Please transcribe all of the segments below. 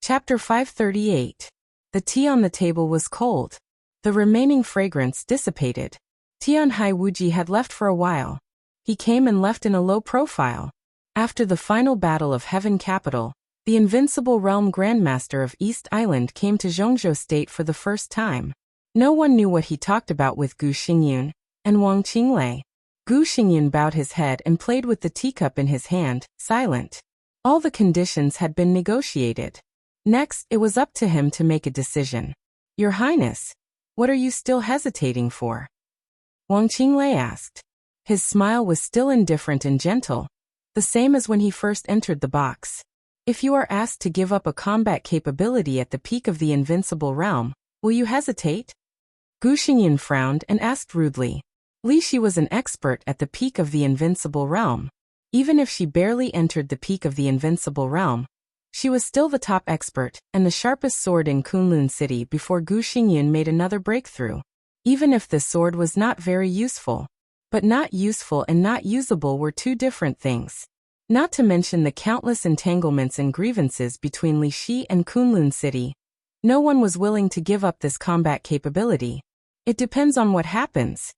Chapter 538. The tea on the table was cold. The remaining fragrance dissipated. Tianhai Wuji had left for a while. He came and left in a low profile. After the final battle of Heaven Capital, the invincible realm grandmaster of East Island came to Zhongzhou State for the first time. No one knew what he talked about with Gu Xingyun and Wang Qinglei. Gu Xingyun bowed his head and played with the teacup in his hand, silent. All the conditions had been negotiated. Next, it was up to him to make a decision. Your Highness, what are you still hesitating for? Wang Qinglei asked. His smile was still indifferent and gentle, the same as when he first entered the box. If you are asked to give up a combat capability at the peak of the invincible realm, will you hesitate? Gu Xingyun frowned and asked rudely. Li Shi was an expert at the peak of the invincible realm. Even if she barely entered the peak of the invincible realm, she was still the top expert and the sharpest sword in Kunlun City before Gu Xingyun made another breakthrough. Even if the sword was not very useful. But not useful and not usable were two different things. Not to mention the countless entanglements and grievances between Li Shi and Kunlun City. No one was willing to give up this combat capability. It depends on what happens.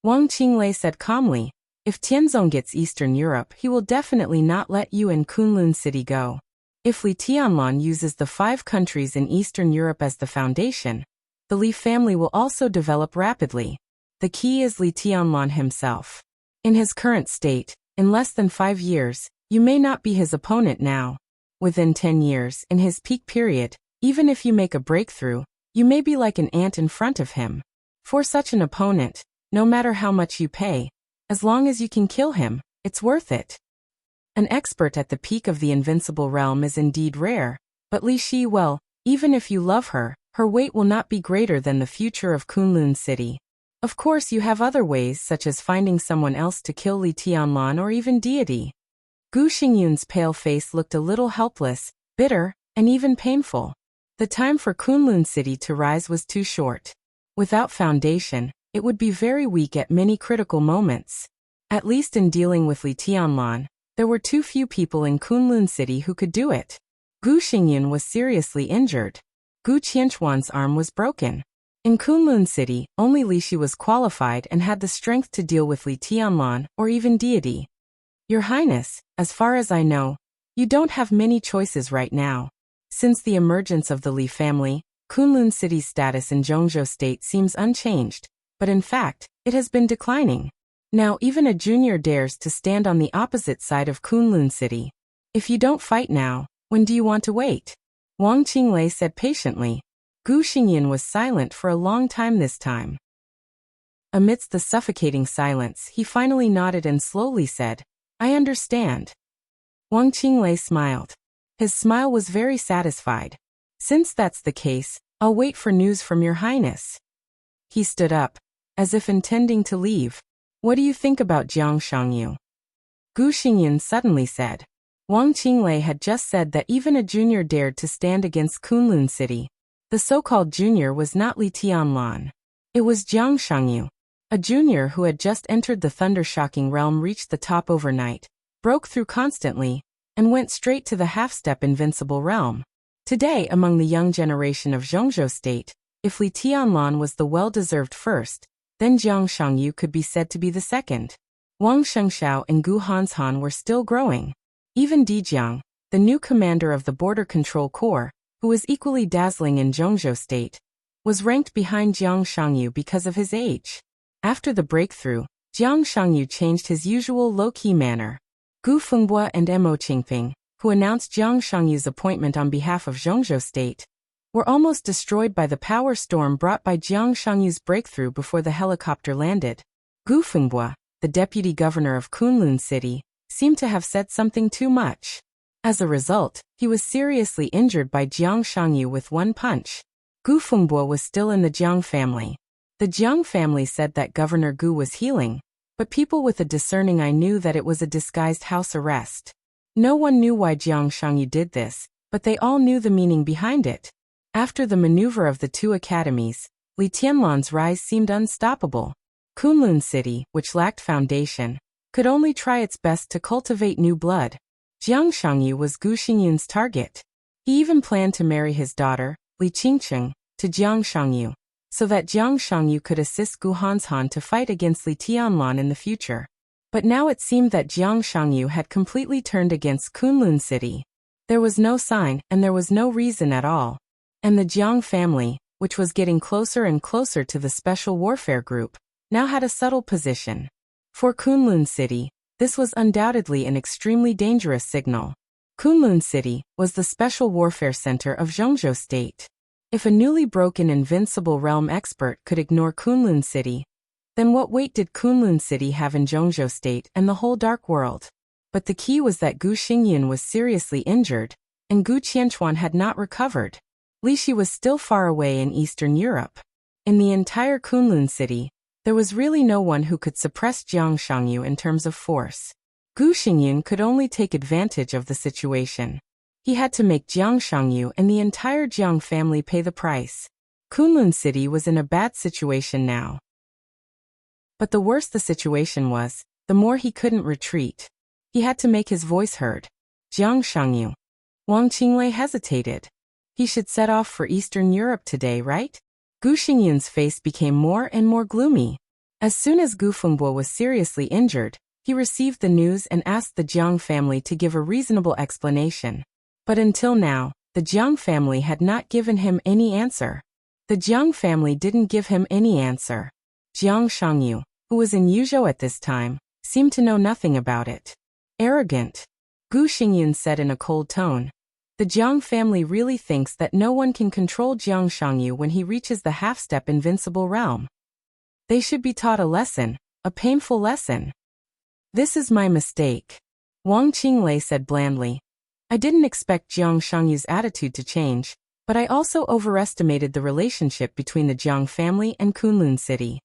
Wang Qinglei said calmly, if Tianzong gets Eastern Europe, he will definitely not let you and Kunlun City go. If Li Tianlan uses the 5 countries in Eastern Europe as the foundation, the Li family will also develop rapidly. The key is Li Tianlan himself. In his current state, in less than 5 years, you may not be his opponent now. Within 10 years, in his peak period, even if you make a breakthrough, you may be like an ant in front of him. For such an opponent, no matter how much you pay, as long as you can kill him, it's worth it. An expert at the peak of the invincible realm is indeed rare, but Li Shi, well, even if you love her, her weight will not be greater than the future of Kunlun City. Of course you have other ways such as finding someone else to kill Li Tianlan or even deity. Gu Xingyun's pale face looked a little helpless, bitter, and even painful. The time for Kunlun City to rise was too short. Without foundation, it would be very weak at many critical moments. At least in dealing with Li Tianlan, there were too few people in Kunlun City who could do it. Gu Xingyun was seriously injured. Gu Qianchuan's arm was broken. In Kunlun City, only Li Shi was qualified and had the strength to deal with Li Tianlan or even deity. Your Highness, as far as I know, you don't have many choices right now. Since the emergence of the Li family, Kunlun City's status in Zhongzhou State seems unchanged, but in fact, it has been declining. Now even a junior dares to stand on the opposite side of Kunlun City. If you don't fight now, when do you want to wait? Wang Qinglei said patiently. Gu Xingyun was silent for a long time this time. Amidst the suffocating silence, he finally nodded and slowly said, I understand. Wang Qinglei smiled. His smile was very satisfied. Since that's the case, I'll wait for news from your Highness. He stood up, as if intending to leave. What do you think about Jiang Shangyu? Gu Xingyun suddenly said. Wang Qinglei had just said that even a junior dared to stand against Kunlun City. The so-called junior was not Li Tianlan. It was Jiang Shangyu. A junior who had just entered the thunder-shocking realm, reached the top overnight, broke through constantly, and went straight to the half-step invincible realm. Today, among the young generation of Zhongzhou State, if Li Tianlan was the well-deserved first, then Jiang Shangyu could be said to be the second. Wang Shengxiao and Gu Hanshan were still growing. Even Di Jiang, the new commander of the Border Control Corps, who was equally dazzling in Zhongzhou State, was ranked behind Jiang Shangyu because of his age. After the breakthrough, Jiang Shangyu changed his usual low-key manner. Gu Fengbo and Mo Qingping, who announced Jiang Shangyu's appointment on behalf of Zhongzhou State, were almost destroyed by the power storm brought by Jiang Shangyu's breakthrough before the helicopter landed. Gu Fengbo, the deputy governor of Kunlun City, seemed to have said something too much. As a result, he was seriously injured by Jiang Shangyu with one punch. Gu Fengbo was still in the Jiang family. The Jiang family said that Governor Gu was healing, but people with a discerning eye knew that it was a disguised house arrest. No one knew why Jiang Shangyu did this, but they all knew the meaning behind it. After the maneuver of the 2 academies, Li Tianlan's rise seemed unstoppable. Kunlun City, which lacked foundation, could only try its best to cultivate new blood. Jiang Shangyu was Gu Xingyun's target. He even planned to marry his daughter, Li Qingcheng, to Jiang Shangyu, so that Jiang Shangyu could assist Gu Hanshan to fight against Li Tianlan in the future. But now it seemed that Jiang Shangyu had completely turned against Kunlun City. There was no sign, and there was no reason at all. And the Jiang family, which was getting closer and closer to the Special Warfare Group, now had a subtle position. For Kunlun City, this was undoubtedly an extremely dangerous signal. Kunlun City was the Special Warfare Center of Zhongzhou State. If a newly broken invincible realm expert could ignore Kunlun City, then what weight did Kunlun City have in Zhongzhou State and the whole dark world? But the key was that Gu Xingyan was seriously injured, and Gu Qianchuan had not recovered. Li Shi was still far away in Eastern Europe. In the entire Kunlun City, there was really no one who could suppress Jiang Shangyu in terms of force. Gu Xingyan could only take advantage of the situation. He had to make Jiang Shangyu and the entire Jiang family pay the price. Kunlun City was in a bad situation now. But the worse the situation was, the more he couldn't retreat. He had to make his voice heard. Jiang Shangyu. Wang Qinglei hesitated. He should set off for Eastern Europe today, right? Gu Xingyan's face became more and more gloomy. As soon as Gu Fengbo was seriously injured, he received the news and asked the Jiang family to give a reasonable explanation. But until now, the Jiang family had not given him any answer. The Jiang family didn't give him any answer. Jiang Shangyu, who was in Yuzhou at this time, seemed to know nothing about it. Arrogant. Gu Xingyan said in a cold tone. The Jiang family really thinks that no one can control Jiang Shangyu when he reaches the half-step invincible realm. They should be taught a lesson, a painful lesson. This is my mistake. Wang Qinglei said blandly. I didn't expect Jiang Shangyu's attitude to change, but I also overestimated the relationship between the Jiang family and Kunlun City.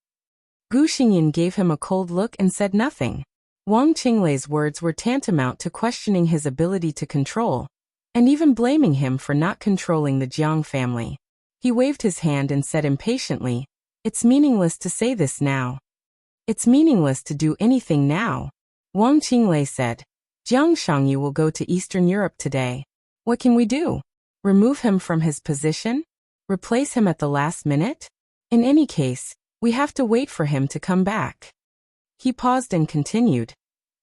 Gu Xingyan gave him a cold look and said nothing. Wang Qinglei's words were tantamount to questioning his ability to control, and even blaming him for not controlling the Jiang family. He waved his hand and said impatiently, "It's meaningless to say this now. It's meaningless to do anything now." Wang Qinglei said, "Jiang Shangyu will go to Eastern Europe today. What can we do? Remove him from his position? Replace him at the last minute? In any case, we have to wait for him to come back." He paused and continued.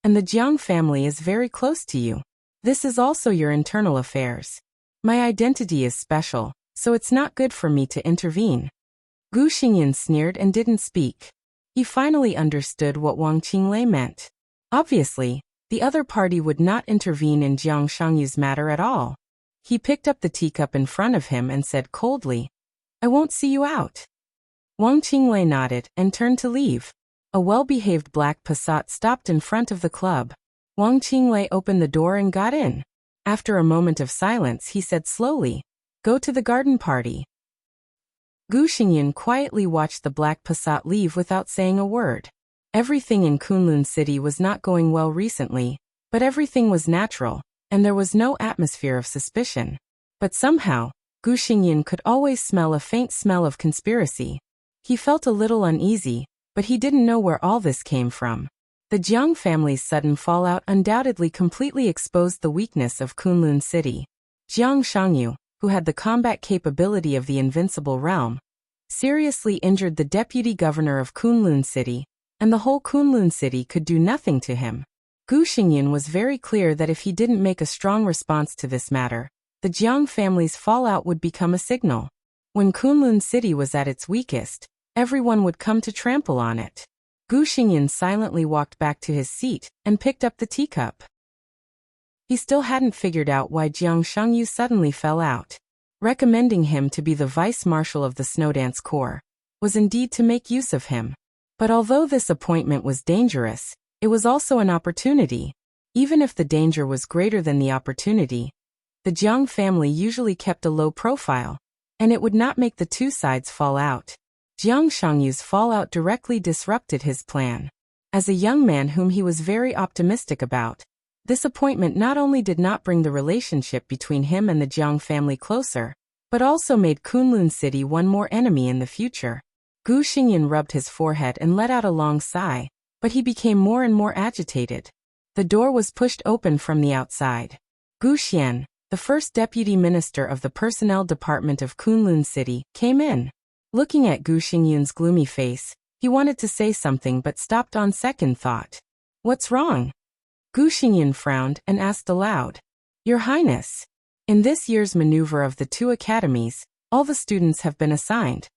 "And the Jiang family is very close to you. This is also your internal affairs. My identity is special, so it's not good for me to intervene." Gu Xingyan sneered and didn't speak. He finally understood what Wang Qinglei meant. Obviously, the other party would not intervene in Jiang Shangyu's matter at all. He picked up the teacup in front of him and said coldly, "I won't see you out." Wang Qinglei nodded and turned to leave. A well-behaved black Passat stopped in front of the club. Wang Qinglei opened the door and got in. After a moment of silence, he said slowly, "Go to the garden party." Gu Xingyan quietly watched the black Passat leave without saying a word. Everything in Kunlun City was not going well recently, but everything was natural, and there was no atmosphere of suspicion. But somehow, Gu Xingyan could always smell a faint smell of conspiracy. He felt a little uneasy, but he didn't know where all this came from. The Jiang family's sudden fallout undoubtedly completely exposed the weakness of Kunlun City. Jiang Shangyu, who had the combat capability of the invincible realm, seriously injured the deputy governor of Kunlun City, and the whole Kunlun City could do nothing to him. Gu Xingyan was very clear that if he didn't make a strong response to this matter, the Jiang family's fallout would become a signal. When Kunlun City was at its weakest, everyone would come to trample on it. Gu Xingyan silently walked back to his seat and picked up the teacup. He still hadn't figured out why Jiang Shangyu suddenly fell out. Recommending him to be the vice-marshal of the Snowdance Corps was indeed to make use of him. But although this appointment was dangerous, it was also an opportunity. Even if the danger was greater than the opportunity, the Jiang family usually kept a low profile, and it would not make the two sides fall out. Jiang Shangyu's fallout directly disrupted his plan. As a young man whom he was very optimistic about, this appointment not only did not bring the relationship between him and the Jiang family closer, but also made Kunlun City one more enemy in the future. Gu Xingyan rubbed his forehead and let out a long sigh, but he became more and more agitated. The door was pushed open from the outside. Gu Xian, the first deputy minister of the personnel department of Kunlun City, came in. Looking at Gu Xingyun's gloomy face, he wanted to say something but stopped on second thought. What's wrong? Gu Xingyun frowned and asked aloud. Your Highness, in this year's maneuver of the 2 academies, all the students have been assigned.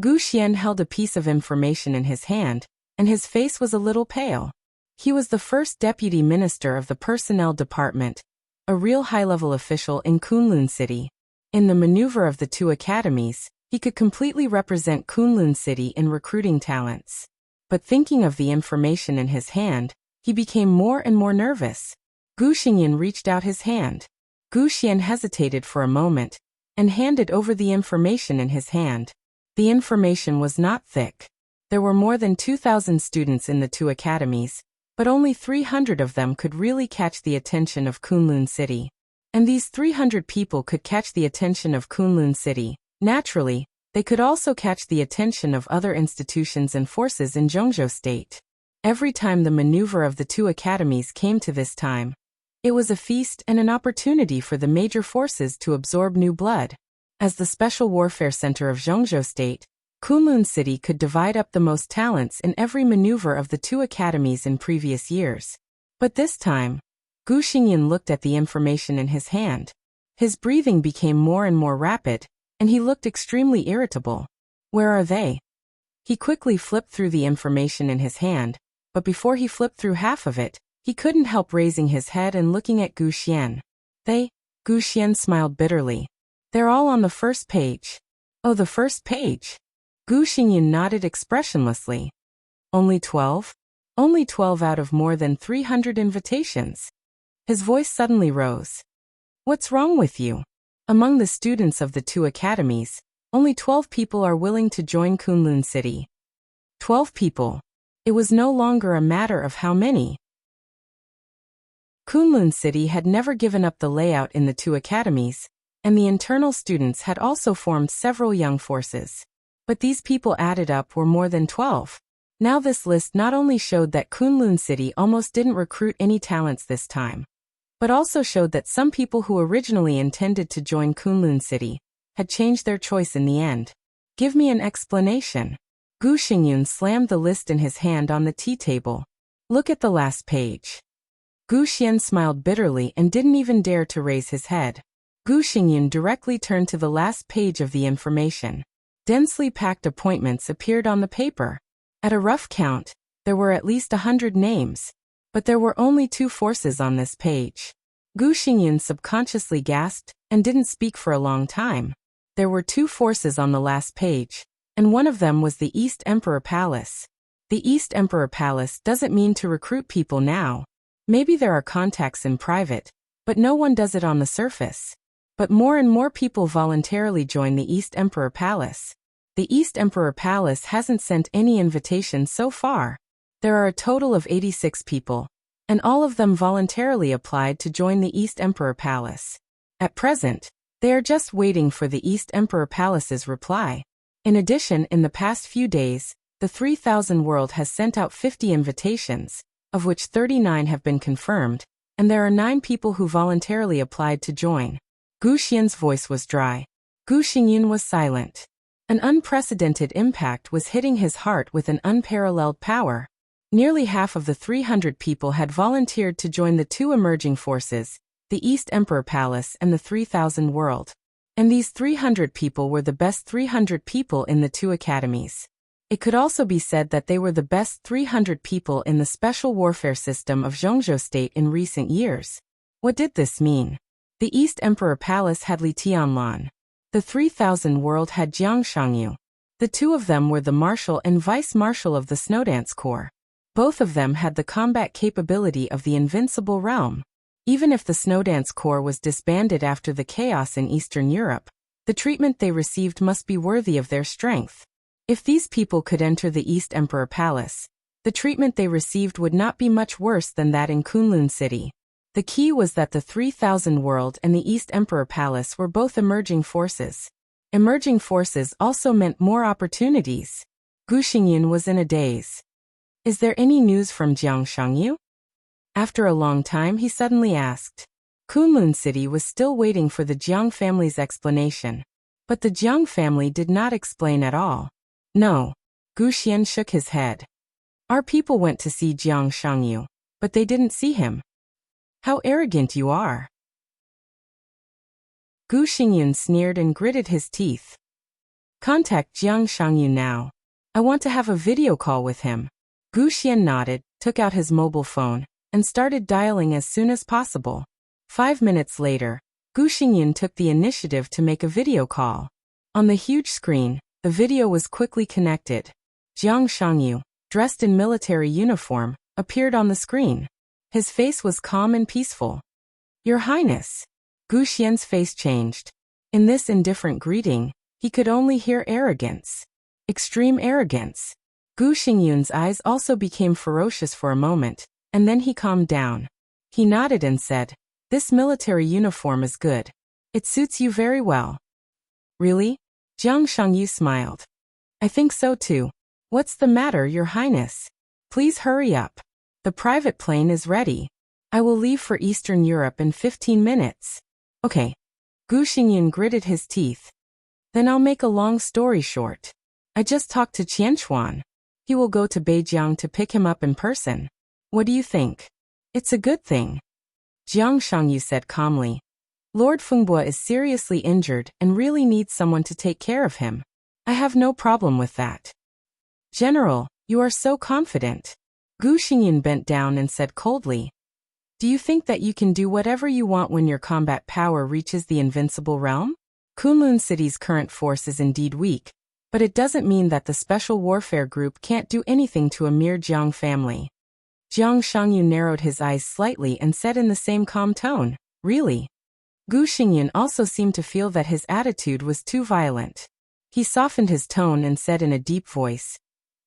Gu Xian held a piece of information in his hand, and his face was a little pale. He was the first deputy minister of the personnel department, a real high-level official in Kunlun City. In the maneuver of the 2 academies, he could completely represent Kunlun City in recruiting talents. But thinking of the information in his hand, he became more and more nervous. Gu Xingyan reached out his hand. Gu Xian hesitated for a moment, and handed over the information in his hand. The information was not thick. There were more than 2,000 students in the 2 academies, but only 300 of them could really catch the attention of Kunlun City. And these 300 people could catch the attention of Kunlun City. Naturally, they could also catch the attention of other institutions and forces in Zhongzhou State. Every time the maneuver of the 2 academies came to this time, it was a feast and an opportunity for the major forces to absorb new blood. As the special warfare center of Zhongzhou State, Kunlun City could divide up the most talents in every maneuver of the 2 academies in previous years. But this time, Gu Xingyan looked at the information in his hand. His breathing became more and more rapid, and he looked extremely irritable. Where are they? He quickly flipped through the information in his hand, but before he flipped through half of it, he couldn't help raising his head and looking at Gu Xian. Gu Xian smiled bitterly. They're all on the first page. Oh, the first page. Gu Xingyan nodded expressionlessly. Only 12? Only 12 out of more than 300 invitations. His voice suddenly rose. What's wrong with you? Among the students of the 2 academies, only 12 people are willing to join Kunlun City. 12 people. It was no longer a matter of how many. Kunlun City had never given up the layout in the 2 academies, and the internal students had also formed several young forces. But these people added up were more than 12. Now this list not only showed that Kunlun City almost didn't recruit any talents this time, but also showed that some people who originally intended to join Kunlun City had changed their choice in the end. Give me an explanation. Gu Xingyun slammed the list in his hand on the tea table. Look at the last page. Gu Xian smiled bitterly and didn't even dare to raise his head. Gu Xingyun directly turned to the last page of the information. Densely packed appointments appeared on the paper. At a rough count, there were at least 100 names, but there were only 2 forces on this page. Gu Xingyun subconsciously gasped and didn't speak for a long time. There were 2 forces on the last page, and one of them was the East Emperor Palace. The East Emperor Palace doesn't mean to recruit people now. Maybe there are contacts in private, but no one does it on the surface. But more and more people voluntarily join the East Emperor Palace. The East Emperor Palace hasn't sent any invitations so far. There are a total of 86 people, and all of them voluntarily applied to join the East Emperor Palace. At present, they are just waiting for the East Emperor Palace's reply. In addition, in the past few days, the 3000 World has sent out 50 invitations, of which 39 have been confirmed, and there are 9 people who voluntarily applied to join. Gu Xian's voice was dry. Gu Xingyan was silent. An unprecedented impact was hitting his heart with an unparalleled power. Nearly half of the 300 people had volunteered to join the 2 emerging forces, the East Emperor Palace and the 3000 World. And these 300 people were the best 300 people in the 2 academies. It could also be said that they were the best 300 people in the special warfare system of Zhongzhou State in recent years. What did this mean? The East Emperor Palace had Li Tianlan. The 3000 World had Jiang Shangyu. The 2 of them were the Marshal and Vice Marshal of the Snowdance Corps. Both of them had the combat capability of the Invincible Realm. Even if the Snowdance Corps was disbanded after the chaos in Eastern Europe, the treatment they received must be worthy of their strength. If these people could enter the East Emperor Palace, the treatment they received would not be much worse than that in Kunlun City. The key was that the 3000 World and the East Emperor Palace were both emerging forces. Emerging forces also meant more opportunities. Gu Xingyan was in a daze. Is there any news from Jiang Shangyu? After a long time he suddenly asked. Kunlun City was still waiting for the Jiang family's explanation. But the Jiang family did not explain at all. No. Gu Xian shook his head. Our people went to see Jiang Shangyu, but they didn't see him. How arrogant you are. Gu Xingyun sneered and gritted his teeth. Contact Jiang Shangyu now. I want to have a video call with him. Gu Xian nodded, took out his mobile phone, and started dialing as soon as possible. 5 minutes later, Gu Xingyun took the initiative to make a video call. On the huge screen, the video was quickly connected. Jiang Shangyu, dressed in military uniform, appeared on the screen. His face was calm and peaceful. Your Highness. Gu Xian's face changed. In this indifferent greeting, he could only hear arrogance. Extreme arrogance. Gu Xingyun's eyes also became ferocious for a moment, and then he calmed down. He nodded and said, This military uniform is good. It suits you very well. Really? Jiang Shangyu smiled. I think so too. What's the matter, Your Highness? Please hurry up. The private plane is ready. I will leave for Eastern Europe in 15 minutes. Okay. Gu Xingyun gritted his teeth. Then I'll make a long story short. I just talked to Qianchuan. He will go to Beijing to pick him up in person. What do you think? It's a good thing. Jiang Shangyu said calmly. Lord Fengbo is seriously injured and really needs someone to take care of him. I have no problem with that. General, you are so confident. Gu Xingyun bent down and said coldly. Do you think that you can do whatever you want when your combat power reaches the invincible realm? Kunlun City's current force is indeed weak, but it doesn't mean that the Special Warfare Group can't do anything to a mere Jiang family. Jiang Shangyu narrowed his eyes slightly and said in the same calm tone, Really? Gu Xingyun also seemed to feel that his attitude was too violent. He softened his tone and said in a deep voice,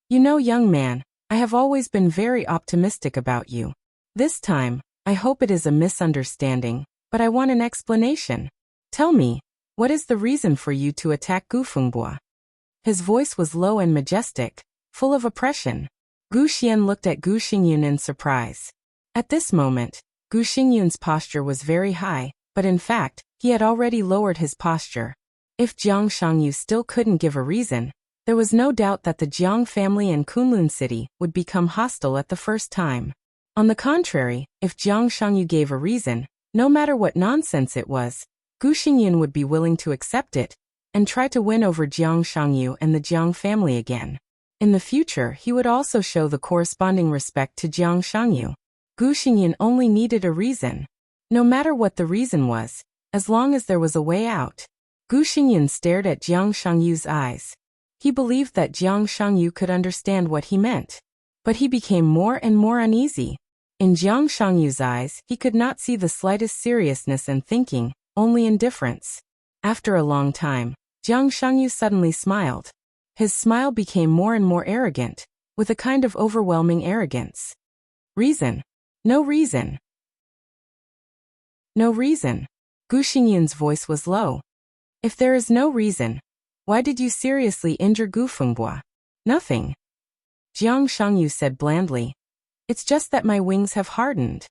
You know, young man, I have always been very optimistic about you. This time, I hope it is a misunderstanding, but I want an explanation. Tell me, what is the reason for you to attack Gu Fengbo? His voice was low and majestic, full of oppression. Gu Xian looked at Gu Xingyun in surprise. At this moment, Gu Xingyun's posture was very high, but in fact, he had already lowered his posture. If Jiang Shangyu still couldn't give a reason, there was no doubt that the Jiang family and Kunlun City would become hostile at the first time. On the contrary, if Jiang Shangyu gave a reason, no matter what nonsense it was, Gu Xingyun would be willing to accept it, and try to win over Jiang Shangyu and the Jiang family again. In the future, he would also show the corresponding respect to Jiang Shangyu. Gu Xingyun only needed a reason. No matter what the reason was, as long as there was a way out. Gu Xingyun stared at Jiang Shangyu's eyes. He believed that Jiang Shangyu could understand what he meant. But he became more and more uneasy. In Jiang Shangyu's eyes, he could not see the slightest seriousness and thinking, only indifference. After a long time, Jiang Shangyu suddenly smiled. His smile became more and more arrogant, with a kind of overwhelming arrogance. Reason? No reason. No reason. Gu Xingyun's voice was low. If there is no reason, why did you seriously injure Gu Fengbo? Nothing. Jiang Shangyu said blandly. It's just that my wings have hardened.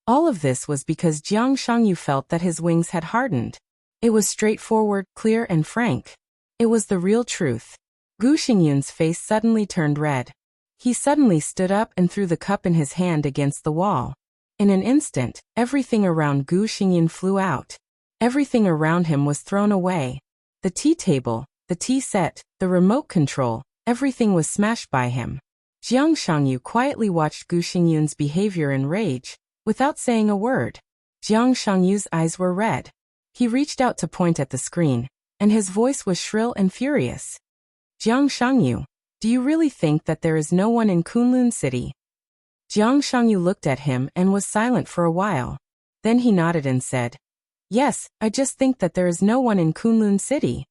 All of this was because Jiang Shangyu felt that his wings had hardened. It was straightforward, clear and frank. It was the real truth. Gu Xingyun's face suddenly turned red. He suddenly stood up and threw the cup in his hand against the wall. In an instant, everything around Gu Xingyun flew out. Everything around him was thrown away. The tea table, the tea set, the remote control, everything was smashed by him. Jiang Shangyu quietly watched Gu Xingyun's behavior in rage, without saying a word. Jiang Shangyu's eyes were red. He reached out to point at the screen, and his voice was shrill and furious. Jiang Shangyu, do you really think that there is no one in Kunlun City? Jiang Shangyu looked at him and was silent for a while. Then he nodded and said, Yes, I just think that there is no one in Kunlun City.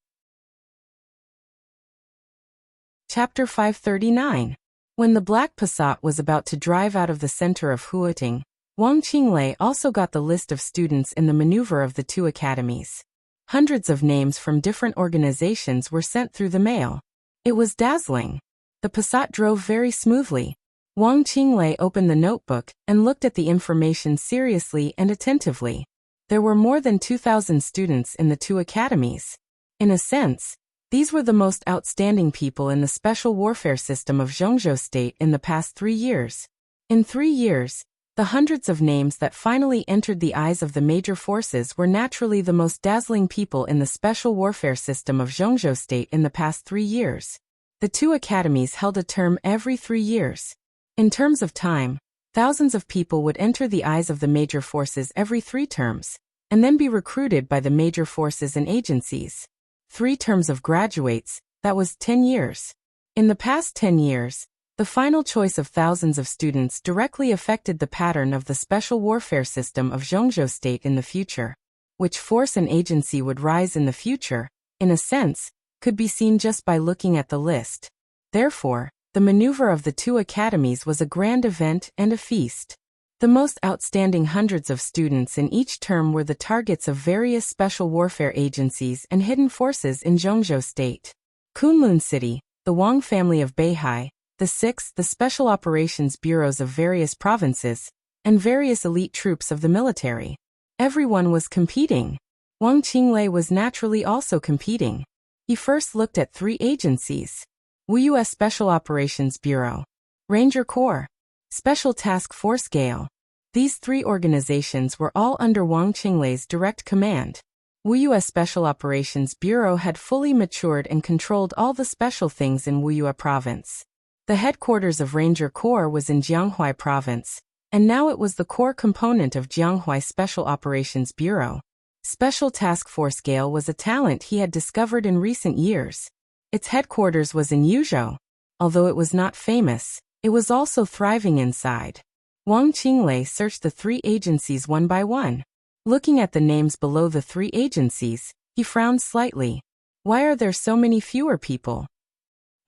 Chapter 539. When the Black Passat was about to drive out of the center of Huating, Wang Qinglei also got the list of students in the maneuver of the two academies. Hundreds of names from different organizations were sent through the mail. It was dazzling. The Passat drove very smoothly. Wang Qinglei opened the notebook and looked at the information seriously and attentively. There were more than 2,000 students in the two academies. In a sense, these were the most outstanding people in the special warfare system of Zhongzhou State in the past 3 years. In 3 years, the hundreds of names that finally entered the eyes of the major forces were naturally the most dazzling people in the special warfare system of Zhongzhou State in the past 3 years. The two academies held a term every 3 years. In terms of time, thousands of people would enter the eyes of the major forces every 3 terms, and then be recruited by the major forces and agencies. 3 terms of graduates, that was 10 years. In the past 10 years, the final choice of thousands of students directly affected the pattern of the special warfare system of Zhongzhou State in the future. Which force and agency would rise in the future, in a sense, could be seen just by looking at the list. Therefore, the maneuver of the two academies was a grand event and a feast. The most outstanding hundreds of students in each term were the targets of various special warfare agencies and hidden forces in Zhongzhou State. Kunlun City, the Wang family of Beihai, the 6th, the Special Operations Bureaus of various provinces, and various elite troops of the military. Everyone was competing. Wang Qinglei was naturally also competing. He first looked at 3 agencies. Wuxia Special Operations Bureau, Ranger Corps, Special Task Force Gale. These 3 organizations were all under Wang Qinglei's direct command. Wuxia Special Operations Bureau had fully matured and controlled all the special things in Wuxia Province. The headquarters of Ranger Corps was in Jianghuai Province, and now it was the core component of Jianghuai Special Operations Bureau. Special Task Force Gale was a talent he had discovered in recent years. Its headquarters was in Yuzhou. Although it was not famous, it was also thriving inside. Wang Qinglei searched the 3 agencies one by one. Looking at the names below the 3 agencies, he frowned slightly. Why are there so many fewer people?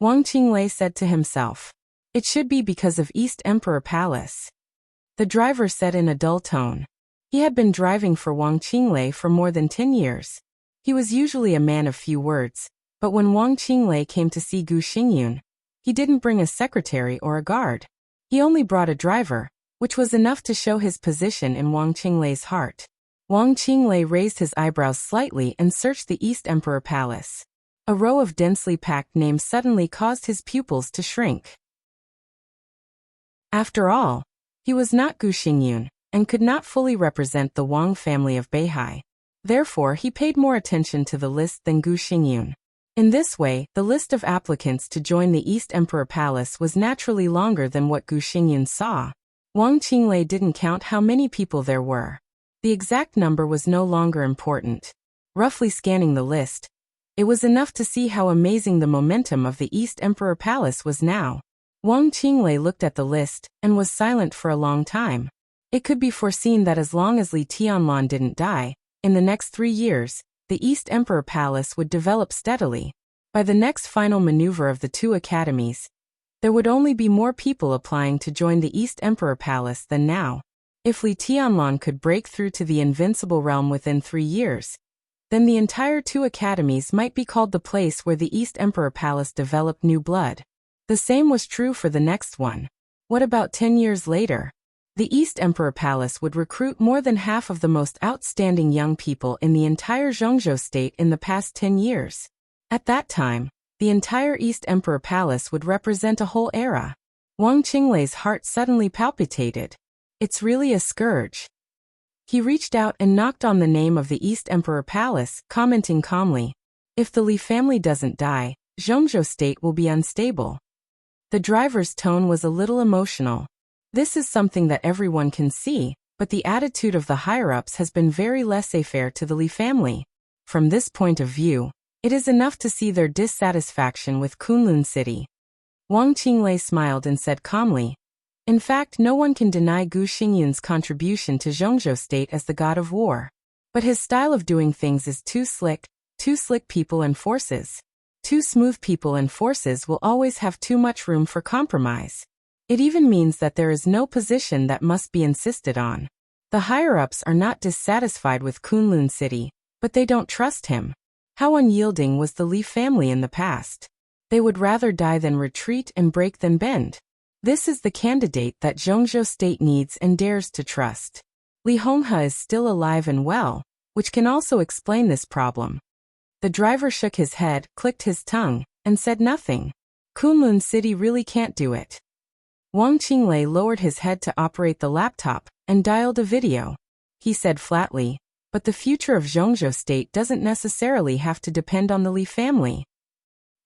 Wang Qinglei said to himself. It should be because of East Emperor Palace. The driver said in a dull tone. He had been driving for Wang Qinglei for more than 10 years. He was usually a man of few words, but when Wang Qinglei came to see Gu Xingyun, he didn't bring a secretary or a guard. He only brought a driver, which was enough to show his position in Wang Qinglei's heart. Wang Qinglei raised his eyebrows slightly and searched the East Emperor Palace. A row of densely packed names suddenly caused his pupils to shrink. After all, he was not Gu Xingyun, and could not fully represent the Wang family of Beihai. Therefore he paid more attention to the list than Gu Xingyun. In this way, the list of applicants to join the East Emperor Palace was naturally longer than what Gu Xingyun saw. Wang Qinglei didn't count how many people there were. The exact number was no longer important. Roughly scanning the list, it was enough to see how amazing the momentum of the East Emperor Palace was now. Wang Qinglei looked at the list and was silent for a long time. It could be foreseen that as long as Li Tianlan didn't die, in the next 3 years, the East Emperor Palace would develop steadily. By the next final maneuver of the 2 academies, there would only be more people applying to join the East Emperor Palace than now. If Li Tianlan could break through to the invincible realm within 3 years, then the entire 2 academies might be called the place where the East Emperor Palace developed new blood. The same was true for the next one. What about 10 years later? The East Emperor Palace would recruit more than half of the most outstanding young people in the entire Zhongzhou State in the past 10 years. At that time, the entire East Emperor Palace would represent a whole era. Wang Qinglei's heart suddenly palpitated. It's really a scourge. He reached out and knocked on the name of the East Emperor Palace, commenting calmly, "If the Li family doesn't die, Zhongzhou State will be unstable." The driver's tone was a little emotional. This is something that everyone can see, but the attitude of the higher-ups has been very laissez-faire to the Li family. From this point of view, it is enough to see their dissatisfaction with Kunlun City. Wang Qinglei smiled and said calmly, "In fact, no one can deny Gu Xingyun's contribution to Zhongzhou State as the god of war. But his style of doing things is too slick people and forces. Too smooth people and forces will always have too much room for compromise. It even means that there is no position that must be insisted on. The higher-ups are not dissatisfied with Kunlun City, but they don't trust him. How unyielding was the Li family in the past. They would rather die than retreat and break than bend. This is the candidate that Zhongzhou State needs and dares to trust. Li Honghe is still alive and well, which can also explain this problem. The driver shook his head, clicked his tongue, and said nothing. Kunlun City really can't do it. Wang Qinglei lowered his head to operate the laptop and dialed a video. He said flatly, but the future of Zhongzhou State doesn't necessarily have to depend on the Li family.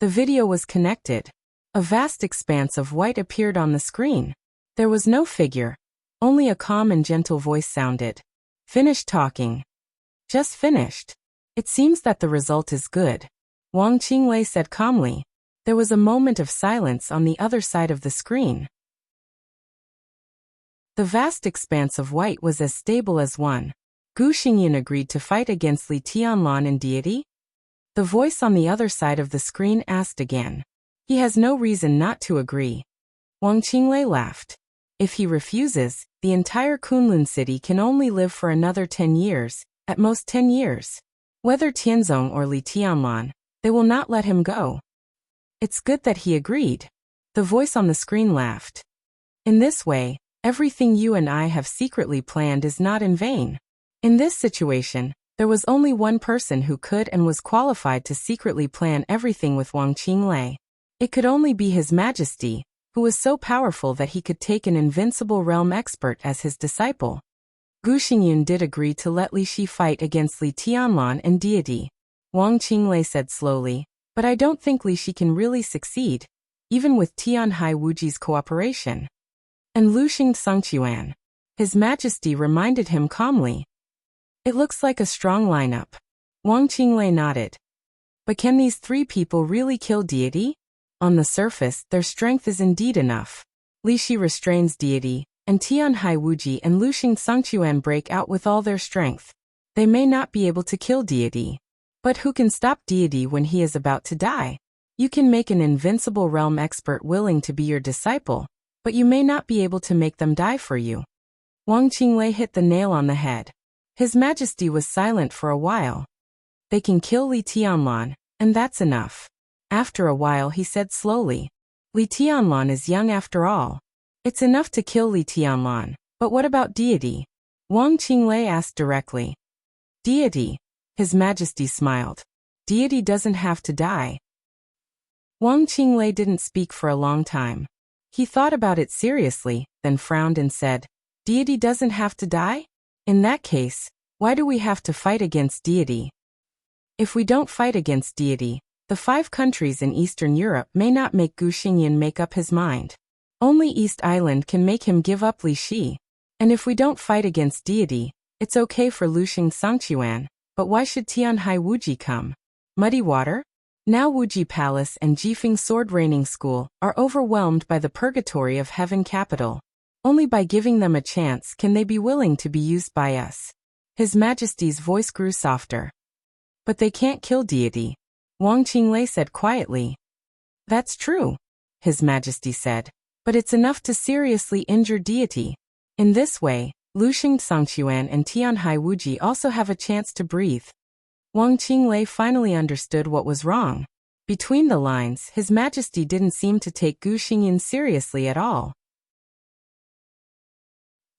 The video was connected. A vast expanse of white appeared on the screen. There was no figure. Only a calm and gentle voice sounded. Finished talking. Just finished. It seems that the result is good. Wang Qinglei said calmly. There was a moment of silence on the other side of the screen. The vast expanse of white was as stable as one. Gu Xingyan agreed to fight against Li Tianlan and deity? The voice on the other side of the screen asked again. He has no reason not to agree. Wang Qinglei laughed. If he refuses, the entire Kunlun city can only live for another 10 years, at most 10 years. Whether Tianzong or Li Tianlan, they will not let him go. It's good that he agreed. The voice on the screen laughed. In this way, everything you and I have secretly planned is not in vain. In this situation, there was only one person who could and was qualified to secretly plan everything with Wang Qinglei. It could only be His Majesty, who was so powerful that he could take an invincible realm expert as his disciple. Gu Xingyun did agree to let Li Shi fight against Li Tianlan and deity. Wang Qinglei said slowly, but I don't think Li Shi can really succeed, even with Tianhai Wuji's cooperation. And Luxing Songquan. His Majesty reminded him calmly. It looks like a strong lineup. Wang Qinglei nodded. But can these three people really kill deity? On the surface, their strength is indeed enough. Li Shi restrains deity, and Tianhai Wuji and Luxing Songquan break out with all their strength. They may not be able to kill deity. But who can stop deity when he is about to die? You can make an invincible realm expert willing to be your disciple, but you may not be able to make them die for you. Wang Qinglei hit the nail on the head. His Majesty was silent for a while. They can kill Li Tianlan, and that's enough. After a while he said slowly. Li Tianlan is young after all. It's enough to kill Li Tianlan, but what about deity? Wang Qinglei asked directly. Deity. His Majesty smiled. Deity doesn't have to die. Wang Qinglei didn't speak for a long time. He thought about it seriously, then frowned and said, Deity doesn't have to die? In that case, why do we have to fight against deity? If we don't fight against deity, the 5 countries in Eastern Europe may not make Gu Xingyan make up his mind. Only East Island can make him give up Li Shi. And if we don't fight against deity, it's okay for Luxing Songquan, but why should Tianhai Wuji come? Muddy water? Now Wuji Palace and Jifeng Sword Raining School are overwhelmed by the purgatory of Heaven Capital. Only by giving them a chance can they be willing to be used by us. His Majesty's voice grew softer. But they can't kill deity. Wang Qinglei said quietly. That's true, His Majesty said, but it's enough to seriously injure deity. In this way, Luxing Songquan and Tianhai Wuji also have a chance to breathe. Wang Qinglei finally understood what was wrong. Between the lines, His Majesty didn't seem to take Gu Xingyan seriously at all.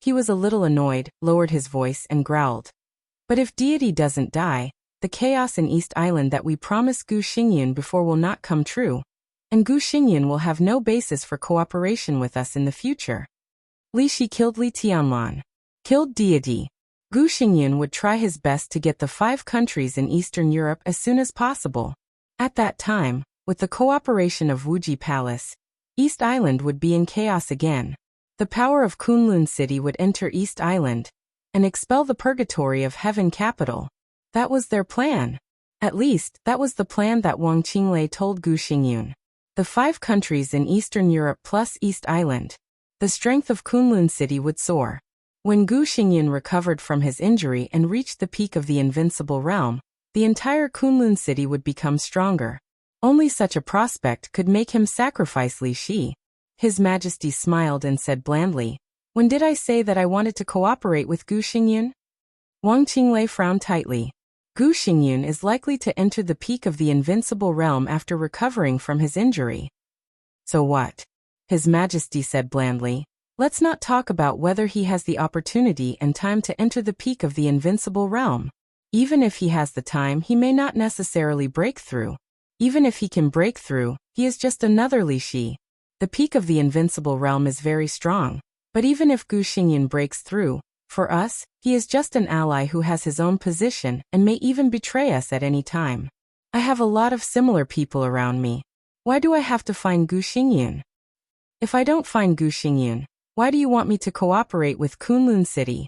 He was a little annoyed, lowered his voice, and growled. But if deity doesn't die, the chaos in East Island that we promised Gu Xingyan before will not come true, and Gu Xingyan will have no basis for cooperation with us in the future. Li Shi killed Li Tianlan. Killed deity. Gu Xingyan would try his best to get the 5 countries in Eastern Europe as soon as possible. At that time, with the cooperation of Wuji Palace, East Island would be in chaos again. The power of Kunlun City would enter East Island and expel the purgatory of Heaven Capital. That was their plan. At least, that was the plan that Wang Qinglei told Gu Xingyan. The 5 countries in Eastern Europe plus East Island. The strength of Kunlun City would soar. When Gu Xingyan recovered from his injury and reached the peak of the invincible realm, the entire Kunlun City would become stronger. Only such a prospect could make him sacrifice Li Shi. His Majesty smiled and said blandly, When did I say that I wanted to cooperate with Gu Xingyan? Wang Qinglei frowned tightly. Gu Xingyan is likely to enter the peak of the invincible realm after recovering from his injury. So what? His Majesty said blandly. Let's not talk about whether he has the opportunity and time to enter the peak of the invincible realm. Even if he has the time, he may not necessarily break through. Even if he can break through, he is just another Li Shi. The peak of the invincible realm is very strong. But even if Gu Xingyan breaks through, for us, he is just an ally who has his own position and may even betray us at any time. I have a lot of similar people around me. Why do I have to find Gu Xingyan? If I don't find Gu Xingyan, why do you want me to cooperate with Kunlun City?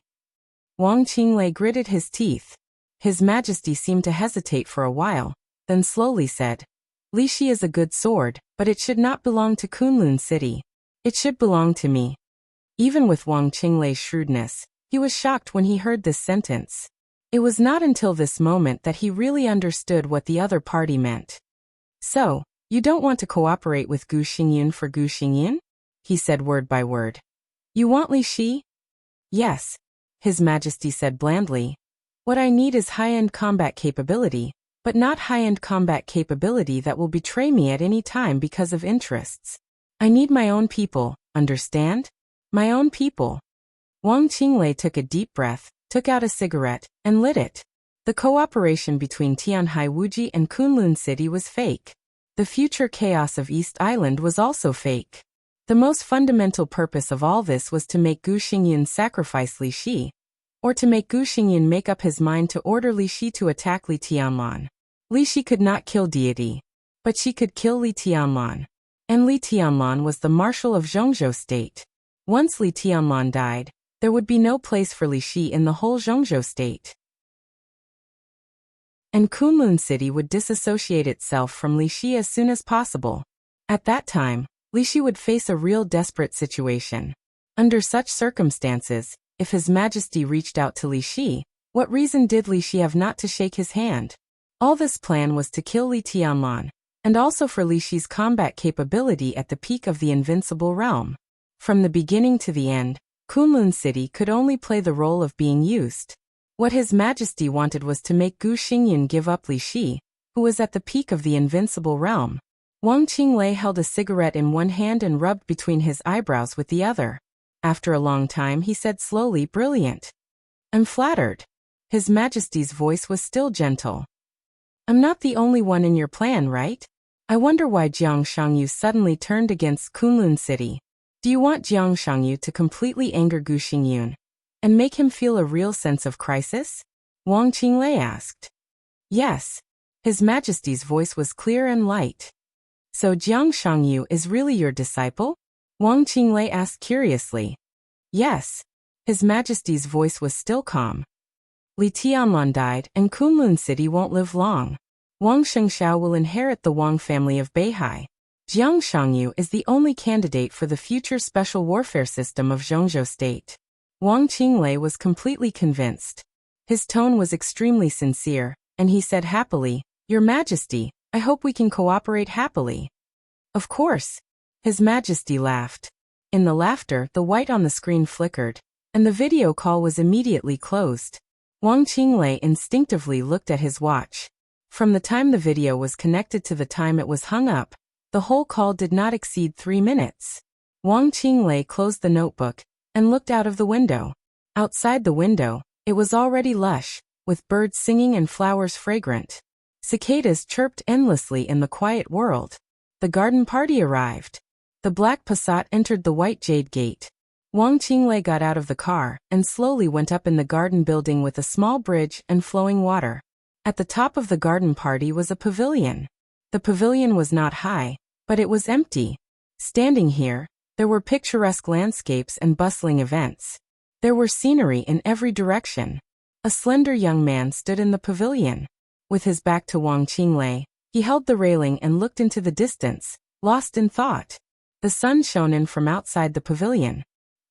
Wang Qinglei gritted his teeth. His Majesty seemed to hesitate for a while, then slowly said, Li Shi is a good sword, but it should not belong to Kunlun City. It should belong to me. Even with Wang Qinglei's shrewdness, he was shocked when he heard this sentence. It was not until this moment that he really understood what the other party meant. So, you don't want to cooperate with Gu Xingyan for Gu Xingyan? He said word by word. You want Li Shi? Yes, His Majesty said blandly. What I need is high-end combat capability, but not high-end combat capability that will betray me at any time because of interests. I need my own people, understand? My own people. Wang Qinglei took a deep breath, took out a cigarette, and lit it. The cooperation between Tianhai Wuji and Kunlun City was fake. The future chaos of East Island was also fake. The most fundamental purpose of all this was to make Gu Xingyan sacrifice Li Shi, or to make Gu Xingyan make up his mind to order Li Shi to attack Li Tianlan. Li Shi could not kill deity, but she could kill Li Tianlan. And Li Tianlan was the marshal of Zhongzhou state. Once Li Tianlan died, there would be no place for Li Shi in the whole Zhongzhou state. And Kunlun City would disassociate itself from Li Shi as soon as possible. At that time, Li Shi would face a real desperate situation. Under such circumstances, if His Majesty reached out to Li Shi, what reason did Li Shi have not to shake his hand? All this plan was to kill Li Tianlan, and also for Li Shi's combat capability at the peak of the invincible realm. From the beginning to the end, Kunlun City could only play the role of being used. What His Majesty wanted was to make Gu Xingyan give up Li Shi, who was at the peak of the invincible realm. Wang Qinglei held a cigarette in one hand and rubbed between his eyebrows with the other. After a long time he said slowly, brilliant. I'm flattered. His Majesty's voice was still gentle. I'm not the only one in your plan, right? I wonder why Jiang Shangyu suddenly turned against Kunlun City. Do you want Jiang Shangyu to completely anger Gu Xingyan and make him feel a real sense of crisis? Wang Qinglei asked. Yes. His Majesty's voice was clear and light. So Jiang Shangyu is really your disciple? Wang Qinglei asked curiously. Yes. His Majesty's voice was still calm. Li Tianlan died and Kunlun City won't live long. Wang Shengxiao will inherit the Wang family of Beihai. Jiang Shangyu is the only candidate for the future special warfare system of Zhongzhou state. Wang Qinglei was completely convinced. His tone was extremely sincere, and he said happily, Your Majesty, I hope we can cooperate happily. Of course. His Majesty laughed. In the laughter, the white on the screen flickered, and the video call was immediately closed. Wang Qinglei instinctively looked at his watch. From the time the video was connected to the time it was hung up, the whole call did not exceed 3 minutes. Wang Qinglei closed the notebook and looked out of the window. Outside the window, it was already lush, with birds singing and flowers fragrant. Cicadas chirped endlessly in the quiet world. The garden party arrived. The black Passat entered the white jade gate. Wang Qinglei got out of the car and slowly went up in the garden building with a small bridge and flowing water. At the top of the garden party was a pavilion. The pavilion was not high, but it was empty. Standing here, there were picturesque landscapes and bustling events. There were scenery in every direction. A slender young man stood in the pavilion. With his back to Wang Qinglei, he held the railing and looked into the distance, lost in thought. The sun shone in from outside the pavilion.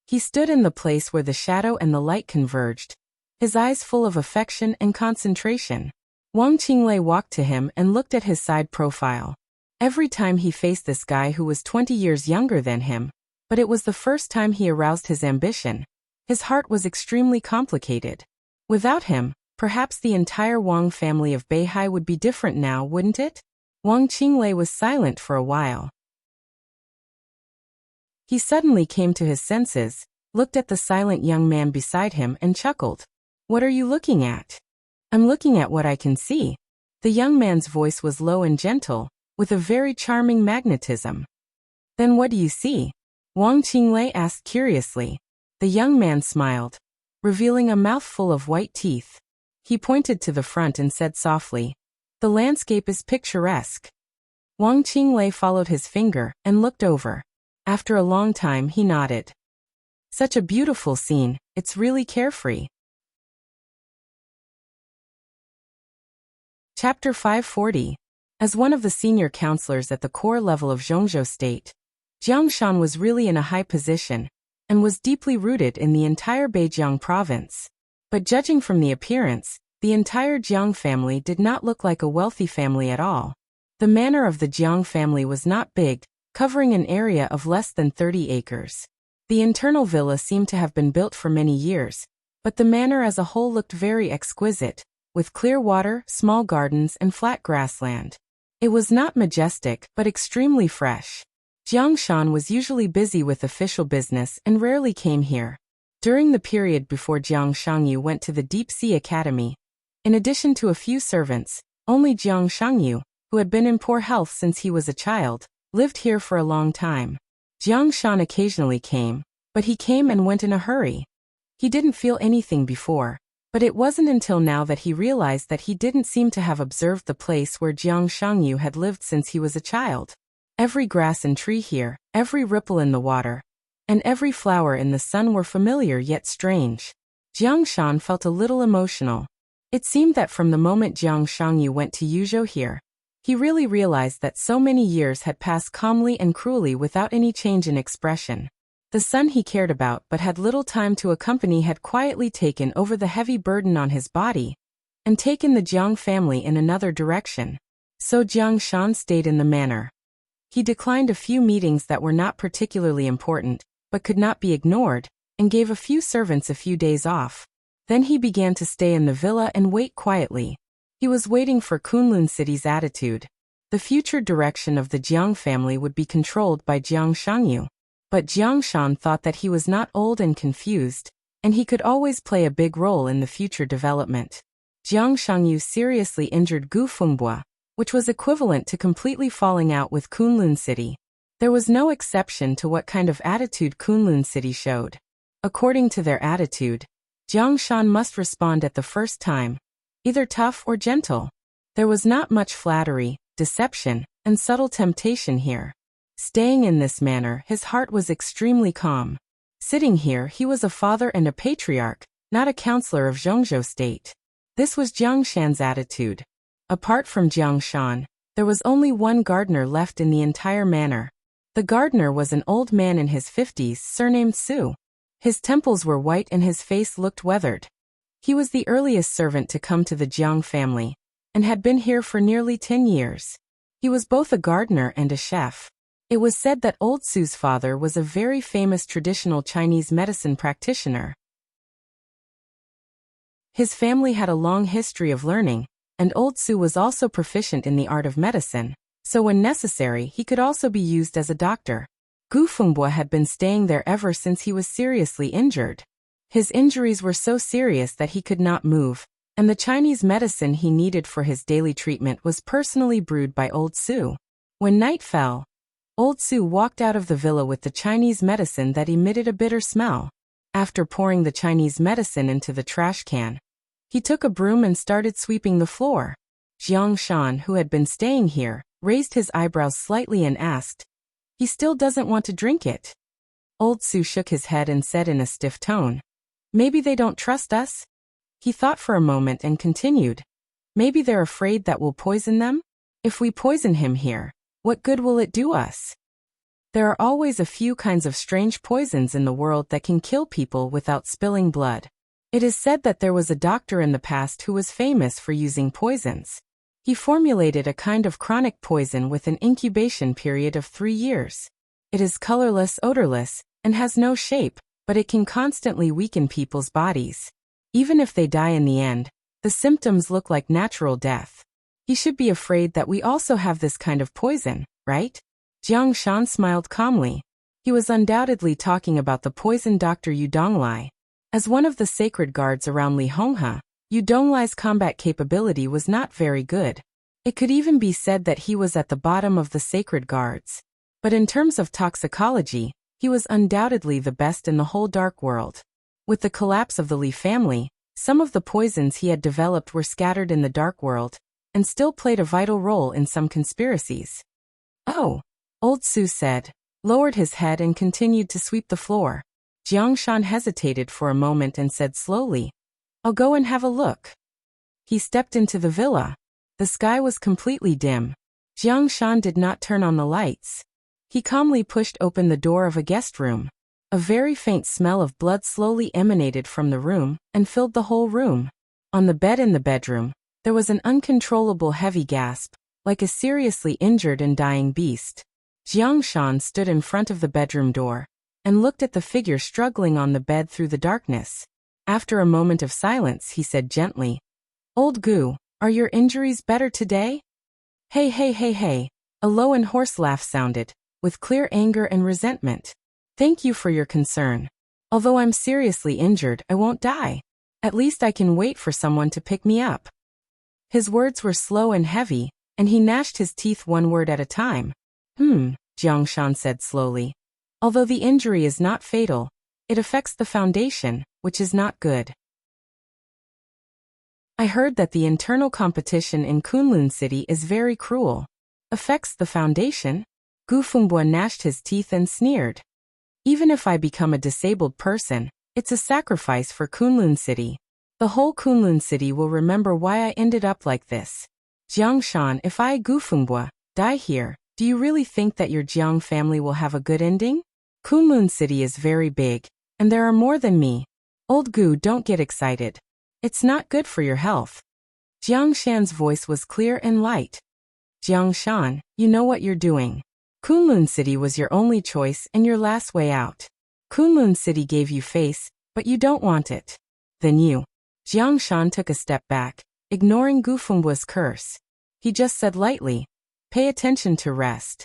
He stood in the place where the shadow and the light converged, his eyes full of affection and concentration. Wang Qinglei walked to him and looked at his side profile. Every time he faced this guy who was 20 years younger than him, but it was the first time he aroused his ambition. His heart was extremely complicated. Without him, perhaps the entire Wang family of Beihai would be different now, wouldn't it? Wang Qinglei was silent for a while. He suddenly came to his senses, looked at the silent young man beside him and chuckled. "What are you looking at?" "I'm looking at what I can see." The young man's voice was low and gentle, with a very charming magnetism. "Then what do you see?" Wang Qinglei asked curiously. The young man smiled, revealing a mouthful of white teeth. He pointed to the front and said softly, "The landscape is picturesque." Wang Qinglei followed his finger and looked over. After a long time he nodded. "Such a beautiful scene, it's really carefree." Chapter 540. As one of the senior counselors at the core level of Zhongzhou State, Jiang Shan was really in a high position, and was deeply rooted in the entire Beijiang province. But judging from the appearance, the entire Jiang family did not look like a wealthy family at all. The manor of the Jiang family was not big, covering an area of less than 30 acres. The internal villa seemed to have been built for many years, but the manor as a whole looked very exquisite, with clear water, small gardens, and flat grassland. It was not majestic, but extremely fresh. Jiang Shan was usually busy with official business and rarely came here. During the period before Jiang Shangyu went to the Deep Sea Academy, in addition to a few servants, only Jiang Shangyu, who had been in poor health since he was a child, lived here for a long time. Jiang Shan occasionally came, but he came and went in a hurry. He didn't feel anything before, but it wasn't until now that he realized that he didn't seem to have observed the place where Jiang Shangyu had lived since he was a child. Every grass and tree here, every ripple in the water, and every flower in the sun were familiar yet strange. Jiang Shan felt a little emotional. It seemed that from the moment Jiang Shangyu went to Yuzhou here, he really realized that so many years had passed calmly and cruelly without any change in expression. The son he cared about but had little time to accompany had quietly taken over the heavy burden on his body, and taken the Jiang family in another direction. So Jiang Shan stayed in the manor. He declined a few meetings that were not particularly important, but could not be ignored, and gave a few servants a few days off. Then he began to stay in the villa and wait quietly. He was waiting for Kunlun City's attitude. The future direction of the Jiang family would be controlled by Jiang Shangyu. But Jiang Shan thought that he was not old and confused, and he could always play a big role in the future development. Jiang Shangyu seriously injured Gu Fengbua, which was equivalent to completely falling out with Kunlun City. There was no exception to what kind of attitude Kunlun City showed. According to their attitude, Jiang Shan must respond at the first time, either tough or gentle. There was not much flattery, deception, and subtle temptation here. Staying in this manner, his heart was extremely calm. Sitting here, he was a father and a patriarch, not a counselor of Zhongzhou State. This was Jiang Shan's attitude. Apart from Jiang Shan, there was only one gardener left in the entire manor. The gardener was an old man in his 50s surnamed Su. His temples were white and his face looked weathered. He was the earliest servant to come to the Jiang family, and had been here for nearly 10 years. He was both a gardener and a chef. It was said that old Su's father was a very famous traditional Chinese medicine practitioner. His family had a long history of learning, and old Su was also proficient in the art of medicine, so when necessary he could also be used as a doctor. Gu Fengbua had been staying there ever since he was seriously injured. His injuries were so serious that he could not move, and the Chinese medicine he needed for his daily treatment was personally brewed by old Su. When night fell, old Su walked out of the villa with the Chinese medicine that emitted a bitter smell. After pouring the Chinese medicine into the trash can, he took a broom and started sweeping the floor. Jiang Shan, who had been staying here, raised his eyebrows slightly and asked, "He still doesn't want to drink it?" Old Su shook his head and said in a stiff tone, "Maybe they don't trust us?" He thought for a moment and continued, "Maybe they're afraid that we'll poison them? If we poison him here, what good will it do us? There are always a few kinds of strange poisons in the world that can kill people without spilling blood. It is said that there was a doctor in the past who was famous for using poisons. He formulated a kind of chronic poison with an incubation period of 3 years. It is colorless, odorless, and has no shape, but it can constantly weaken people's bodies. Even if they die in the end, the symptoms look like natural death. He should be afraid that we also have this kind of poison, right?" Jiang Shan smiled calmly. He was undoubtedly talking about the poison Dr. Yu Donglai. As one of the sacred guards around Li Honghe, Yu Donglai's combat capability was not very good. It could even be said that he was at the bottom of the sacred guards. But in terms of toxicology, he was undoubtedly the best in the whole dark world. With the collapse of the Li family, some of the poisons he had developed were scattered in the dark world, and still played a vital role in some conspiracies. Oh, Old Su said, lowered his head and continued to sweep the floor. Jiang Shan hesitated for a moment and said slowly, I'll go and have a look. He stepped into the villa. The sky was completely dim. Jiang Shan did not turn on the lights. He calmly pushed open the door of a guest room. A very faint smell of blood slowly emanated from the room and filled the whole room. On the bed in the bedroom, there was an uncontrollable heavy gasp, like a seriously injured and dying beast. Jiang Shan stood in front of the bedroom door and looked at the figure struggling on the bed through the darkness. After a moment of silence, he said gently, Old Gu, are your injuries better today? Hey, hey, hey, hey. A low and hoarse laugh sounded, with clear anger and resentment. Thank you for your concern. Although I'm seriously injured, I won't die. At least I can wait for someone to pick me up. His words were slow and heavy, and he gnashed his teeth one word at a time. Jiang Shan said slowly. Although the injury is not fatal, it affects the foundation, which is not good. I heard that the internal competition in Kunlun City is very cruel. Affects the foundation? Gu Fengbo gnashed his teeth and sneered. Even if I become a disabled person, it's a sacrifice for Kunlun City. The whole Kunlun City will remember why I ended up like this. Jiang Shan, if I, Gu Fengbo, die here, do you really think that your Jiang family will have a good ending? Kunlun City is very big, and there are more than me. Old Gu, don't get excited. It's not good for your health. Jiang Shan's voice was clear and light. Jiang Shan, you know what you're doing. Kunlun City was your only choice and your last way out. Kunlun City gave you face, but you don't want it. Then you. Jiang Shan took a step back, ignoring Gu Fengbo's curse. He just said lightly, pay attention to rest.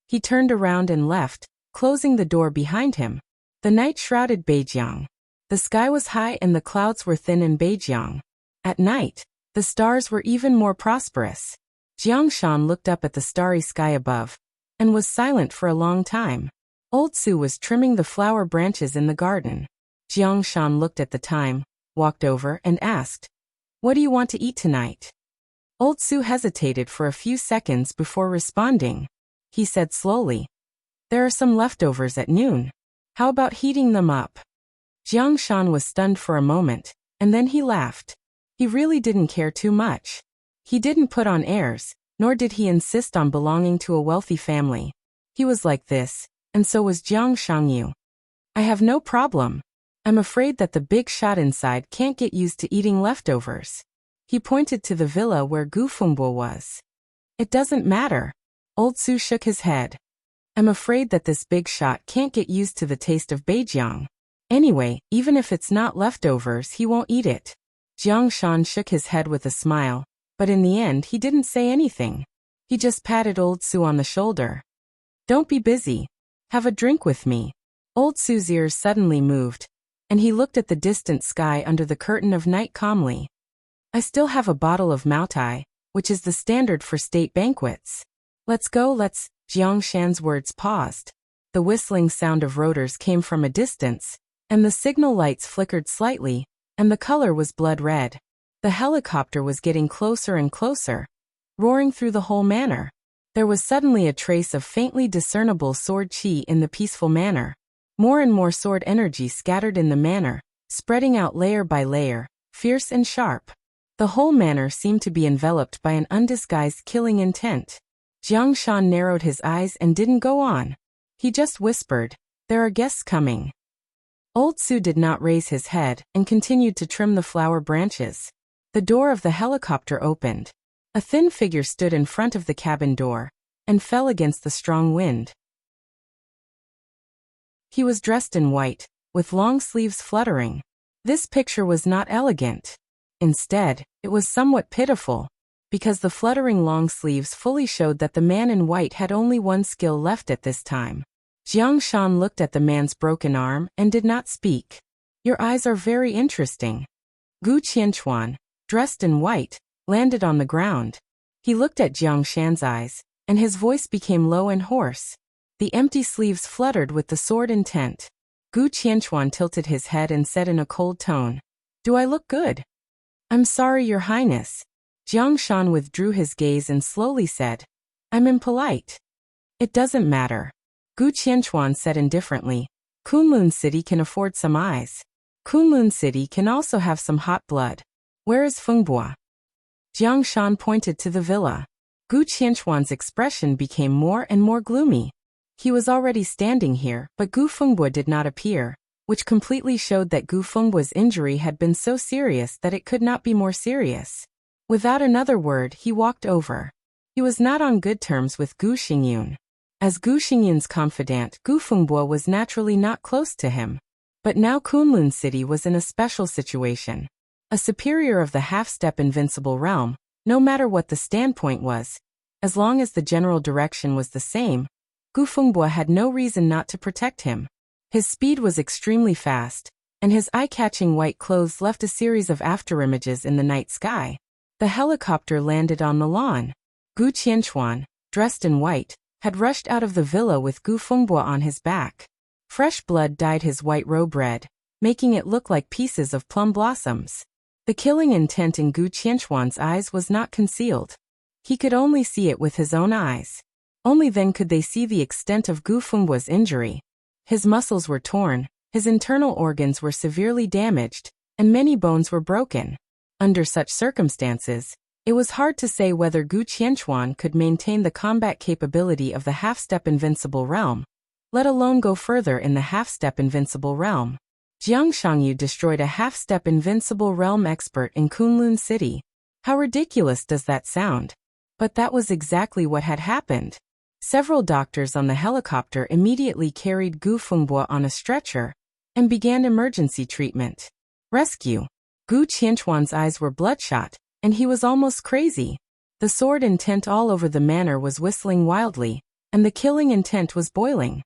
He turned around and left, closing the door behind him. The night shrouded Beijiang. The sky was high and the clouds were thin in Beijiang. At night, the stars were even more prosperous. Jiang Shan looked up at the starry sky above, and was silent for a long time. Old Su was trimming the flower branches in the garden. Jiang Shan looked at the time, walked over and asked, What do you want to eat tonight? Old Su hesitated for a few seconds before responding. He said slowly, There are some leftovers at noon. How about heating them up? Jiang Shan was stunned for a moment, and then he laughed. He really didn't care too much. He didn't put on airs, nor did he insist on belonging to a wealthy family. He was like this, and so was Jiang Shangyu. I have no problem. I'm afraid that the big shot inside can't get used to eating leftovers. He pointed to the villa where Gu Fengbo was. It doesn't matter. Old Su shook his head. I'm afraid that this big shot can't get used to the taste of Beijiang. Anyway, even if it's not leftovers, he won't eat it. Jiang Shan shook his head with a smile, but in the end he didn't say anything. He just patted Old Su on the shoulder. Don't be busy. Have a drink with me. Old Su's ears suddenly moved, and he looked at the distant sky under the curtain of night calmly. I still have a bottle of Maotai, which is the standard for state banquets. Let's go, let's. Jiang Shan's words paused. The whistling sound of rotors came from a distance, and the signal lights flickered slightly, and the color was blood red. The helicopter was getting closer and closer, roaring through the whole manor. There was suddenly a trace of faintly discernible sword chi in the peaceful manor. More and more sword energy scattered in the manor, spreading out layer by layer, fierce and sharp. The whole manor seemed to be enveloped by an undisguised killing intent. Jiang Shan narrowed his eyes and didn't go on. He just whispered, There are guests coming. Old Su did not raise his head and continued to trim the flower branches. The door of the helicopter opened. A thin figure stood in front of the cabin door and fell against the strong wind. He was dressed in white, with long sleeves fluttering. This picture was not elegant. Instead, it was somewhat pitiful, because the fluttering long sleeves fully showed that the man in white had only one skill left at this time. Jiang Shan looked at the man's broken arm and did not speak. Your eyes are very interesting. Gu Qianchuan, dressed in white, landed on the ground. He looked at Jiang Shan's eyes, and his voice became low and hoarse. The empty sleeves fluttered with the sword intent. Gu Qianchuan tilted his head and said in a cold tone, "Do I look good?" "I'm sorry, Your Highness." Jiang Shan withdrew his gaze and slowly said, "I'm impolite." "It doesn't matter." Gu Qianchuan said indifferently, "Kunlun City can afford some eyes. Kunlun City can also have some hot blood. Where is Fengbua?" Jiang Shan pointed to the villa. Gu Qianchuan's expression became more and more gloomy. He was already standing here, but Gu Fengbua did not appear, which completely showed that Gu Fengbua's injury had been so serious that it could not be more serious. Without another word, he walked over. He was not on good terms with Gu Xingyun. As Gu Xingyun's confidant, Gu Fengbua was naturally not close to him. But now Kunlun City was in a special situation. A superior of the half-step invincible realm, no matter what the standpoint was, as long as the general direction was the same, Gu Fengbua had no reason not to protect him. His speed was extremely fast, and his eye-catching white clothes left a series of afterimages in the night sky. The helicopter landed on the lawn. Gu Qianchuan, dressed in white, had rushed out of the villa with Gu Fengbua on his back. Fresh blood dyed his white robe red, making it look like pieces of plum blossoms. The killing intent in Gu Qianchuan's eyes was not concealed. He could only see it with his own eyes. Only then could they see the extent of Gu Fengbua's injury. His muscles were torn, his internal organs were severely damaged, and many bones were broken. Under such circumstances, it was hard to say whether Gu Qianchuan could maintain the combat capability of the half-step invincible realm, let alone go further in the half-step invincible realm. Jiang Shangyu destroyed a half-step invincible realm expert in Kunlun City. How ridiculous does that sound? But that was exactly what had happened. Several doctors on the helicopter immediately carried Gu Fengbua on a stretcher and began emergency treatment. Rescue. Gu Qianchuan's eyes were bloodshot, and he was almost crazy. The sword intent all over the manor was whistling wildly, and the killing intent was boiling.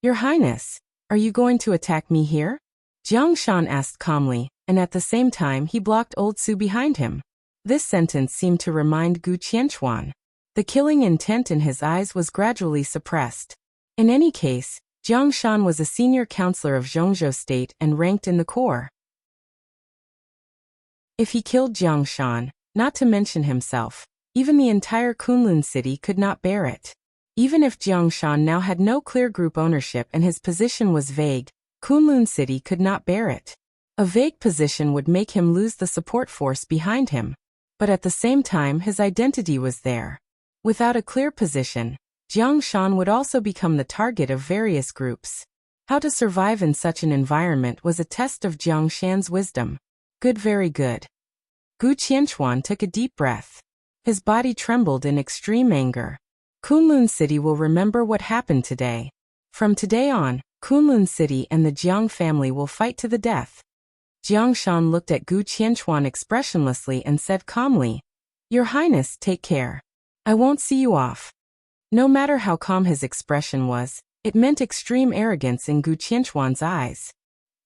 "Your Highness, are you going to attack me here?" Jiang Shan asked calmly, and at the same time he blocked Old Su behind him. This sentence seemed to remind Gu Qianchuan. The killing intent in his eyes was gradually suppressed. In any case, Jiang Shan was a senior counselor of Zhongzhou State and ranked in the corps. If he killed Jiang Shan, not to mention himself, even the entire Kunlun City could not bear it. Even if Jiang Shan now had no clear group ownership and his position was vague, Kunlun City could not bear it. A vague position would make him lose the support force behind him. But at the same time his identity was there. Without a clear position, Jiang Shan would also become the target of various groups. How to survive in such an environment was a test of Jiang Shan's wisdom. Good, very good. Gu Qianchuan took a deep breath. His body trembled in extreme anger. Kunlun City will remember what happened today. From today on, Kunlun City and the Jiang family will fight to the death. Jiang Shan looked at Gu Qianchuan expressionlessly and said calmly, "Your Highness, take care. I won't see you off." No matter how calm his expression was, it meant extreme arrogance in Gu Qianchuan's eyes.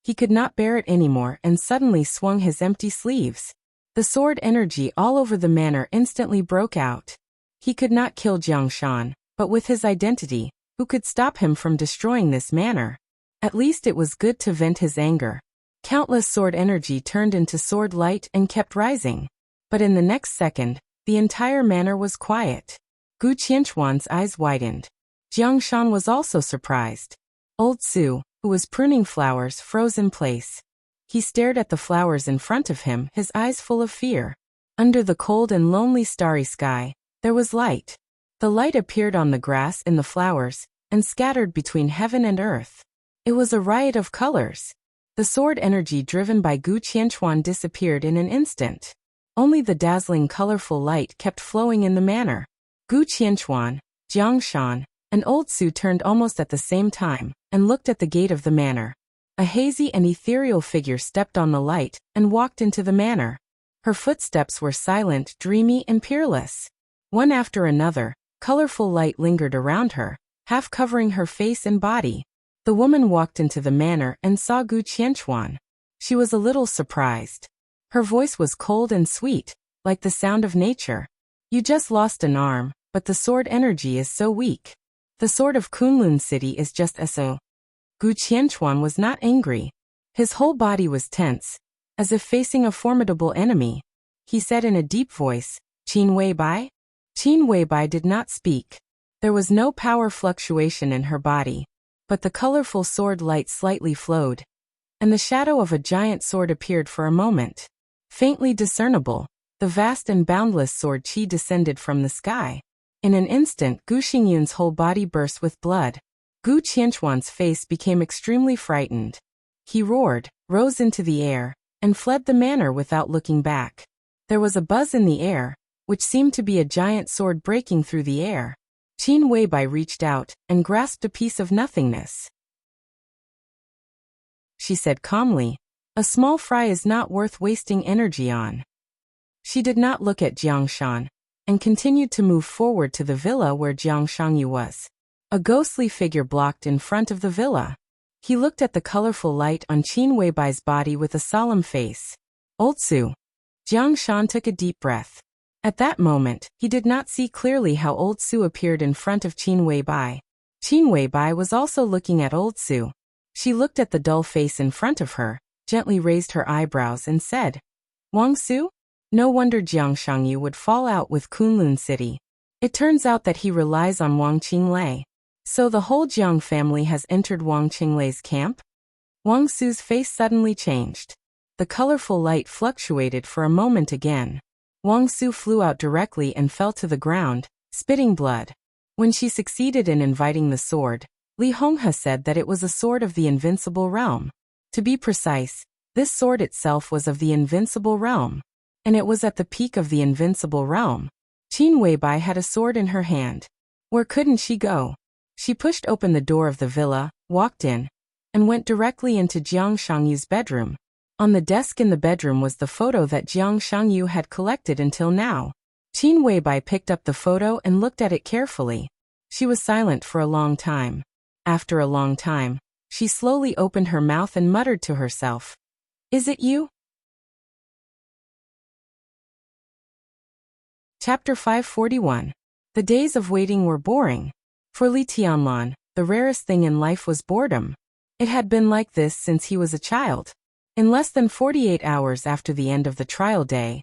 He could not bear it anymore and suddenly swung his empty sleeves. The sword energy all over the manor instantly broke out. He could not kill Jiang Shan, but with his identity, who could stop him from destroying this manor? At least it was good to vent his anger. Countless sword energy turned into sword light and kept rising. But in the next second, the entire manor was quiet. Gu Qianchuan's eyes widened. Jiang Shan was also surprised. Old Su, who was pruning flowers, froze in place. He stared at the flowers in front of him, his eyes full of fear. Under the cold and lonely starry sky, there was light. The light appeared on the grass and the flowers, and scattered between heaven and earth. It was a riot of colors. The sword energy driven by Gu Qianchuan disappeared in an instant. Only the dazzling colorful light kept flowing in the manor. Gu Qianchuan, Jiang Shan, and Old Su turned almost at the same time, and looked at the gate of the manor. A hazy and ethereal figure stepped on the light, and walked into the manor. Her footsteps were silent, dreamy, and peerless. One after another, colorful light lingered around her, half covering her face and body. The woman walked into the manor and saw Gu Qianchuan. She was a little surprised. Her voice was cold and sweet, like the sound of nature. You just lost an arm, but the sword energy is so weak. The sword of Kunlun City is just so. Gu Qianchuan was not angry. His whole body was tense, as if facing a formidable enemy. He said in a deep voice, Qin Weibai? Qin Weibai did not speak. There was no power fluctuation in her body, but the colorful sword light slightly flowed, and the shadow of a giant sword appeared for a moment. Faintly discernible, the vast and boundless sword qi descended from the sky. In an instant, Gu Xingyun's whole body burst with blood. Gu Qianchuan's face became extremely frightened. He roared, rose into the air, and fled the manor without looking back. There was a buzz in the air, which seemed to be a giant sword breaking through the air. Qin Weibai reached out and grasped a piece of nothingness. She said calmly, "A small fry is not worth wasting energy on." She did not look at Jiang Shan, and continued to move forward to the villa where Jiang Shangyu was. A ghostly figure blocked in front of the villa. He looked at the colorful light on Qin Weibai's body with a solemn face. "Old Su." Jiang Shan took a deep breath. At that moment, he did not see clearly how Old Su appeared in front of Qin Weibai. Qin Weibai was also looking at Old Su. She looked at the dull face in front of her, gently raised her eyebrows and said, "Wang Su?" No wonder Jiang Shangyu would fall out with Kunlun City. It turns out that he relies on Wang Qinglei. So the whole Jiang family has entered Wang Qinglei's camp? Wang Su's face suddenly changed. The colorful light fluctuated for a moment again. Wang Su flew out directly and fell to the ground, spitting blood. When she succeeded in inviting the sword, Li Honghe said that it was a sword of the invincible realm. To be precise, this sword itself was of the invincible realm. And it was at the peak of the invincible realm. Qin Weibai had a sword in her hand. Where couldn't she go? She pushed open the door of the villa, walked in, and went directly into Jiang Shangyu's bedroom. On the desk in the bedroom was the photo that Jiang Shangyu had collected until now. Qin Weibai picked up the photo and looked at it carefully. She was silent for a long time. After a long time, she slowly opened her mouth and muttered to herself, "Is it you?" Chapter 541. The days of waiting were boring. For Li Tianlan, the rarest thing in life was boredom. It had been like this since he was a child. In less than 48 hours after the end of the trial day,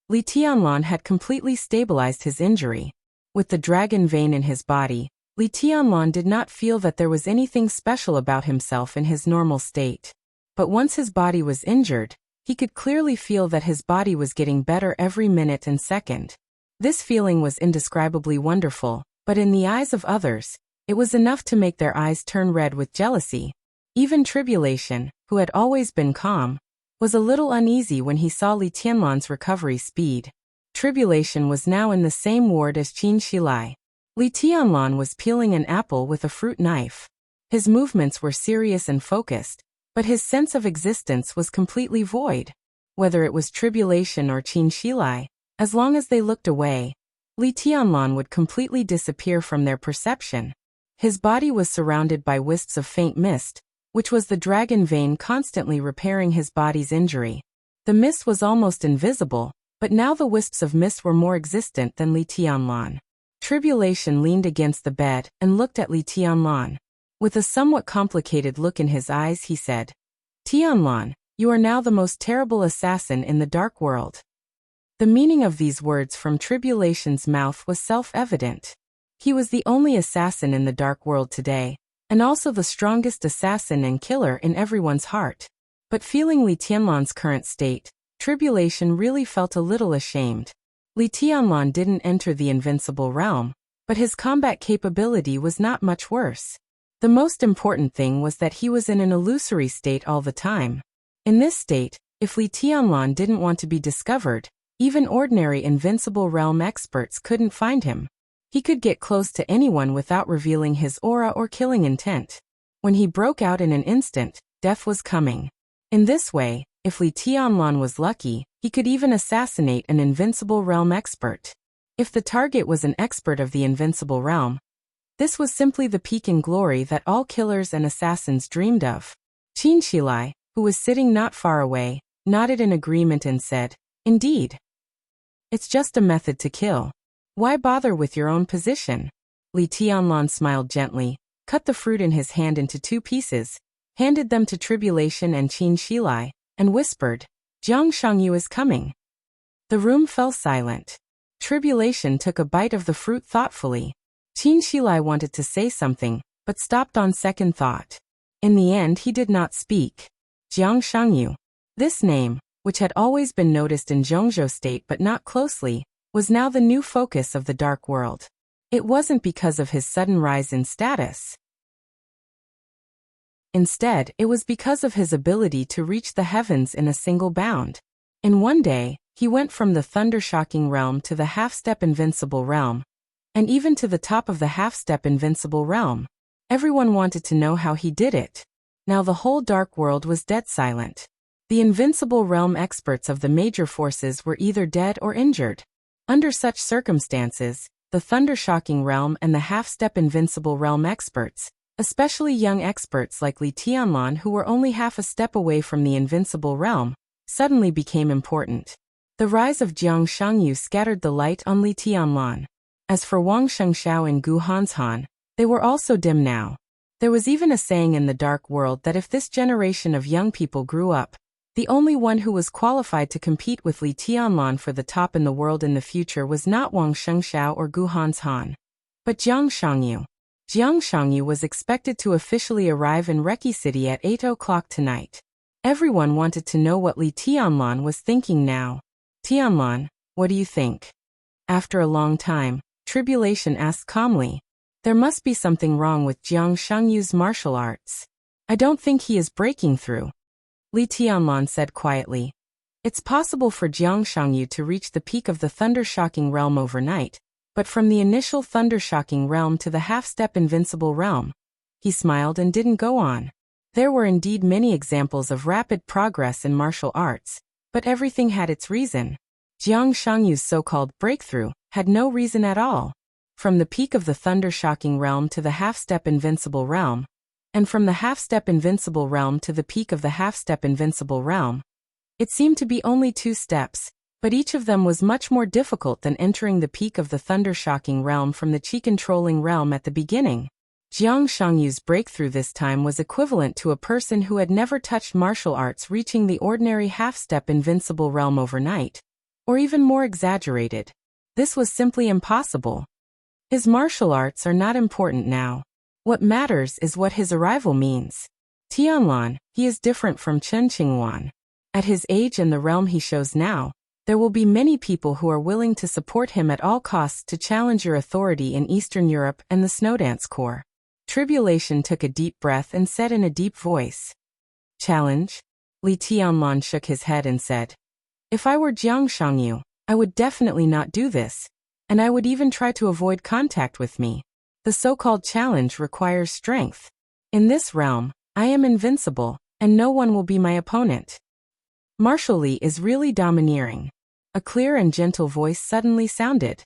Li Tianlan had completely stabilized his injury. With the dragon vein in his body, Li Tianlan did not feel that there was anything special about himself in his normal state. But once his body was injured, he could clearly feel that his body was getting better every minute and second. This feeling was indescribably wonderful, but in the eyes of others, it was enough to make their eyes turn red with jealousy. Even Tribulation, who had always been calm, was a little uneasy when he saw Li Tianlan's recovery speed. Tribulation was now in the same ward as Qin Shilai. Li Tianlan was peeling an apple with a fruit knife. His movements were serious and focused, but his sense of existence was completely void. Whether it was Tribulation or Qin Shilai, as long as they looked away, Li Tianlan would completely disappear from their perception. His body was surrounded by wisps of faint mist, which was the dragon vein constantly repairing his body's injury. The mist was almost invisible, but now the wisps of mist were more existent than Li Tianlan. Tribulation leaned against the bed and looked at Li Tianlan. With a somewhat complicated look in his eyes, he said, "Tianlan, you are now the most terrible assassin in the dark world." The meaning of these words from Tribulation's mouth was self-evident. He was the only assassin in the dark world today, and also the strongest assassin and killer in everyone's heart. But feeling Li Tianlan's current state, Tribulation really felt a little ashamed. Li Tianlan didn't enter the invincible realm, but his combat capability was not much worse. The most important thing was that he was in an illusory state all the time. In this state, if Li Tianlan didn't want to be discovered, even ordinary invincible realm experts couldn't find him. He could get close to anyone without revealing his aura or killing intent. When he broke out in an instant, death was coming. In this way, if Li Tianlan was lucky, he could even assassinate an invincible realm expert. If the target was an expert of the invincible realm, This was simply the peak in glory that all killers and assassins dreamed of. Qin Shilai, who was sitting not far away, nodded in agreement and said, "Indeed. It's just a method to kill. Why bother with your own position?" Li Tianlan smiled gently, cut the fruit in his hand into 2 pieces, handed them to Tribulation and Qin Shilai, and whispered, "Jiang Shangyu is coming." The room fell silent. Tribulation took a bite of the fruit thoughtfully. Qin Shilai wanted to say something, but stopped on second thought. In the end he did not speak. Jiang Shangyu. This name, which had always been noticed in Zhongzhou state but not closely, was now the new focus of the dark world. It wasn't because of his sudden rise in status. Instead, it was because of his ability to reach the heavens in a single bound. In one day, he went from the thunder-shocking realm to the half-step invincible realm, and even to the top of the half-step invincible realm. Everyone wanted to know how he did it. Now the whole dark world was dead silent. The invincible realm experts of the major forces were either dead or injured. Under such circumstances, the thunder-shocking realm and the half-step invincible realm experts, especially young experts like Li Tianlan who were only half a step away from the invincible realm, suddenly became important. The rise of Jiang Shangyu scattered the light on Li Tianlan. As for Wang Shengxiao and Gu Hanshan, they were also dim now. There was even a saying in the dark world that if this generation of young people grew up, the only one who was qualified to compete with Li Tianlan for the top in the world in the future was not Wang Shengxiao or Gu Hanshan, but Jiang Shangyu. Jiang Shangyu was expected to officially arrive in Reki City at 8 o'clock tonight. Everyone wanted to know what Li Tianlan was thinking now. "Tianlan, what do you think?" After a long time, Tribulation asked calmly. "There must be something wrong with Jiang Shangyu's martial arts. I don't think he is breaking through." Li Tianlan said quietly. "It's possible for Jiang Shangyu to reach the peak of the thunder-shocking realm overnight, but from the initial thunder-shocking realm to the half-step invincible realm." He smiled and didn't go on. There were indeed many examples of rapid progress in martial arts, but everything had its reason. Jiang Shangyu's so-called breakthrough had no reason at all. From the peak of the thunder-shocking realm to the half-step invincible realm, and from the half-step invincible realm to the peak of the half-step invincible realm, it seemed to be only 2 steps, but each of them was much more difficult than entering the peak of the thunder-shocking realm from the chi-controlling realm at the beginning. Jiang Shangyu's breakthrough this time was equivalent to a person who had never touched martial arts reaching the ordinary half-step invincible realm overnight, or even more exaggerated. This was simply impossible. His martial arts are not important now. What matters is what his arrival means. Tianlan, he is different from Chen Qingwan. At his age and the realm he shows now, there will be many people who are willing to support him at all costs to challenge your authority in Eastern Europe and the Snowdance Corps. Tribulation took a deep breath and said in a deep voice, "Challenge?" Li Tianlan shook his head and said, "If I were Jiang Shangyu, I would definitely not do this, and I would even try to avoid contact with me. The so-called challenge requires strength. In this realm, I am invincible, and no one will be my opponent." Martial Li is really domineering. A clear and gentle voice suddenly sounded.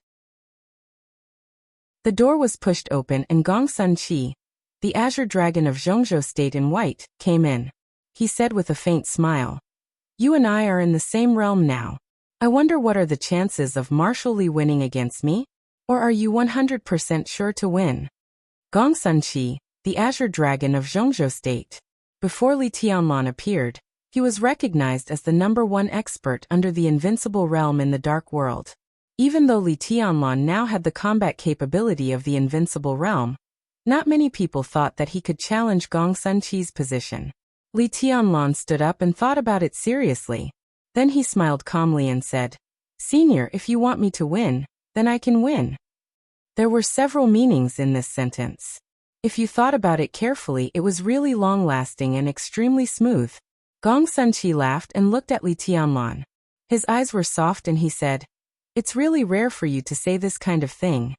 The door was pushed open and Gong Sun Qi, the azure dragon of Zhongzhou state in white, came in. He said with a faint smile, "You and I are in the same realm now. I wonder what are the chances of Martial Li winning against me? Or are you 100% sure to win?" Gong Sun Qi, the azure dragon of Zhongzhou state. Before Li Tianlan appeared, he was recognized as the #1 expert under the invincible realm in the dark world. Even though Li Tianlan now had the combat capability of the invincible realm, not many people thought that he could challenge Gong Sun Qi's position. Li Tianlan stood up and thought about it seriously. Then he smiled calmly and said, "Senior, if you want me to win, then I can win." There were several meanings in this sentence. If you thought about it carefully, it was really long-lasting and extremely smooth. Gong Sun Qi laughed and looked at Li Tianlan. His eyes were soft and he said, "It's really rare for you to say this kind of thing."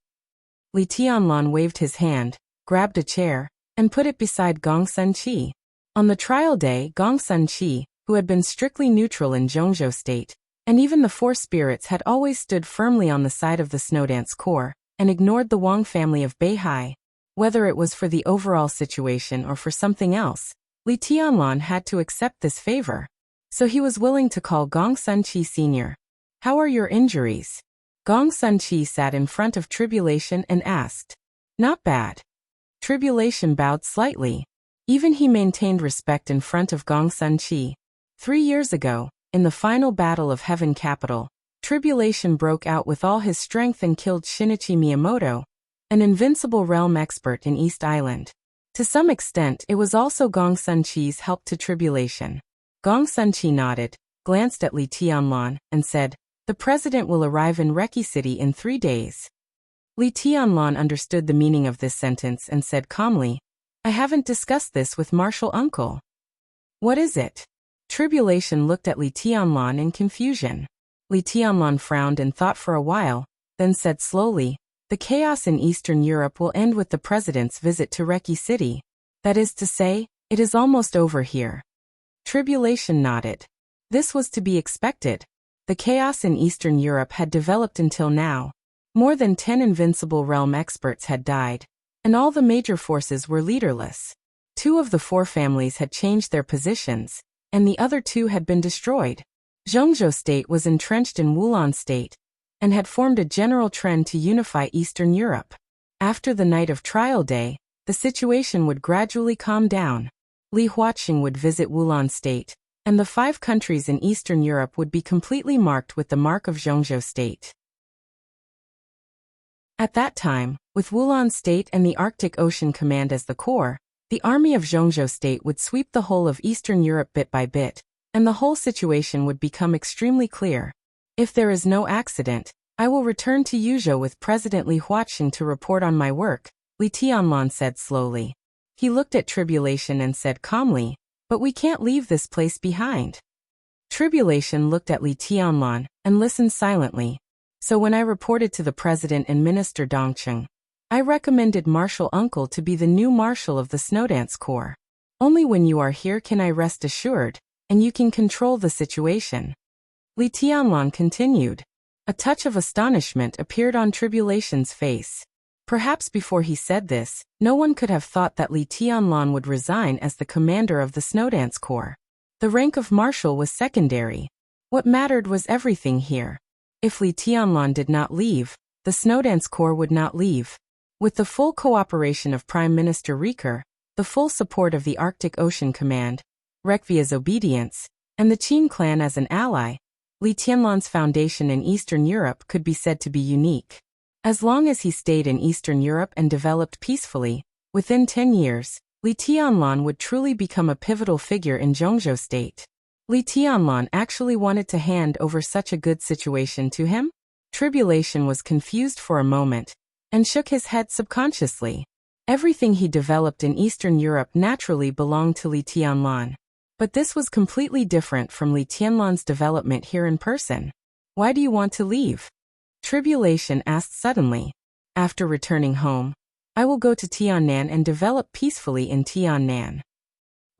Li Tianlan waved his hand, grabbed a chair, and put it beside Gong Sun Qi. On the trial day, Gong Sun Qi, who had been strictly neutral in Zhongzhou state, and even the 4 spirits had always stood firmly on the side of the Snowdance Corps, and ignored the Wang family of Beihai, Whether it was for the overall situation or for something else, Li Tianlan had to accept this favor. So he was willing to call Gong Sunqi Sr. "How are your injuries?" Gong Sunqi sat in front of Tribulation and asked. "Not bad." Tribulation bowed slightly. Even he maintained respect in front of Gong Sunqi. 3 years ago, in the final battle of Heaven Capital, Tribulation broke out with all his strength and killed Shinichi Miyamoto, an invincible realm expert in East Island. To some extent, it was also Gong Sunqi's help to Tribulation. Gong Sunqi nodded, glanced at Li Tianlan, and said, "The president will arrive in Reki City in 3 days." Li Tianlan understood the meaning of this sentence and said calmly, "I haven't discussed this with Marshal Uncle." "What is it?" Tribulation looked at Li Tianlan in confusion. Li Tianlan frowned and thought for a while, then said slowly, "The chaos in Eastern Europe will end with the president's visit to Reki City. That is to say, it is almost over here." Tribulation nodded. This was to be expected. The chaos in Eastern Europe had developed until now. More than 10 invincible realm experts had died, and all the major forces were leaderless. 2 of the 4 families had changed their positions, and the other 2 had been destroyed. Zhongzhou State was entrenched in Wulan State, and had formed a general trend to unify Eastern Europe. After the night of trial day, the situation would gradually calm down. Li Huaqing would visit Wulan State, and the 5 countries in Eastern Europe would be completely marked with the mark of Zhongzhou State. At that time, with Wulan State and the Arctic Ocean Command as the core, the army of Zhongzhou State would sweep the whole of Eastern Europe bit by bit, and the whole situation would become extremely clear. If there is no accident, I will return to Yuzhou with President Li Huaqing to report on my work, Li Tianlan said slowly. He looked at Tribulation and said calmly, "But we can't leave this place behind." Tribulation looked at Li Tianlan and listened silently. "So when I reported to the President and Minister Dongcheng, I recommended Marshal Uncle to be the new Marshal of the Snowdance Corps. Only when you are here can I rest assured, and you can control the situation." Li Tianlan continued. A touch of astonishment appeared on Tribulation's face. Perhaps before he said this, no one could have thought that Li Tianlan would resign as the commander of the Snowdance Corps. The rank of marshal was secondary. What mattered was everything here. If Li Tianlan did not leave, the Snowdance Corps would not leave. With the full cooperation of Prime Minister Riker, the full support of the Arctic Ocean Command, Rekvia's obedience, and the Qin clan as an ally, Li Tianlan's foundation in Eastern Europe could be said to be unique. As long as he stayed in Eastern Europe and developed peacefully, within 10 years, Li Tianlan would truly become a pivotal figure in Zhongzhou State. Li Tianlan actually wanted to hand over such a good situation to him? Tribulation was confused for a moment, and shook his head subconsciously. Everything he developed in Eastern Europe naturally belonged to Li Tianlan. But this was completely different from Li Tianlan's development here in person. "Why do you want to leave?" Tribulation asked suddenly. "After returning home, I will go to Tiannan and develop peacefully in Tiannan."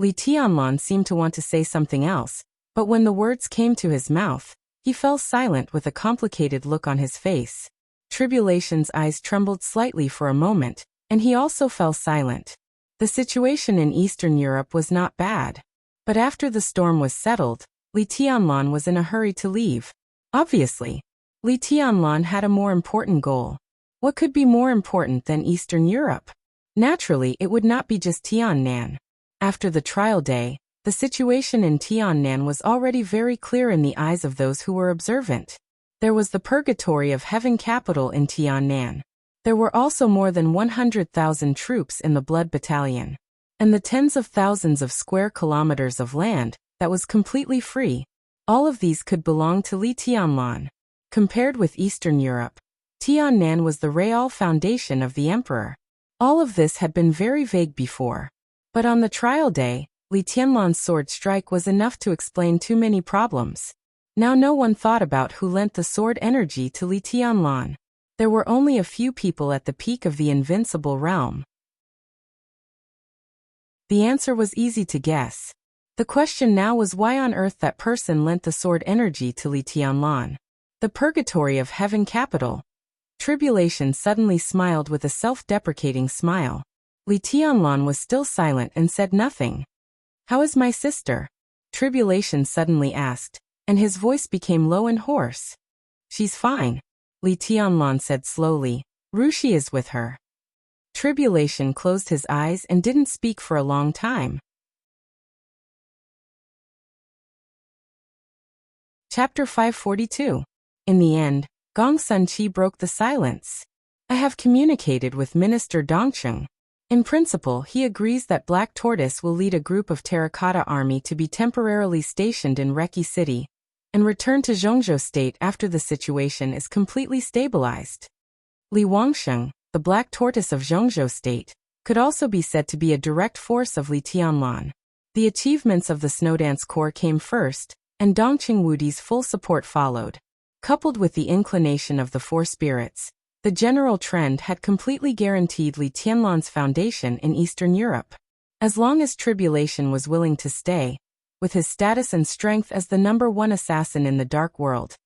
Li Tianlan seemed to want to say something else, but when the words came to his mouth, he fell silent with a complicated look on his face. Tribulation's eyes trembled slightly for a moment, and he also fell silent. The situation in Eastern Europe was not bad. But after the storm was settled, Li Tianlan was in a hurry to leave. Obviously, Li Tianlan had a more important goal. What could be more important than Eastern Europe? Naturally, it would not be just Tiannan. After the trial day, the situation in Tiannan was already very clear in the eyes of those who were observant. There was the purgatory of Heaven Capital in Tiannan. There were also more than 100,000 troops in the Blood Battalion. And the tens of thousands of square kilometers of land that was completely free. All of these could belong to Li Tianlan. Compared with Eastern Europe, Tiannan was the real foundation of the emperor. All of this had been very vague before. But on the trial day, Li Tianlan's sword strike was enough to explain too many problems. Now no one thought about who lent the sword energy to Li Tianlan. There were only a few people at the peak of the invincible realm. The answer was easy to guess. The question now was why on earth that person lent the sword energy to Li Tianlan. The purgatory of Heaven Capital. Tribulation suddenly smiled with a self-deprecating smile. Li Tianlan was still silent and said nothing. "How is my sister?" Tribulation suddenly asked, and his voice became low and hoarse. "She's fine," Li Tianlan said slowly. "Rushi is with her." Tribulation closed his eyes and didn't speak for a long time. Chapter 542. In the end, Gong Sunqi broke the silence. "I have communicated with Minister Dongcheng. In principle, he agrees that Black Tortoise will lead a group of Terracotta Army to be temporarily stationed in Reki City and return to Zhongzhou State after the situation is completely stabilized. Li Wangsheng, the Black Tortoise of Zhongzhou State, could also be said to be a direct force of Li Tianlan. The achievements of the Snowdance Corps came first, and Dongqing Wudi's full support followed. Coupled with the inclination of the four spirits, the general trend had completely guaranteed Li Tianlan's foundation in Eastern Europe. As long as Tribulation was willing to stay, with his status and strength as the #1 assassin in the Dark World,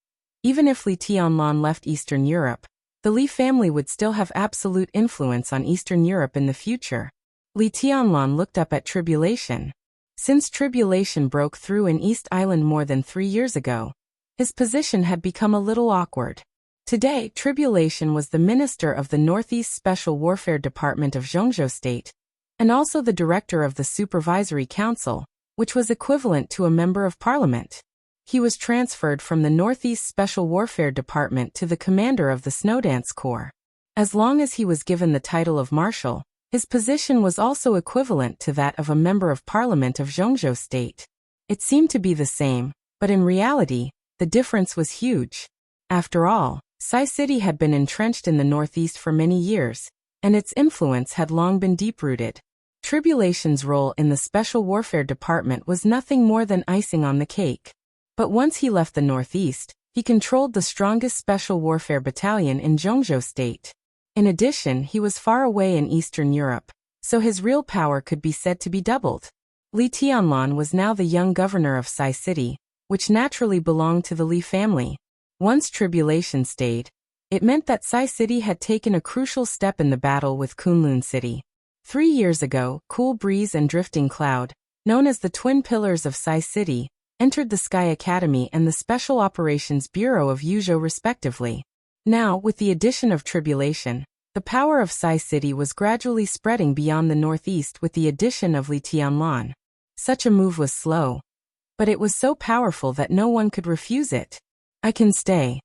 even if Li Tianlan left Eastern Europe, the Li family would still have absolute influence on Eastern Europe in the future. Li Tianlan looked up at Tribulation. Since Tribulation broke through in East Island more than 3 years ago, his position had become a little awkward. Today, Tribulation was the minister of the Northeast Special Warfare Department of Zhongzhou State, and also the director of the Supervisory Council, which was equivalent to a member of parliament. He was transferred from the Northeast Special Warfare Department to the commander of the Snowdance Corps. As long as he was given the title of marshal, his position was also equivalent to that of a member of parliament of Zhongzhou State. It seemed to be the same, but in reality, the difference was huge. After all, Sai City had been entrenched in the Northeast for many years, and its influence had long been deep-rooted. Tribulation's role in the Special Warfare Department was nothing more than icing on the cake. But once he left the Northeast, he controlled the strongest Special Warfare Battalion in Zhongzhou State. In addition, he was far away in Eastern Europe, so his real power could be said to be doubled. Li Tianlan was now the young governor of Sai City, which naturally belonged to the Li family. Once Tribulation stayed, it meant that Sai City had taken a crucial step in the battle with Kunlun City. 3 years ago, Cool Breeze and Drifting Cloud, known as the twin pillars of Sai City, entered the Sky Academy and the Special Operations Bureau of Yuzhou respectively. Now, with the addition of Tribulation, the power of Sai City was gradually spreading beyond the Northeast with the addition of Li Tianlan. Such a move was slow, but it was so powerful that no one could refuse it. "I can stay."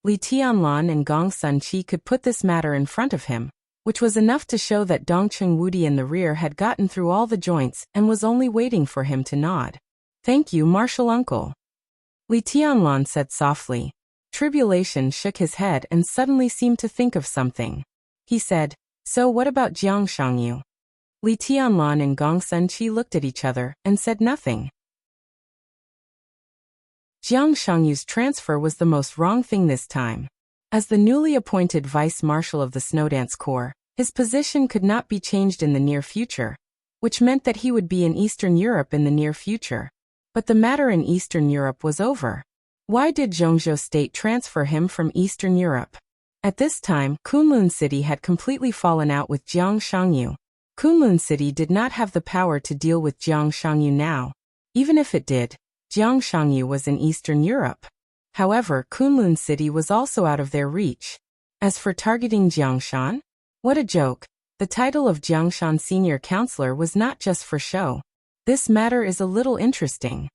Li Tianlan and Gong Sunqi could put this matter in front of him, which was enough to show that Dongcheng Wudi in the rear had gotten through all the joints and was only waiting for him to nod. "Thank you, Marshal Uncle," Li Tianlan said softly. Tribulation shook his head and suddenly seemed to think of something. He said, "So what about Jiang Shangyu?" Li Tianlan and Gong Sunqi looked at each other and said nothing. Jiang Shangyu's transfer was the most wrong thing this time. As the newly appointed vice-marshal of the Snowdance Corps, his position could not be changed in the near future, which meant that he would be in Eastern Europe in the near future. But the matter in Eastern Europe was over. Why did Zhongzhou State transfer him from Eastern Europe? At this time, Kunlun City had completely fallen out with Jiang Shangyu. Kunlun City did not have the power to deal with Jiang Shangyu now. Even if it did, Jiang Shangyu was in Eastern Europe. However, Kunlun City was also out of their reach. As for targeting Jiangshan, what a joke. The title of Jiangshan Senior Counselor was not just for show. "This matter is a little interesting,"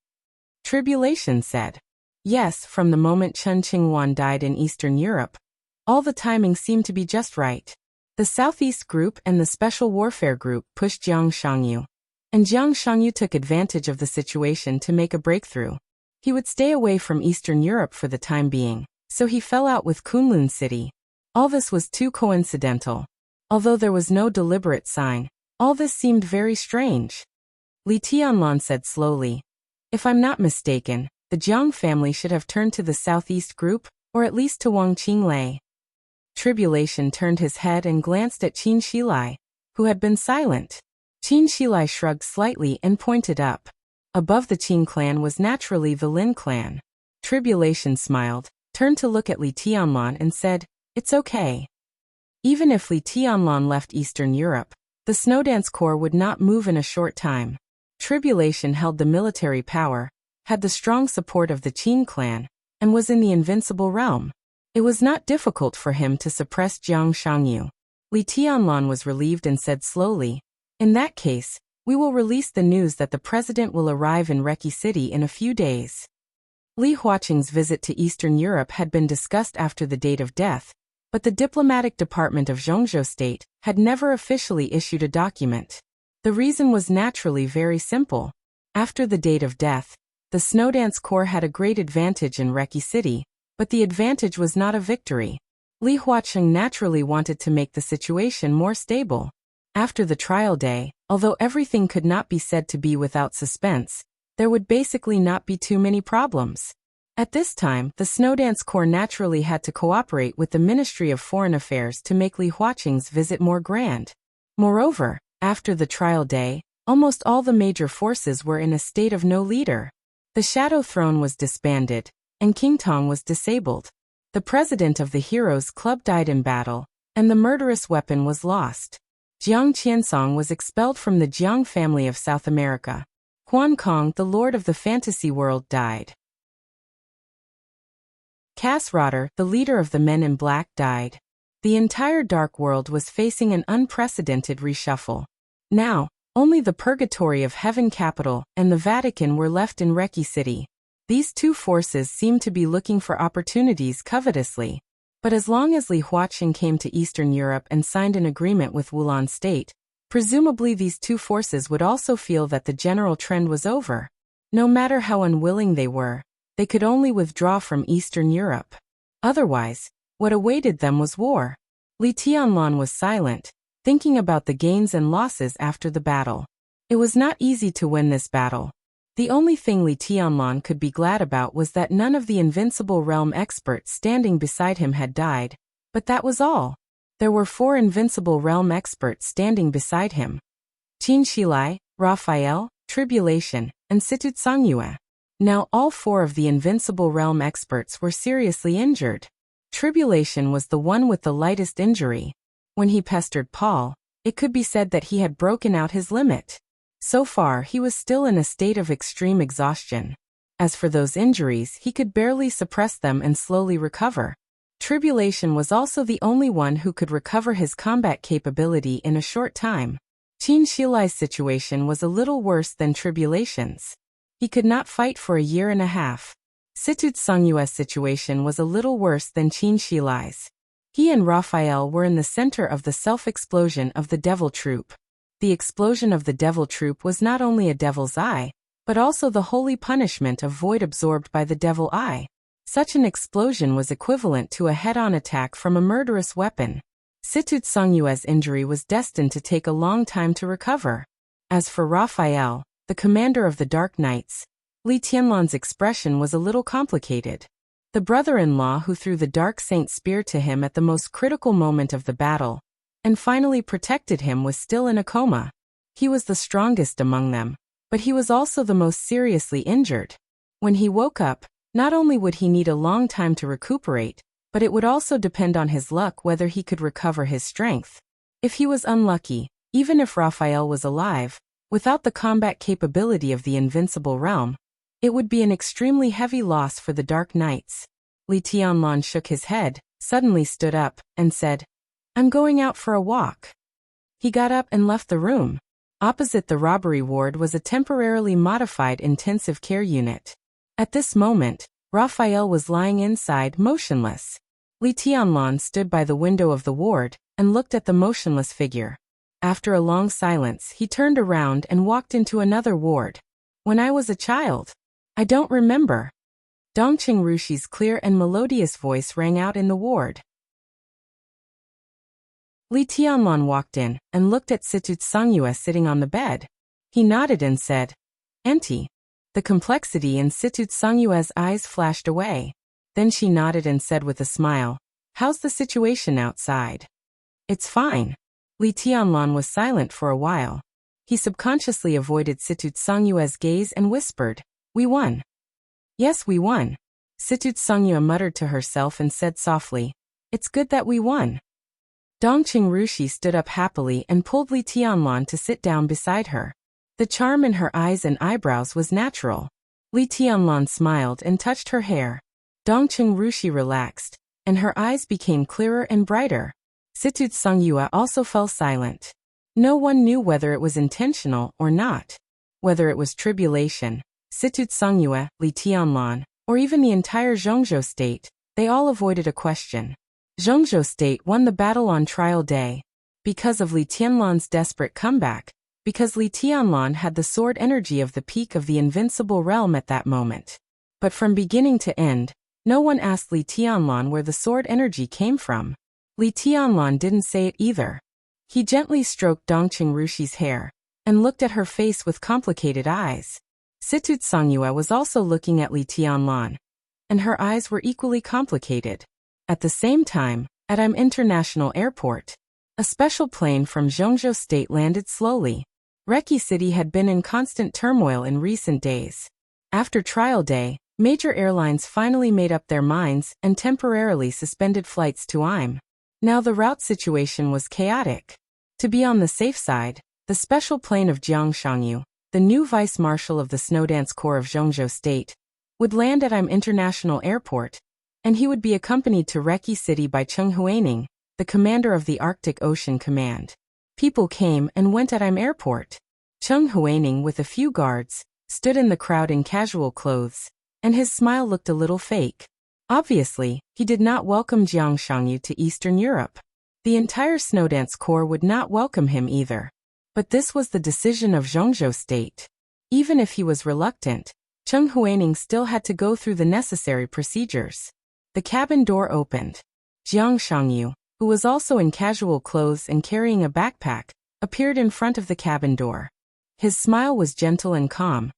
Tribulation said. Yes, from the moment Chen Qingwan died in Eastern Europe, all the timing seemed to be just right. The Southeast Group and the Special Warfare Group pushed Jiang Shangyu, and Jiang Shangyu took advantage of the situation to make a breakthrough. He would stay away from Eastern Europe for the time being, so he fell out with Kunlun City. All this was too coincidental. Although there was no deliberate sign, all this seemed very strange. Li Tianlan said slowly, "If I'm not mistaken, the Jiang family should have turned to the Southeast Group, or at least to Wang Qinglei." Tribulation turned his head and glanced at Qin Shilai, who had been silent. Qin Shilai shrugged slightly and pointed up. Above the Qin clan was naturally the Lin clan. Tribulation smiled, turned to look at Li Tianlan and said, "It's okay." Even if Li Tianlan left Eastern Europe, The Snowdance Corps would not move in a short time. Tribulation held the military power, had the strong support of the Qin clan, and was in the invincible realm. It was not difficult for him to suppress Jiang Shangyu. Li Tianlan was relieved and said slowly, "In that case, we will release the news that the president will arrive in Reki City in a few days." Li Huaqing's visit to Eastern Europe had been discussed after the date of death, but the diplomatic department of Zhongzhou State had never officially issued a document. The reason was naturally very simple. After the date of death, the Snowdance Corps had a great advantage in Reki City, but the advantage was not a victory. Li Huaqing naturally wanted to make the situation more stable. After the trial day, although everything could not be said to be without suspense, there would basically not be too many problems. At this time, the Snowdance Corps naturally had to cooperate with the Ministry of Foreign Affairs to make Li Huaqing's visit more grand. Moreover, after the trial day, almost all the major forces were in a state of no leader. The Shadow Throne was disbanded, and King Tong was disabled. The president of the Heroes Club died in battle, and the murderous weapon was lost. Jiang Qiansong was expelled from the Jiang family of South America. Huan Kong, the lord of the fantasy world, died. Cass Rotter, the leader of the Men in Black, died. The entire Dark World was facing an unprecedented reshuffle. Now, only the Purgatory of Heaven Capital and the Vatican were left in Reki City. These two forces seemed to be looking for opportunities covetously. But as long as Li Huaqing came to Eastern Europe and signed an agreement with Wulan State, presumably these two forces would also feel that the general trend was over. No matter how unwilling they were, they could only withdraw from Eastern Europe. Otherwise, what awaited them was war. Li Tianlan was silent, thinking about the gains and losses after the battle. It was not easy to win this battle. The only thing Li Tianlan could be glad about was that none of the Invincible Realm experts standing beside him had died, but that was all. There were 4 Invincible Realm experts standing beside him. Qin Shilai, Raphael, Tribulation, and Situ Tsangyue. Now all 4 of the Invincible Realm experts were seriously injured. Tribulation was the one with the lightest injury. When he pestered Paul, it could be said that he had broken out his limit. So far he was still in a state of extreme exhaustion. As for those injuries, he could barely suppress them and slowly recover. Tribulation was also the only one who could recover his combat capability in a short time. Qin Shilai's situation was a little worse than Tribulation's. He could not fight for a year and a half. Situ Tsangyue's situation was a little worse than Qin Shilai's. He and Raphael were in the center of the self-explosion of the Devil Troop. The explosion of the Devil Troop was not only a devil's eye, but also the holy punishment of void absorbed by the devil eye. Such an explosion was equivalent to a head-on attack from a murderous weapon. Situ Tsangyue's injury was destined to take a long time to recover. As for Raphael, the commander of the Dark Knights, Li Tianlan's expression was a little complicated. The brother-in-law who threw the Dark Saint spear to him at the most critical moment of the battle, and finally protected him, was still in a coma. He was the strongest among them, but he was also the most seriously injured. When he woke up, not only would he need a long time to recuperate, but it would also depend on his luck whether he could recover his strength. If he was unlucky, even if Raphael was alive, without the combat capability of the Invincible Realm, it would be an extremely heavy loss for the Dark Knights. Li Tianlan shook his head, suddenly stood up, and said, "I'm going out for a walk." He got up and left the room. Opposite the robbery ward was a temporarily modified intensive care unit. At this moment, Raphael was lying inside, motionless. Li Tianlan stood by the window of the ward and looked at the motionless figure. After a long silence, he turned around and walked into another ward. "When I was a child, I don't remember." Dongqing Rushi's clear and melodious voice rang out in the ward. Li Tianlan walked in and looked at Situ Tsangyue sitting on the bed. He nodded and said, "Auntie." The complexity in Situ Tsangyue's eyes flashed away. Then she nodded and said with a smile, "How's the situation outside?" "It's fine." Li Tianlan was silent for a while. He subconsciously avoided Situ Tsangyue's gaze and whispered, "We won." "Yes, we won." Situ Tsangyue muttered to herself and said softly, "It's good that we won." Dongqing Rushi stood up happily and pulled Li Tianlan to sit down beside her. The charm in her eyes and eyebrows was natural. Li Tianlan smiled and touched her hair. Dongqing Rushi relaxed, and her eyes became clearer and brighter. Situd Songyue also fell silent. No one knew whether it was intentional or not. Whether it was tribulation, Situd Songyue, Li Tianlan, or even the entire Zhongzhou state, they all avoided a question. Zhongzhou state won the battle on trial day. Because of Li Tianlan's desperate comeback, because Li Tianlan had the sword energy of the peak of the invincible realm at that moment. But from beginning to end, no one asked Li Tianlan where the sword energy came from. Li Tianlan didn't say it either. He gently stroked Dongqing Rushi's hair, and looked at her face with complicated eyes. Situd Songyue was also looking at Li Tianlan, and her eyes were equally complicated. At the same time, at International Airport, a special plane from Zhongzhou State landed slowly. Reki City had been in constant turmoil in recent days. After trial day, major airlines finally made up their minds and temporarily suspended flights to Now the route situation was chaotic. To be on the safe side, the special plane of Jiang Shangyu, the new vice marshal of the Snowdance Corps of Zhongzhou State, would land at International Airport, and he would be accompanied to Reki City by Cheng Huaining, the commander of the Arctic Ocean Command. People came and went at Airport. Cheng Huaining, with a few guards, stood in the crowd in casual clothes, and his smile looked a little fake. Obviously, he did not welcome Jiang Shangyu to Eastern Europe. The entire Snowdance Corps would not welcome him either. But this was the decision of Zhongzhou State. Even if he was reluctant, Cheng Huaining still had to go through the necessary procedures. The cabin door opened. Jiang Shangyu, who was also in casual clothes and carrying a backpack, appeared in front of the cabin door. His smile was gentle and calm,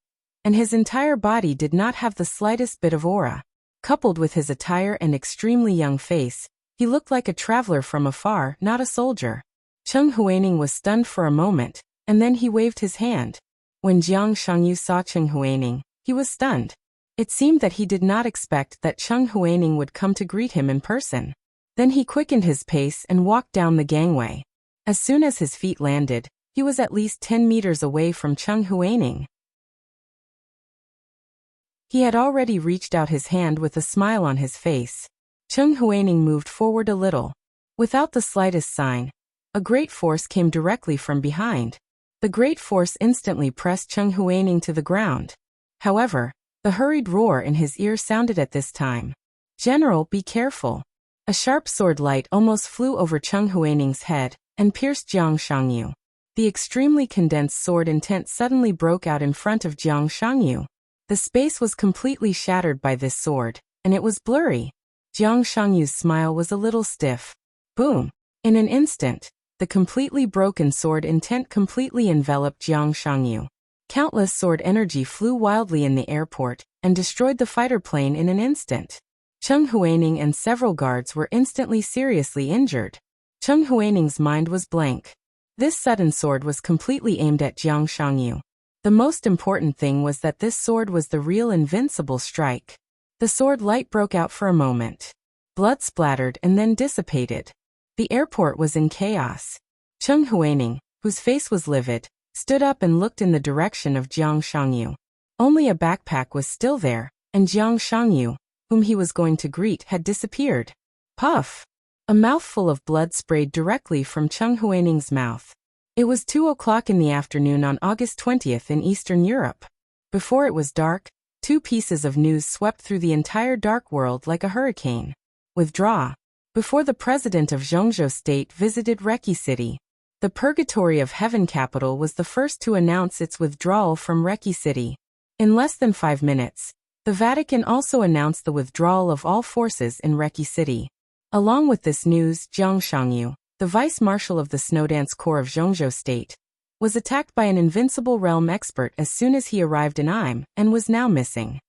and his entire body did not have the slightest bit of aura. Coupled with his attire and extremely young face, he looked like a traveler from afar, not a soldier. Cheng Huaining was stunned for a moment, and then he waved his hand. When Jiang Shangyu saw Cheng Huaining, he was stunned. It seemed that he did not expect that Cheng Huaining would come to greet him in person. Then he quickened his pace and walked down the gangway. As soon as his feet landed, he was at least 10 meters away from Cheng Huaining. He had already reached out his hand with a smile on his face. Cheng Huaining moved forward a little. Without the slightest sign, a great force came directly from behind. The great force instantly pressed Cheng Huaining to the ground. However, the hurried roar in his ear sounded at this time. "General, be careful." A sharp sword light almost flew over Cheng Huaining's head and pierced Jiang Shangyu. The extremely condensed sword intent suddenly broke out in front of Jiang Shangyu. The space was completely shattered by this sword, and it was blurry. Jiang Shangyu's smile was a little stiff. Boom! In an instant, the completely broken sword intent completely enveloped Jiang Shangyu. Countless sword energy flew wildly in the airport and destroyed the fighter plane in an instant. Cheng Huaining and several guards were instantly seriously injured. Cheng Huaining's mind was blank. This sudden sword was completely aimed at Jiang Shangyu. The most important thing was that this sword was the real invincible strike. The sword light broke out for a moment. Blood splattered and then dissipated. The airport was in chaos. Cheng Huaining, whose face was livid, stood up and looked in the direction of Jiang Shangyu. Only a backpack was still there, and Jiang Shangyu, whom he was going to greet, had disappeared. Puff! A mouthful of blood sprayed directly from Cheng Huaining's mouth. It was 2 o'clock in the afternoon on August 20th in Eastern Europe. Before it was dark, two pieces of news swept through the entire dark world like a hurricane. Withdraw. Before the president of Zhongzhou State visited Reki City, the Purgatory of Heaven capital was the first to announce its withdrawal from Reki City. In less than 5 minutes, the Vatican also announced the withdrawal of all forces in Reki City. Along with this news, Jiang Shangyu, the vice marshal of the Snowdance Corps of Zhongzhou State, was attacked by an invincible realm expert as soon as he arrived in and was now missing.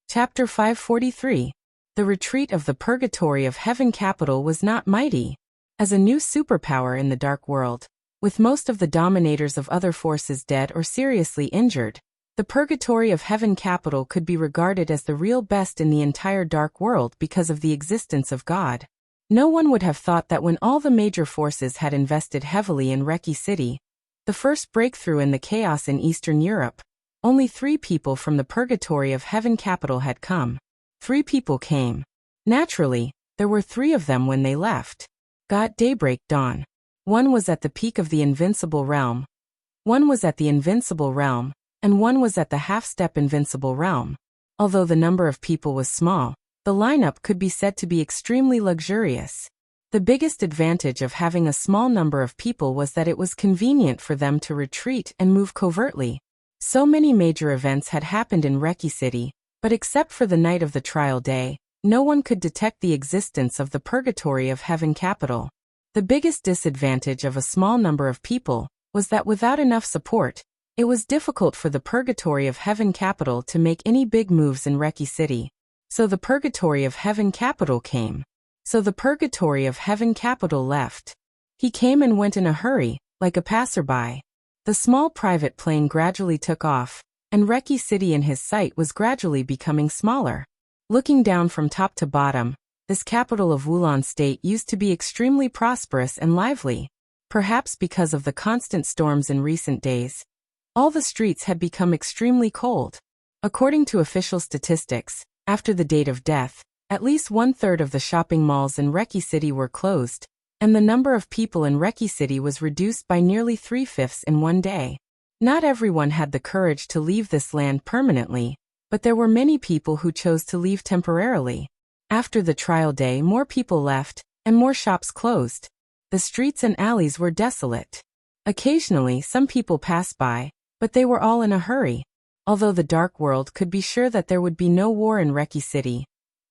Chapter 543. The retreat of the Purgatory of Heaven capital was not mighty. As a new superpower in the Dark World, with most of the dominators of other forces dead or seriously injured, The purgatory of heaven capital could be regarded as the real best in the entire dark world because of the existence of God. No one would have thought that when all the major forces had invested heavily in Reki City, the first breakthrough in the chaos in Eastern Europe, only 3 people from the purgatory of heaven capital had come. 3 people came. Naturally, there were 3 of them when they left. Got daybreak dawn. One was at the peak of the invincible realm. One was at the invincible realm, and one was at the half-step invincible realm. Although the number of people was small, the lineup could be said to be extremely luxurious. The biggest advantage of having a small number of people was that it was convenient for them to retreat and move covertly. So many major events had happened in Reki City, but except for the night of the trial day, no one could detect the existence of the purgatory of heaven capital. The biggest disadvantage of a small number of people was that without enough support, it was difficult for the purgatory of heaven capital to make any big moves in Reki City. So the purgatory of heaven capital came. So the purgatory of heaven capital left. He came and went in a hurry, like a passerby. The small private plane gradually took off, and Reki City in his sight was gradually becoming smaller. Looking down from top to bottom, this capital of Wulan State used to be extremely prosperous and lively. Perhaps because of the constant storms in recent days, all the streets had become extremely cold. According to official statistics, after the date of death, at least 1/3 of the shopping malls in Reki City were closed, and the number of people in Reki City was reduced by nearly 3/5 in one day. Not everyone had the courage to leave this land permanently, but there were many people who chose to leave temporarily. After the trial day, more people left, and more shops closed. The streets and alleys were desolate. Occasionally, some people passed by, but they were all in a hurry. Although the dark world could be sure that there would be no war in Reki City,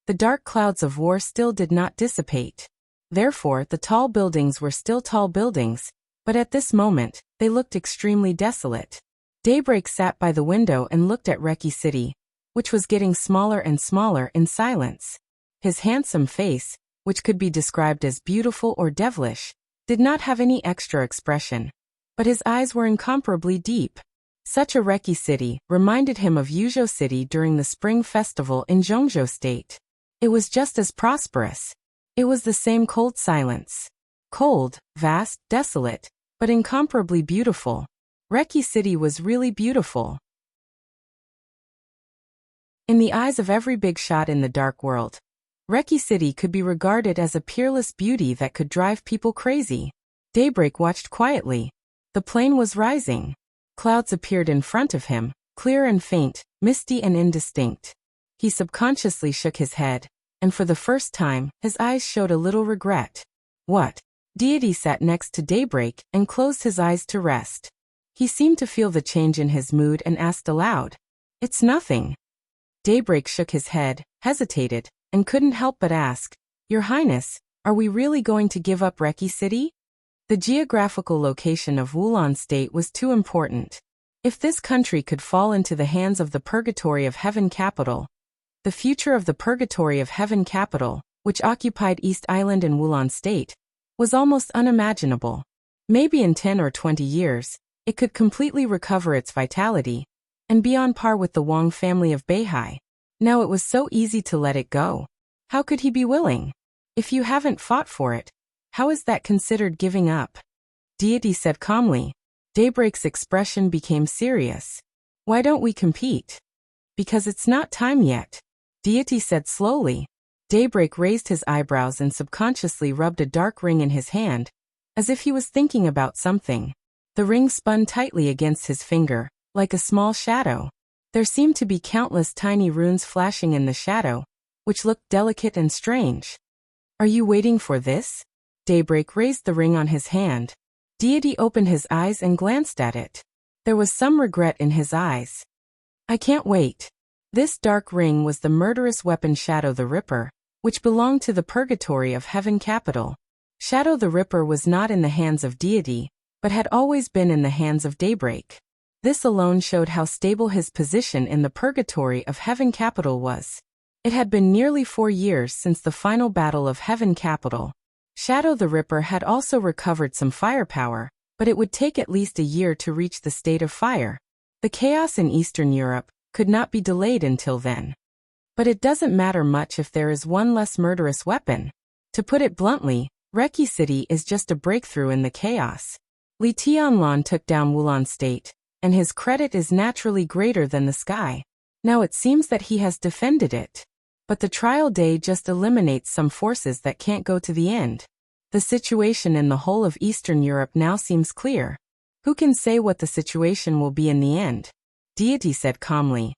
the dark clouds of war still did not dissipate. Therefore, the tall buildings were still tall buildings, but at this moment, they looked extremely desolate. Daybreak sat by the window and looked at Reki City, which was getting smaller and smaller in silence. His handsome face, which could be described as beautiful or devilish, did not have any extra expression, but his eyes were incomparably deep. Such a Reki City reminded him of Yuzhou City during the Spring Festival in Zhongzhou State. It was just as prosperous. It was the same cold silence. Cold, vast, desolate, but incomparably beautiful. Reki City was really beautiful. In the eyes of every big shot in the dark world, Reki City could be regarded as a peerless beauty that could drive people crazy. Daybreak watched quietly. The plane was rising. Clouds appeared in front of him, clear and faint, misty and indistinct. He subconsciously shook his head, and for the first time, his eyes showed a little regret. What? Deity sat next to Daybreak and closed his eyes to rest. He seemed to feel the change in his mood and asked aloud, "It's nothing." Daybreak shook his head, hesitated, and couldn't help but ask, "Your Highness, are we really going to give up Reki City?" The geographical location of Wulan State was too important. If this country could fall into the hands of the Purgatory of Heaven capital, the future of the Purgatory of Heaven capital, which occupied East Island and Wulan State, was almost unimaginable. Maybe in 10 or 20 years, it could completely recover its vitality and be on par with the Wang family of Beihai. Now it was so easy to let it go. How could he be willing? If you haven't fought for it, how is that considered giving up? Deity said calmly. Daybreak's expression became serious. Why don't we compete? Because it's not time yet. Deity said slowly. Daybreak raised his eyebrows and subconsciously rubbed a dark ring in his hand, as if he was thinking about something. The ring spun tightly against his finger, like a small shadow. There seemed to be countless tiny runes flashing in the shadow, which looked delicate and strange. Are you waiting for this? Daybreak raised the ring on his hand. Deity opened his eyes and glanced at it. There was some regret in his eyes. I can't wait. This dark ring was the murderous weapon Shadow the Ripper, which belonged to the Purgatory of Heaven capital. Shadow the Ripper was not in the hands of Deity, but had always been in the hands of Daybreak. This alone showed how stable his position in the Purgatory of Heaven capital was. It had been nearly 4 years since the final battle of Heaven capital. Shadow the Ripper had also recovered some firepower, but it would take at least a year to reach the state of fire. The chaos in Eastern Europe could not be delayed until then. But it doesn't matter much if there is one less murderous weapon. To put it bluntly, Reki City is just a breakthrough in the chaos. Li Tianlan took down Wulan State, and his credit is naturally greater than the sky. Now it seems that he has defended it. But the trial day just eliminates some forces that can't go to the end. The situation in the whole of Eastern Europe now seems clear. Who can say what the situation will be in the end? Deity said calmly.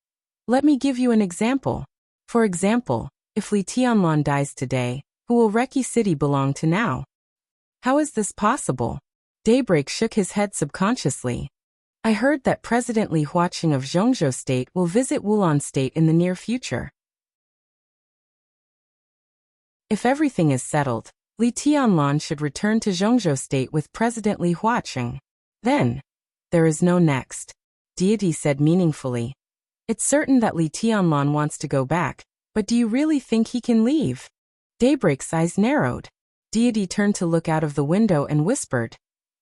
Let me give you an example. For example, if Li Tianlan dies today, who will Reki City belong to now? How is this possible? Daybreak shook his head subconsciously. I heard that President Li Huaqing of Zhongzhou State will visit Wulan State in the near future. If everything is settled, Li Tianlan should return to Zhongzhou State with President Li Huaqing. Then, there is no next. Deity said meaningfully. It's certain that Li Tianlan wants to go back, but do you really think he can leave? Daybreak's eyes narrowed. Deity turned to look out of the window and whispered.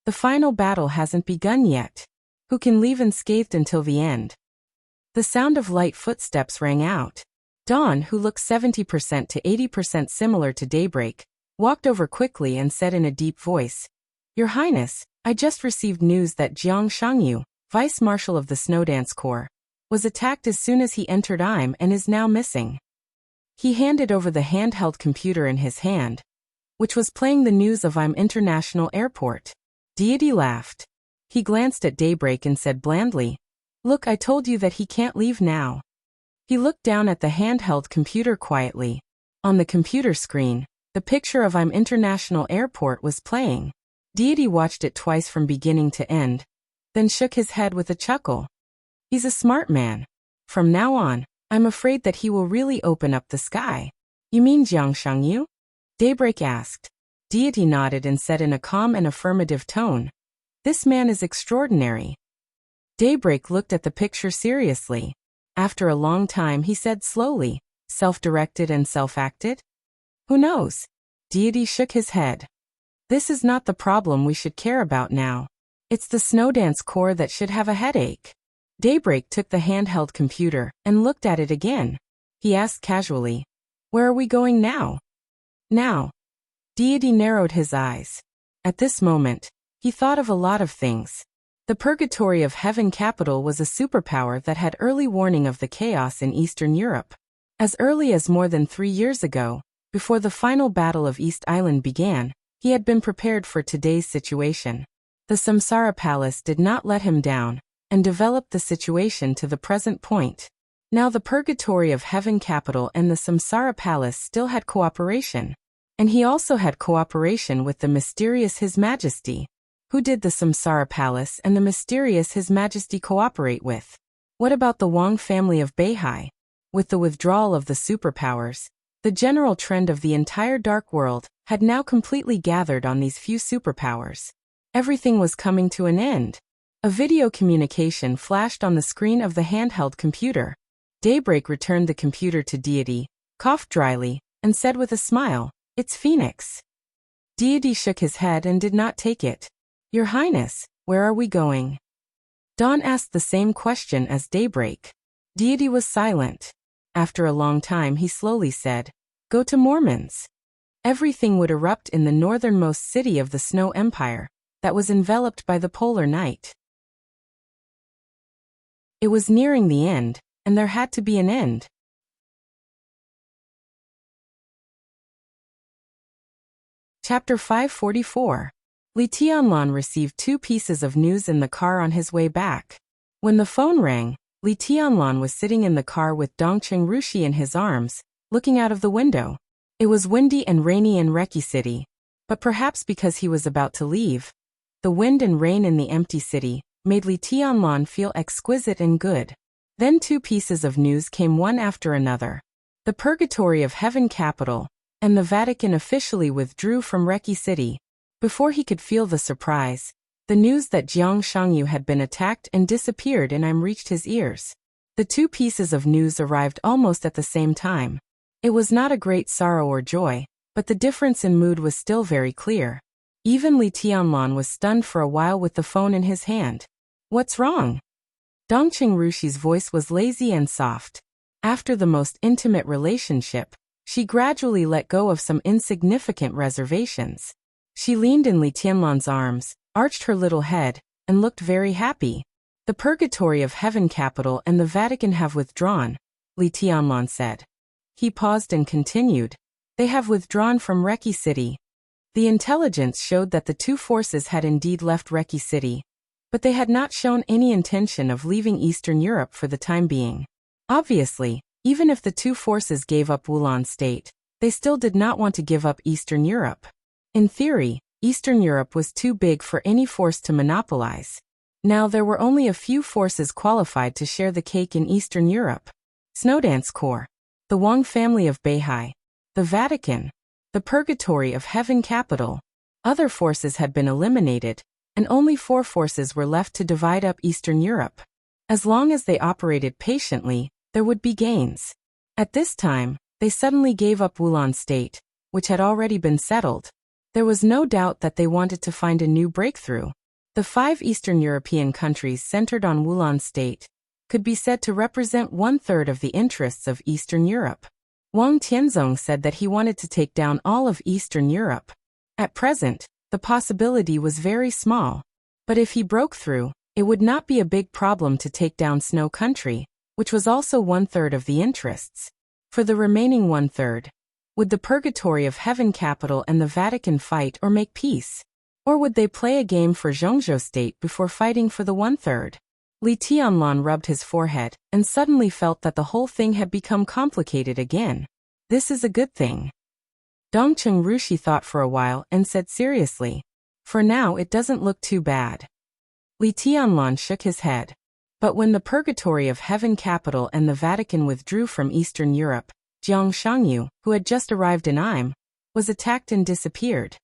The final battle hasn't begun yet. Who can leave unscathed until the end? The sound of light footsteps rang out. Dawn, who looked 70% to 80% similar to Daybreak, walked over quickly and said in a deep voice, Your Highness, I just received news that Jiang Shangyu, Vice Marshal of the Snowdance Corps, was attacked as soon as he entered IM and is now missing. He handed over the handheld computer in his hand, which was playing the news of IM International Airport. Deity laughed. He glanced at Daybreak and said blandly, Look, I told you that he can't leave now. He looked down at the handheld computer quietly. On the computer screen, the picture of IM International Airport was playing. Deity watched it twice from beginning to end, then shook his head with a chuckle. He's a smart man. From now on, I'm afraid that he will really open up the sky. You mean Jiang Shangyu? Daybreak asked. Deity nodded and said in a calm and affirmative tone, This man is extraordinary. Daybreak looked at the picture seriously. After a long time he said slowly, Self-directed and self-acted? Who knows? Deity shook his head. This is not the problem we should care about now. It's the Snowdance Corps that should have a headache. Daybreak took the handheld computer and looked at it again. He asked casually, Where are we going now? Now. Deity narrowed his eyes. At this moment, he thought of a lot of things. The Purgatory of Heaven capital was a superpower that had early warning of the chaos in Eastern Europe. As early as more than 3 years ago, before the final battle of East Island began, he had been prepared for today's situation. The Samsara Palace did not let him down, and developed the situation to the present point. Now the Purgatory of Heaven capital and the Samsara Palace still had cooperation. And he also had cooperation with the mysterious His Majesty. Who did the Samsara Palace and the mysterious His Majesty cooperate with? What about the Wang family of Beihai? With the withdrawal of the superpowers, the general trend of the entire dark world had now completely gathered on these few superpowers. Everything was coming to an end. A video communication flashed on the screen of the handheld computer. Daybreak returned the computer to Deity, coughed dryly, and said with a smile, It's Phoenix. Deity shook his head and did not take it. Your Highness, where are we going? Dawn asked the same question as Daybreak. Deity was silent. After a long time he slowly said, Go to Mormons. Everything would erupt in the northernmost city of the Snow Empire, that was enveloped by the polar night. It was nearing the end, and there had to be an end. Chapter 544. Li Tianlan received 2 pieces of news in the car on his way back. When the phone rang, Li Tianlan was sitting in the car with Dongqing Rushi in his arms, looking out of the window. It was windy and rainy in Reki City, but perhaps because he was about to leave, the wind and rain in the empty city made Li Tianlan feel exquisite and good. Then 2 pieces of news came one after another. The Purgatory of Heaven capital and the Vatican officially withdrew from Reki City. Before he could feel the surprise, the news that Jiang Shangyu had been attacked and disappeared in IM reached his ears. The 2 pieces of news arrived almost at the same time. It was not a great sorrow or joy, but the difference in mood was still very clear. Even Li Tianlan was stunned for a while with the phone in his hand. What's wrong? Dongqing Rushi's voice was lazy and soft. After the most intimate relationship, she gradually let go of some insignificant reservations. She leaned in Li Tianlan's arms, arched her little head, and looked very happy. The Purgatory of Heaven capital and the Vatican have withdrawn, Li Tianlan said. He paused and continued. They have withdrawn from Reki City. The intelligence showed that the two forces had indeed left Reki City, but they had not shown any intention of leaving Eastern Europe for the time being. Obviously, even if the two forces gave up Wulan State, they still did not want to give up Eastern Europe. In theory, Eastern Europe was too big for any force to monopolize. Now there were only a few forces qualified to share the cake in Eastern Europe. Snowdance Corps, the Wang family of Beihai, the Vatican, the Purgatory of Heaven capital. Other forces had been eliminated, and only 4 forces were left to divide up Eastern Europe. As long as they operated patiently, there would be gains. At this time, they suddenly gave up Wulan State, which had already been settled. There was no doubt that they wanted to find a new breakthrough. The 5 Eastern European countries centered on Wulan State could be said to represent 1/3 of the interests of Eastern Europe. Wang Tianzong said that he wanted to take down all of Eastern Europe. At present, the possibility was very small. But if he broke through, it would not be a big problem to take down Snow Country, which was also 1/3 of the interests. For the remaining 1/3, would the Purgatory of Heaven capital and the Vatican fight or make peace? Or would they play a game for Zhongzhou State before fighting for the 1/3? Li Tianlan rubbed his forehead and suddenly felt that the whole thing had become complicated again. This is a good thing. Dongqing Rushi thought for a while and said seriously, "For now it doesn't look too bad." Li Tianlan shook his head. But when the Purgatory of Heaven capital and the Vatican withdrew from Eastern Europe, Jiang Shangyu, who had just arrived in Im, was attacked and disappeared.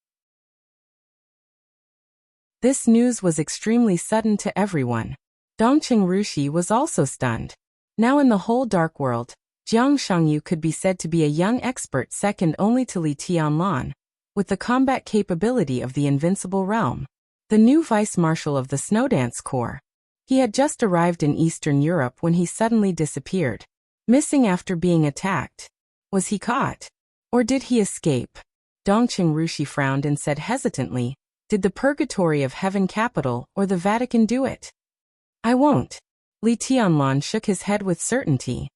This news was extremely sudden to everyone. Dongqing Rushi was also stunned. Now in the whole Dark World, Jiang Shangyu could be said to be a young expert second only to Li Tianlan, with the combat capability of the Invincible Realm. The new vice-marshal of the Snowdance Corps. He had just arrived in Eastern Europe when he suddenly disappeared, missing after being attacked. Was he caught? Or did he escape? Dongqing Rushi frowned and said hesitantly, "Did the Purgatory of Heaven capital or the Vatican do it?" "I won't." Li Tianlan shook his head with certainty.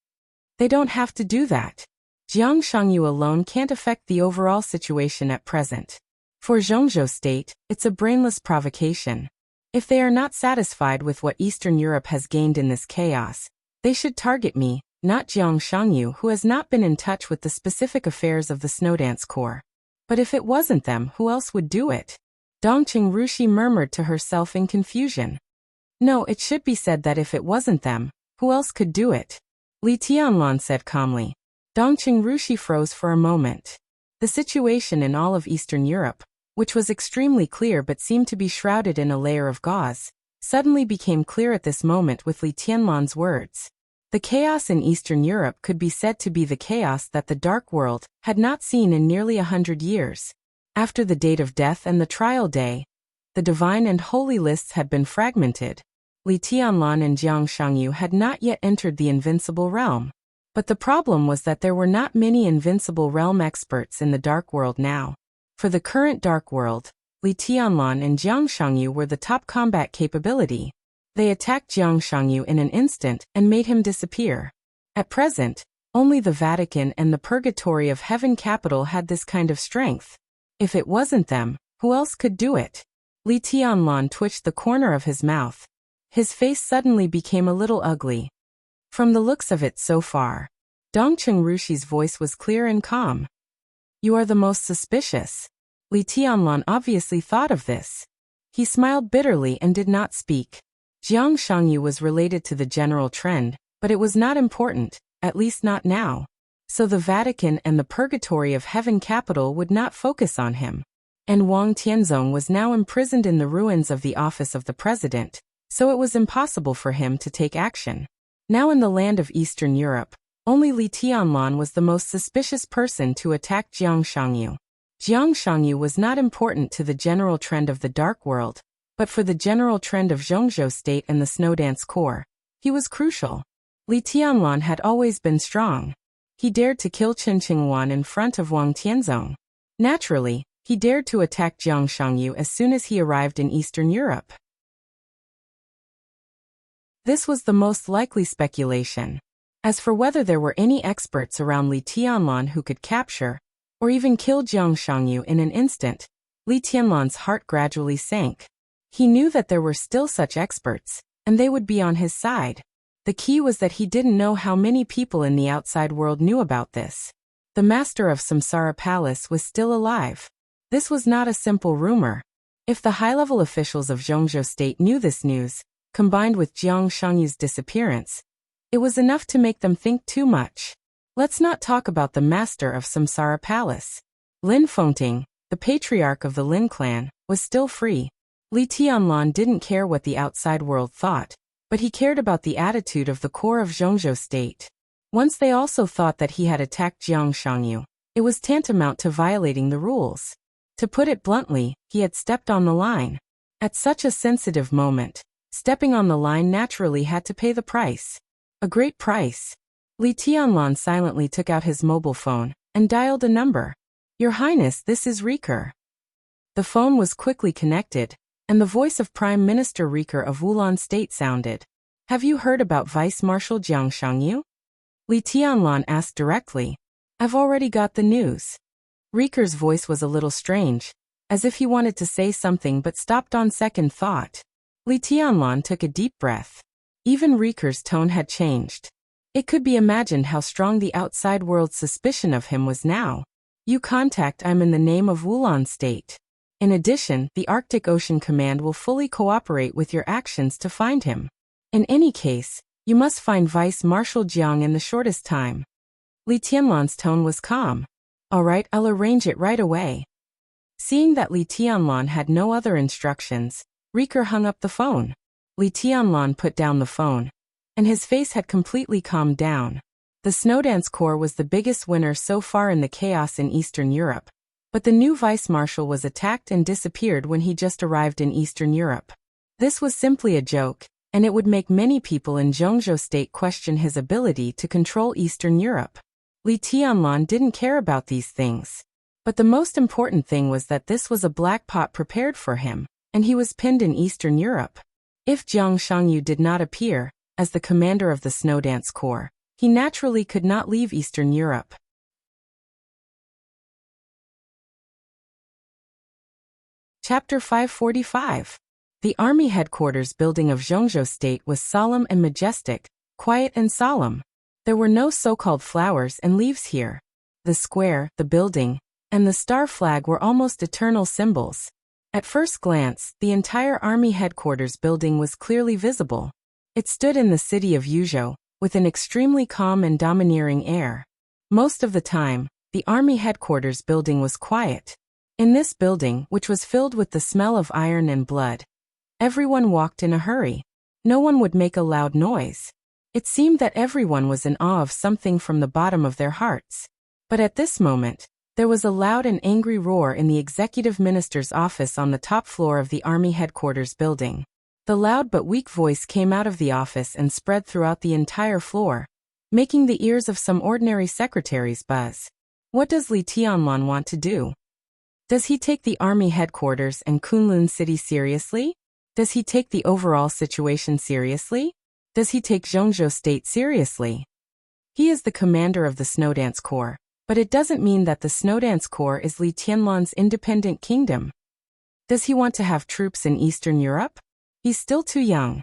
"They don't have to do that. Jiang Shangyu alone can't affect the overall situation at present. For Zhongzhou State, it's a brainless provocation. If they are not satisfied with what Eastern Europe has gained in this chaos, they should target me, not Jiang Shangyu, who has not been in touch with the specific affairs of the Snowdance Corps. But if it wasn't them, who else would do it?" Dongqing Rushi murmured to herself in confusion. "No, it should be said that if it wasn't them, who else could do it?" Li Tianlan said calmly. Dongqing Rushi froze for a moment. The situation in all of Eastern Europe, which was extremely clear but seemed to be shrouded in a layer of gauze, suddenly became clear at this moment with Li Tianlan's words. The chaos in Eastern Europe could be said to be the chaos that the Dark World had not seen in nearly 100 years. After the date of death and the trial day, the divine and holy lists had been fragmented. Li Tianlan and Jiang Shangyu had not yet entered the Invincible Realm. But the problem was that there were not many Invincible Realm experts in the Dark World now. For the current Dark World, Li Tianlan and Jiang Shangyu were the top combat capability. They attacked Jiang Shangyu in an instant and made him disappear. At present, only the Vatican and the Purgatory of Heaven capital had this kind of strength. If it wasn't them, who else could do it? Li Tianlan twitched the corner of his mouth. His face suddenly became a little ugly. From the looks of it so far, Dongqing Rushi's voice was clear and calm. "You are the most suspicious." Li Tianlan obviously thought of this. He smiled bitterly and did not speak. Jiang Shangyu was related to the general trend, but it was not important, at least not now. So the Vatican and the Purgatory of Heaven capital would not focus on him. And Wang Tianzong was now imprisoned in the ruins of the office of the president, so it was impossible for him to take action. Now in the land of Eastern Europe, only Li Tianlan was the most suspicious person to attack Jiang Shangyu. Jiang Shangyu was not important to the general trend of the Dark World, but for the general trend of Zhongzhou State and the Snowdance Corps, He was crucial. Li Tianlan had always been strong. He dared to kill Qin Qingwan in front of Wang Tianzong. Naturally, he dared to attack Jiang Shangyu as soon as he arrived in Eastern Europe. This was the most likely speculation. As for whether there were any experts around Li Tianlan who could capture, or even kill Jiang Shangyu in an instant, Li Tianlan's heart gradually sank. He knew that there were still such experts, and they would be on his side. The key was that he didn't know how many people in the outside world knew about this. The master of Samsara Palace was still alive. This was not a simple rumor. If the high-level officials of Zhongzhou State knew this news, combined with Jiang Shangyu's disappearance, it was enough to make them think too much. Let's not talk about the master of Samsara Palace. Lin Fengting, the patriarch of the Lin clan, was still free. Li Tianlan didn't care what the outside world thought, but he cared about the attitude of the core of Zhongzhou State. Once they also thought that he had attacked Jiang Shangyu, it was tantamount to violating the rules. To put it bluntly, he had stepped on the line. At such a sensitive moment, stepping on the line naturally had to pay the price. A great price. Li Tianlan silently took out his mobile phone and dialed a number. "Your Highness, this is Riker." The phone was quickly connected, and the voice of Prime Minister Riker of Wulan State sounded. "Have you heard about Vice Marshal Jiang Shangyu?" Li Tianlan asked directly. "I've already got the news." Riker's voice was a little strange, as if he wanted to say something but stopped on second thought. Li Tianlan took a deep breath. Even Riker's tone had changed. It could be imagined how strong the outside world's suspicion of him was now. "You contact I'm in the name of Wulan State. In addition, the Arctic Ocean Command will fully cooperate with your actions to find him. In any case, you must find Vice Marshal Jiang in the shortest time." Li Tianlan's tone was calm. "All right, I'll arrange it right away." Seeing that Li Tianlan had no other instructions, Riker hung up the phone. Li Tianlan put down the phone, and his face had completely calmed down. The Snowdance Corps was the biggest winner so far in the chaos in Eastern Europe, but the new vice marshal was attacked and disappeared when he just arrived in Eastern Europe. This was simply a joke, and it would make many people in Zhongzhou State question his ability to control Eastern Europe. Li Tianlan didn't care about these things. But the most important thing was that this was a black pot prepared for him, and he was pinned in Eastern Europe. If Jiang Shangyu did not appear, as the commander of the Snowdance Corps, he naturally could not leave Eastern Europe. Chapter 545. The army headquarters building of Zhongzhou State was solemn and majestic, quiet and solemn. There were no so-called flowers and leaves here. The square, the building, and the star flag were almost eternal symbols. At first glance, the entire army headquarters building was clearly visible. It stood in the city of Yuzhou, with an extremely calm and domineering air. Most of the time, the army headquarters building was quiet. In this building, which was filled with the smell of iron and blood, everyone walked in a hurry. No one would make a loud noise. It seemed that everyone was in awe of something from the bottom of their hearts. But at this moment, there was a loud and angry roar in the executive minister's office on the top floor of the army headquarters building. The loud but weak voice came out of the office and spread throughout the entire floor, making the ears of some ordinary secretaries buzz. What does Li Tianlan want to do? Does he take the army headquarters and Kunlun City seriously? Does he take the overall situation seriously? Does he take Zhongzhou State seriously? He is the commander of the Snowdance Corps, but it doesn't mean that the Snowdance Corps is Li Tianlan's independent kingdom. Does he want to have troops in Eastern Europe? He's still too young.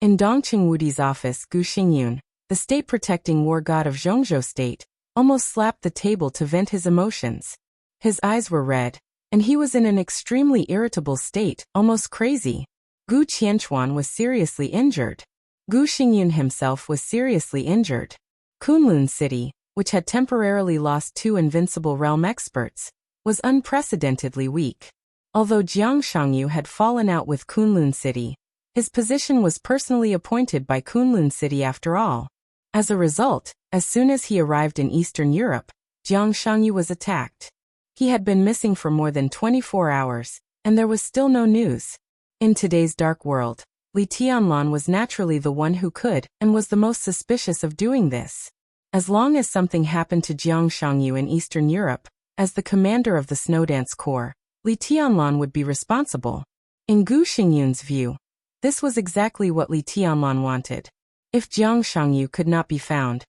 In Dongqing Wudi's office, Gu Xingyun, the state-protecting war god of Zhongzhou State, almost slapped the table to vent his emotions. His eyes were red, and he was in an extremely irritable state, almost crazy. Gu Qianchuan was seriously injured. Gu Xingyun himself was seriously injured. Kunlun City, which had temporarily lost 2 invincible realm experts, was unprecedentedly weak. Although Jiang Shangyu had fallen out with Kunlun City, his position was personally appointed by Kunlun City after all. As a result, as soon as he arrived in Eastern Europe, Jiang Shangyu was attacked. He had been missing for more than 24 hours, and there was still no news. In today's dark world, Li Tianlan was naturally the one who could, and was the most suspicious of doing this. As long as something happened to Jiang Shangyu in Eastern Europe, as the commander of the Snowdance Corps, Li Tianlan would be responsible. In Gu Xingyun's view, this was exactly what Li Tianlan wanted. If Jiang Shangyu could not be found,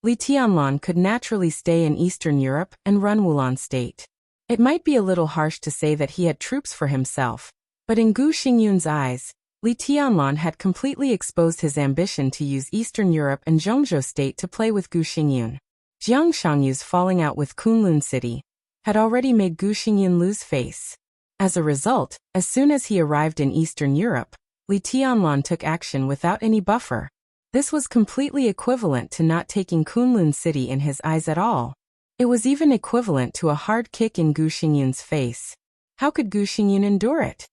Li Tianlan could naturally stay in Eastern Europe and run Wulan State. It might be a little harsh to say that he had troops for himself, but in Gu Xingyun's eyes, Li Tianlan had completely exposed his ambition to use Eastern Europe and Zhongzhou State to play with Gu Xingyun. Jiang Shangyu's falling out with Kunlun City had already made Gu Xingyun lose face. As a result, as soon as he arrived in Eastern Europe, Li Tianlan took action without any buffer. This was completely equivalent to not taking Kunlun City in his eyes at all. It was even equivalent to a hard kick in Gu Xingyun's face. How could Gu Xingyun endure it?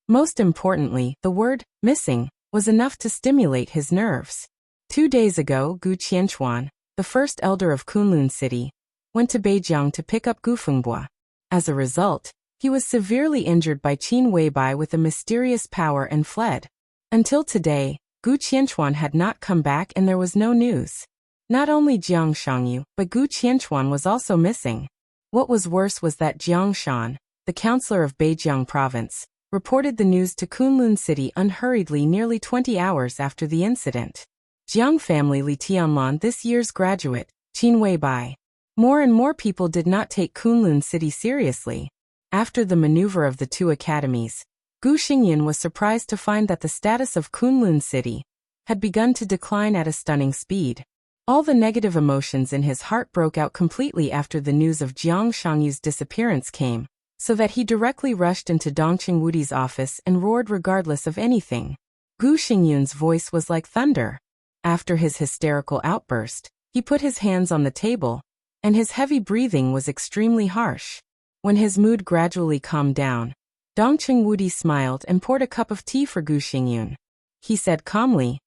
Most importantly, the word, missing, was enough to stimulate his nerves. 2 days ago, Gu Qianchuan, the first elder of Kunlun City, went to Beijiang to pick up Gu Fengbua. As a result, he was severely injured by Qin Weibai with a mysterious power and fled. Until today, Gu Qianchuan had not come back and there was no news. Not only Jiang Shangyu, but Gu Qianchuan was also missing. What was worse was that Jiang Shan, the counselor of Beijiang province, reported the news to Kunlun City unhurriedly nearly 20 hours after the incident. Jiang family Li Tianlan this year's graduate, Qin Weibai. More and more people did not take Kunlun City seriously. After the maneuver of the 2 academies, Gu Xingyun was surprised to find that the status of Kunlun City had begun to decline at a stunning speed. All the negative emotions in his heart broke out completely after the news of Jiang Shangyu's disappearance came, so that he directly rushed into Dongqing Wudi's office and roared regardless of anything. Gu Xingyun's voice was like thunder. After his hysterical outburst, he put his hands on the table, and his heavy breathing was extremely harsh. When his mood gradually calmed down, Dongqing Wudi smiled and poured a cup of tea for Gu Xingyun. He said calmly,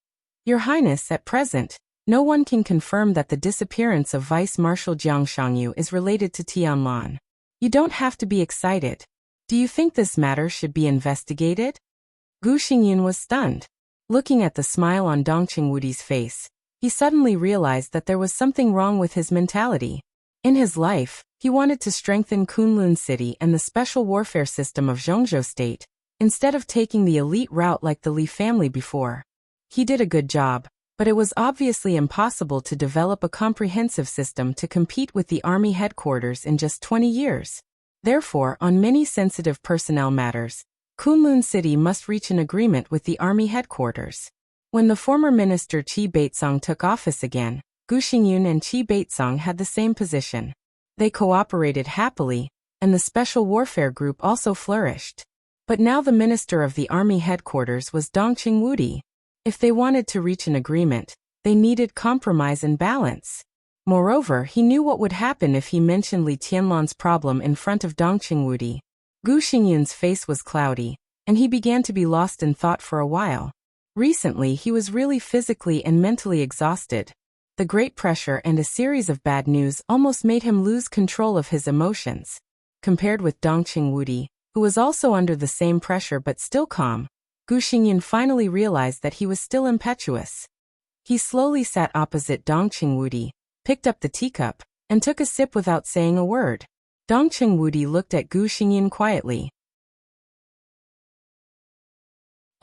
"Your Highness, at present, no one can confirm that the disappearance of Vice Marshal Jiang Shangyu is related to Tianlan. You don't have to be excited. Do you think this matter should be investigated?" Gu Xingyun was stunned. Looking at the smile on Dongqing Wudi's face, he suddenly realized that there was something wrong with his mentality. In his life, he wanted to strengthen Kunlun City and the special warfare system of Zhongzhou State, instead of taking the elite route like the Li family before. He did a good job, but it was obviously impossible to develop a comprehensive system to compete with the army headquarters in just 20 years. Therefore, on many sensitive personnel matters, Kunlun City must reach an agreement with the army headquarters. When the former minister Qi Beizong took office again, Gu Xingyun and Qi Beizong had the same position. They cooperated happily, and the Special Warfare Group also flourished. But now the minister of the army headquarters was Dongqing Wudi. If they wanted to reach an agreement, they needed compromise and balance. Moreover, he knew what would happen if he mentioned Li Tianlan's problem in front of Dongqing Wudi. Gu Xingyun's face was cloudy, and he began to be lost in thought for a while. Recently, he was really physically and mentally exhausted. The great pressure and a series of bad news almost made him lose control of his emotions. Compared with Dongqing Wudi, who was also under the same pressure but still calm, Gu Xingyun finally realized that he was still impetuous. He slowly sat opposite Dongqing Wudi, picked up the teacup, and took a sip without saying a word. Dongqing Wudi looked at Gu Xingyun quietly.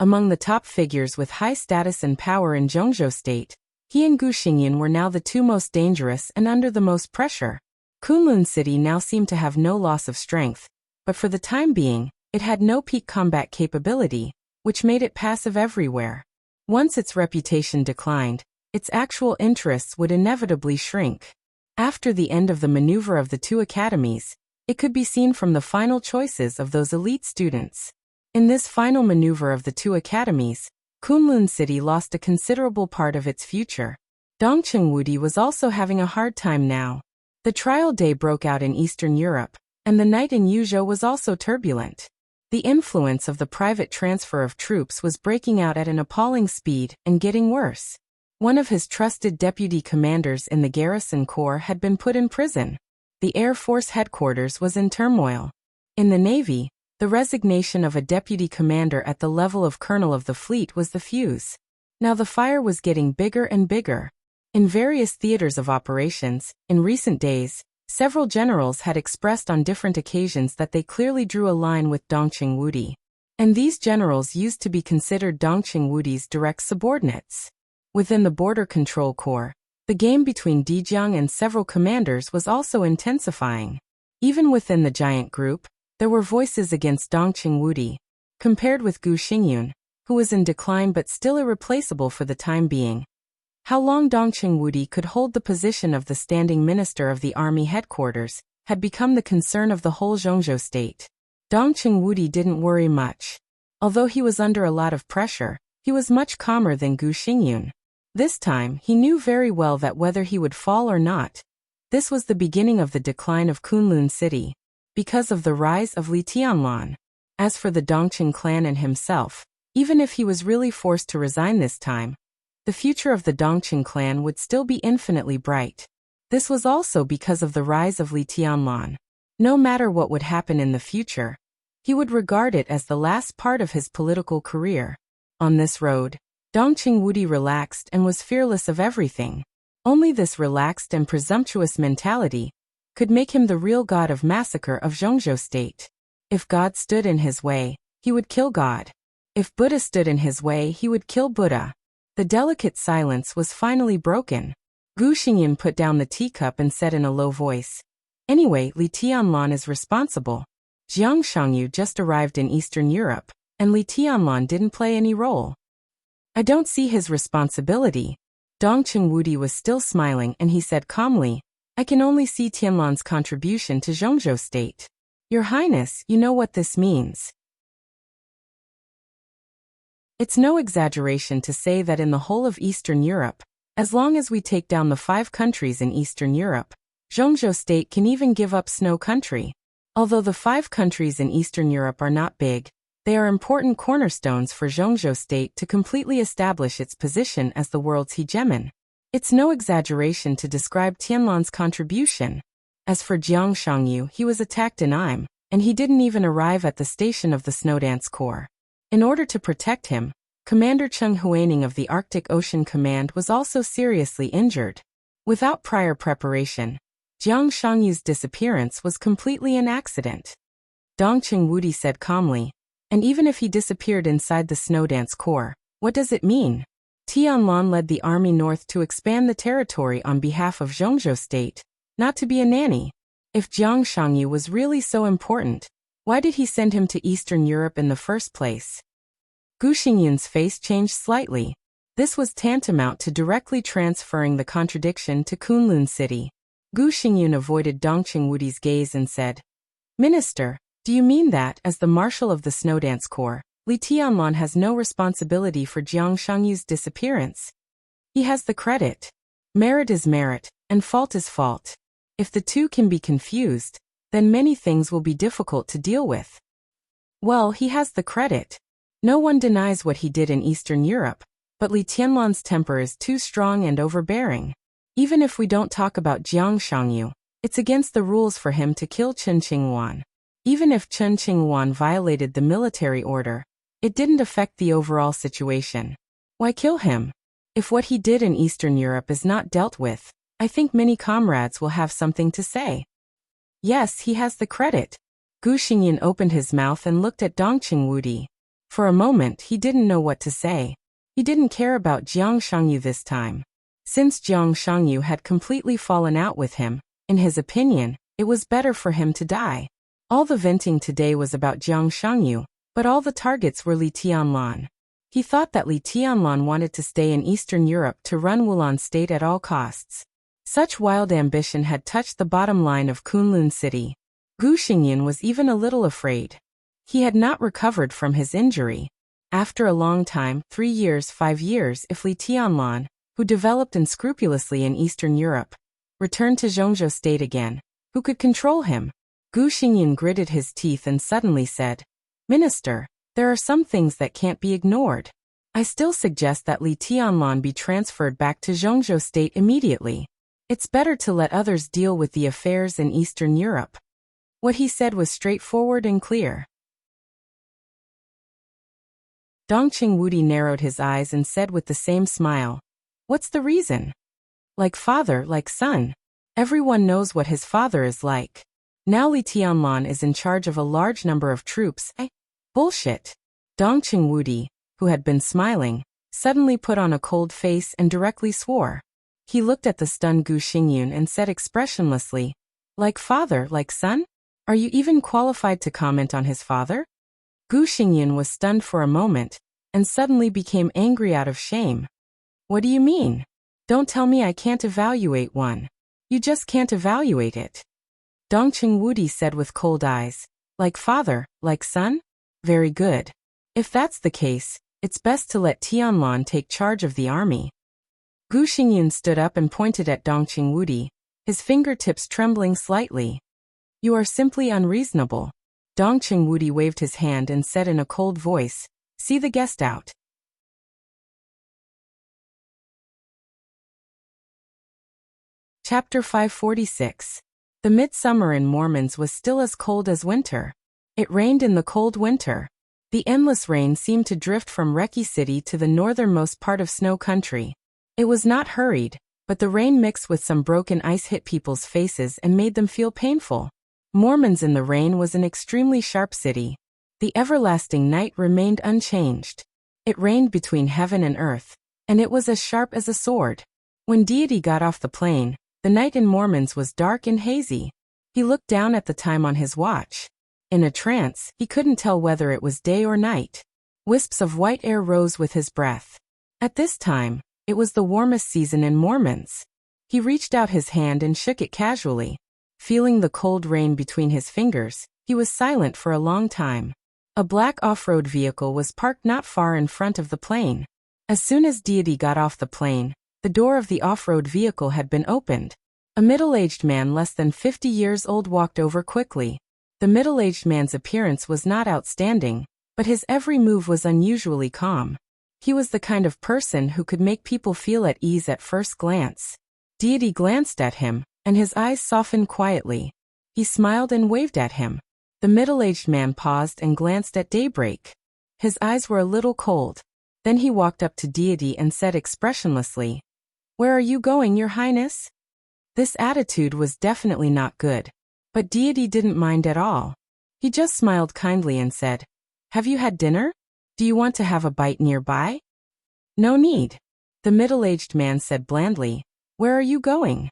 Among the top figures with high status and power in Zhongzhou State, he and Gu Xingyun were now the 2 most dangerous and under the most pressure. Kunlun City now seemed to have no loss of strength, but for the time being, it had no peak combat capability, which made it passive everywhere. Once its reputation declined, its actual interests would inevitably shrink. After the end of the maneuver of the 2 academies, it could be seen from the final choices of those elite students. In this final maneuver of the 2 academies, Kunlun City lost a considerable part of its future. Dongqing Wudi was also having a hard time now. The trial day broke out in Eastern Europe, and the night in Yuzhou was also turbulent. The influence of the private transfer of troops was breaking out at an appalling speed and getting worse. One of his trusted deputy commanders in the garrison corps had been put in prison. The Air Force headquarters was in turmoil. In the Navy, The resignation of a deputy commander at the level of colonel of the fleet was the fuse. Now the fire was getting bigger and bigger. In various theaters of operations, in recent days, several generals had expressed on different occasions that they clearly drew a line with Dongqing Wudi. And these generals used to be considered Dongqing Wudi's direct subordinates. Within the Border Control Corps, the game between Dijiang and several commanders was also intensifying. Even within the giant group, there were voices against Dongqing Wudi, compared with Gu Xingyun, who was in decline but still irreplaceable for the time being. How long Dongqing Wudi could hold the position of the standing minister of the army headquarters had become the concern of the whole Zhongzhou state. Dongqing Wudi didn't worry much. Although he was under a lot of pressure, he was much calmer than Gu Xingyun. This time, he knew very well that whether he would fall or not, this was the beginning of the decline of Kunlun City, because of the rise of Li Tianlan. As for the Dongqing clan and himself, even if he was really forced to resign this time, the future of the Dongqing clan would still be infinitely bright. This was also because of the rise of Li Tianlan. No matter what would happen in the future, he would regard it as the last part of his political career. On this road, Dongqing Wudi relaxed and was fearless of everything. Only this relaxed and presumptuous mentality could make him the real god of massacre of Zhongzhou state. If God stood in his way, he would kill God. If Buddha stood in his way, he would kill Buddha. The delicate silence was finally broken. Gu Xingyun put down the teacup and said in a low voice, "Anyway, Li Tianlan is responsible. Jiang Shangyu just arrived in Eastern Europe, and Li Tianlan didn't play any role. I don't see his responsibility." Dongqing Wudi was still smiling and he said calmly, "I can only see Tianlan's contribution to Zhongzhou state. Your Highness, you know what this means." It's no exaggeration to say that in the whole of Eastern Europe, as long as we take down the 5 countries in Eastern Europe, Zhongzhou state can even give up Snow Country. Although the 5 countries in Eastern Europe are not big, they are important cornerstones for Zhongzhou state to completely establish its position as the world's hegemon. It's no exaggeration to describe Tianlan's contribution. As for Jiang Shangyu, he was attacked in Im, and he didn't even arrive at the station of the Snowdance Corps. In order to protect him, Commander Cheng Huaining of the Arctic Ocean Command was also seriously injured. Without prior preparation, Jiang Shangyu's disappearance was completely an accident. Dongqing Wudi said calmly, "And even if he disappeared inside the Snowdance Corps, what does it mean? Tianlan led the army north to expand the territory on behalf of Zhongzhou state, not to be a nanny. If Jiang Shangyu was really so important, why did he send him to Eastern Europe in the first place?" Gu Xingyun's face changed slightly. This was tantamount to directly transferring the contradiction to Kunlun City. Gu Xingyun avoided Dongqing Wudi's gaze and said, "Minister, do you mean that, as the Marshal of the Snowdance Corps, Li Tianlan has no responsibility for Jiang Shangyu's disappearance? He has the credit. Merit is merit, and fault is fault. If the two can be confused, then many things will be difficult to deal with. Well, he has the credit. No one denies what he did in Eastern Europe, but Li Tianlan's temper is too strong and overbearing. Even if we don't talk about Jiang Shangyu, it's against the rules for him to kill Chen Qingwan. Even if Chen Qingwan violated the military order, it didn't affect the overall situation. Why kill him? If what he did in Eastern Europe is not dealt with, I think many comrades will have something to say." "Yes, he has the credit." Gu Xingyun opened his mouth and looked at Dongqing Wudi. For a moment he didn't know what to say. He didn't care about Jiang Shangyu this time. Since Jiang Shangyu had completely fallen out with him, in his opinion, it was better for him to die. All the venting today was about Jiang Shangyu, but all the targets were Li Tianlan. He thought that Li Tianlan wanted to stay in Eastern Europe to run Wulan state at all costs. Such wild ambition had touched the bottom line of Kunlun City. Gu Xingyun was even a little afraid. He had not recovered from his injury. After a long time, 3 years, 5 years, if Li Tianlan, who developed unscrupulously in Eastern Europe, returned to Zhongzhou state again, who could control him? Gu Xingyun gritted his teeth and suddenly said, "Minister, there are some things that can't be ignored. I still suggest that Li Tianlan be transferred back to Zhongzhou state immediately. It's better to let others deal with the affairs in Eastern Europe." What he said was straightforward and clear. Dongqing Wudi narrowed his eyes and said with the same smile, "What's the reason?" "Like father, like son. Everyone knows what his father is like. Now Li Tianlan is in charge of a large number of troops." Bullshit. Dongqing Wudi, who had been smiling, suddenly put on a cold face and directly swore. He looked at the stunned Gu Xingyun and said expressionlessly, "Like father, like son? Are you even qualified to comment on his father?" Gu Xingyun was stunned for a moment, and suddenly became angry out of shame. "What do you mean? Don't tell me I can't evaluate one. You just can't evaluate it." Dongqing Wudi said with cold eyes, "Like father, like son? Very good. If that's the case, it's best to let Tianlan take charge of the army." Gu Xingyun stood up and pointed at Dongqing Wudi, his fingertips trembling slightly. "You are simply unreasonable." Dongqing Wudi waved his hand and said in a cold voice, "See the guest out." Chapter 546. The midsummer in Mormons was still as cold as winter. It rained in the cold winter. The endless rain seemed to drift from Reki City to the northernmost part of Snow Country. It was not hurried, but the rain mixed with some broken ice hit people's faces and made them feel painful. Mormons in the rain was an extremely sharp city. The everlasting night remained unchanged. It rained between heaven and earth, and it was as sharp as a sword. When Deity got off the plane, the night in Mormons was dark and hazy. He looked down at the time on his watch. In a trance, he couldn't tell whether it was day or night. Wisps of white air rose with his breath. At this time, it was the warmest season in Mormons. He reached out his hand and shook it casually. Feeling the cold rain between his fingers, he was silent for a long time. A black off-road vehicle was parked not far in front of the plane. As soon as Deity got off the plane, the door of the off-road vehicle had been opened. A middle-aged man less than 50 years old walked over quickly. The middle-aged man's appearance was not outstanding, but his every move was unusually calm. He was the kind of person who could make people feel at ease at first glance. Deity glanced at him, and his eyes softened quietly. He smiled and waved at him. The middle-aged man paused and glanced at Daybreak. His eyes were a little cold. Then he walked up to Deity and said expressionlessly, "Where are you going, Your Highness?" This attitude was definitely not good. But Deity didn't mind at all. He just smiled kindly and said, "Have you had dinner? Do you want to have a bite nearby?" "No need." The middle-aged man said blandly, "Where are you going?"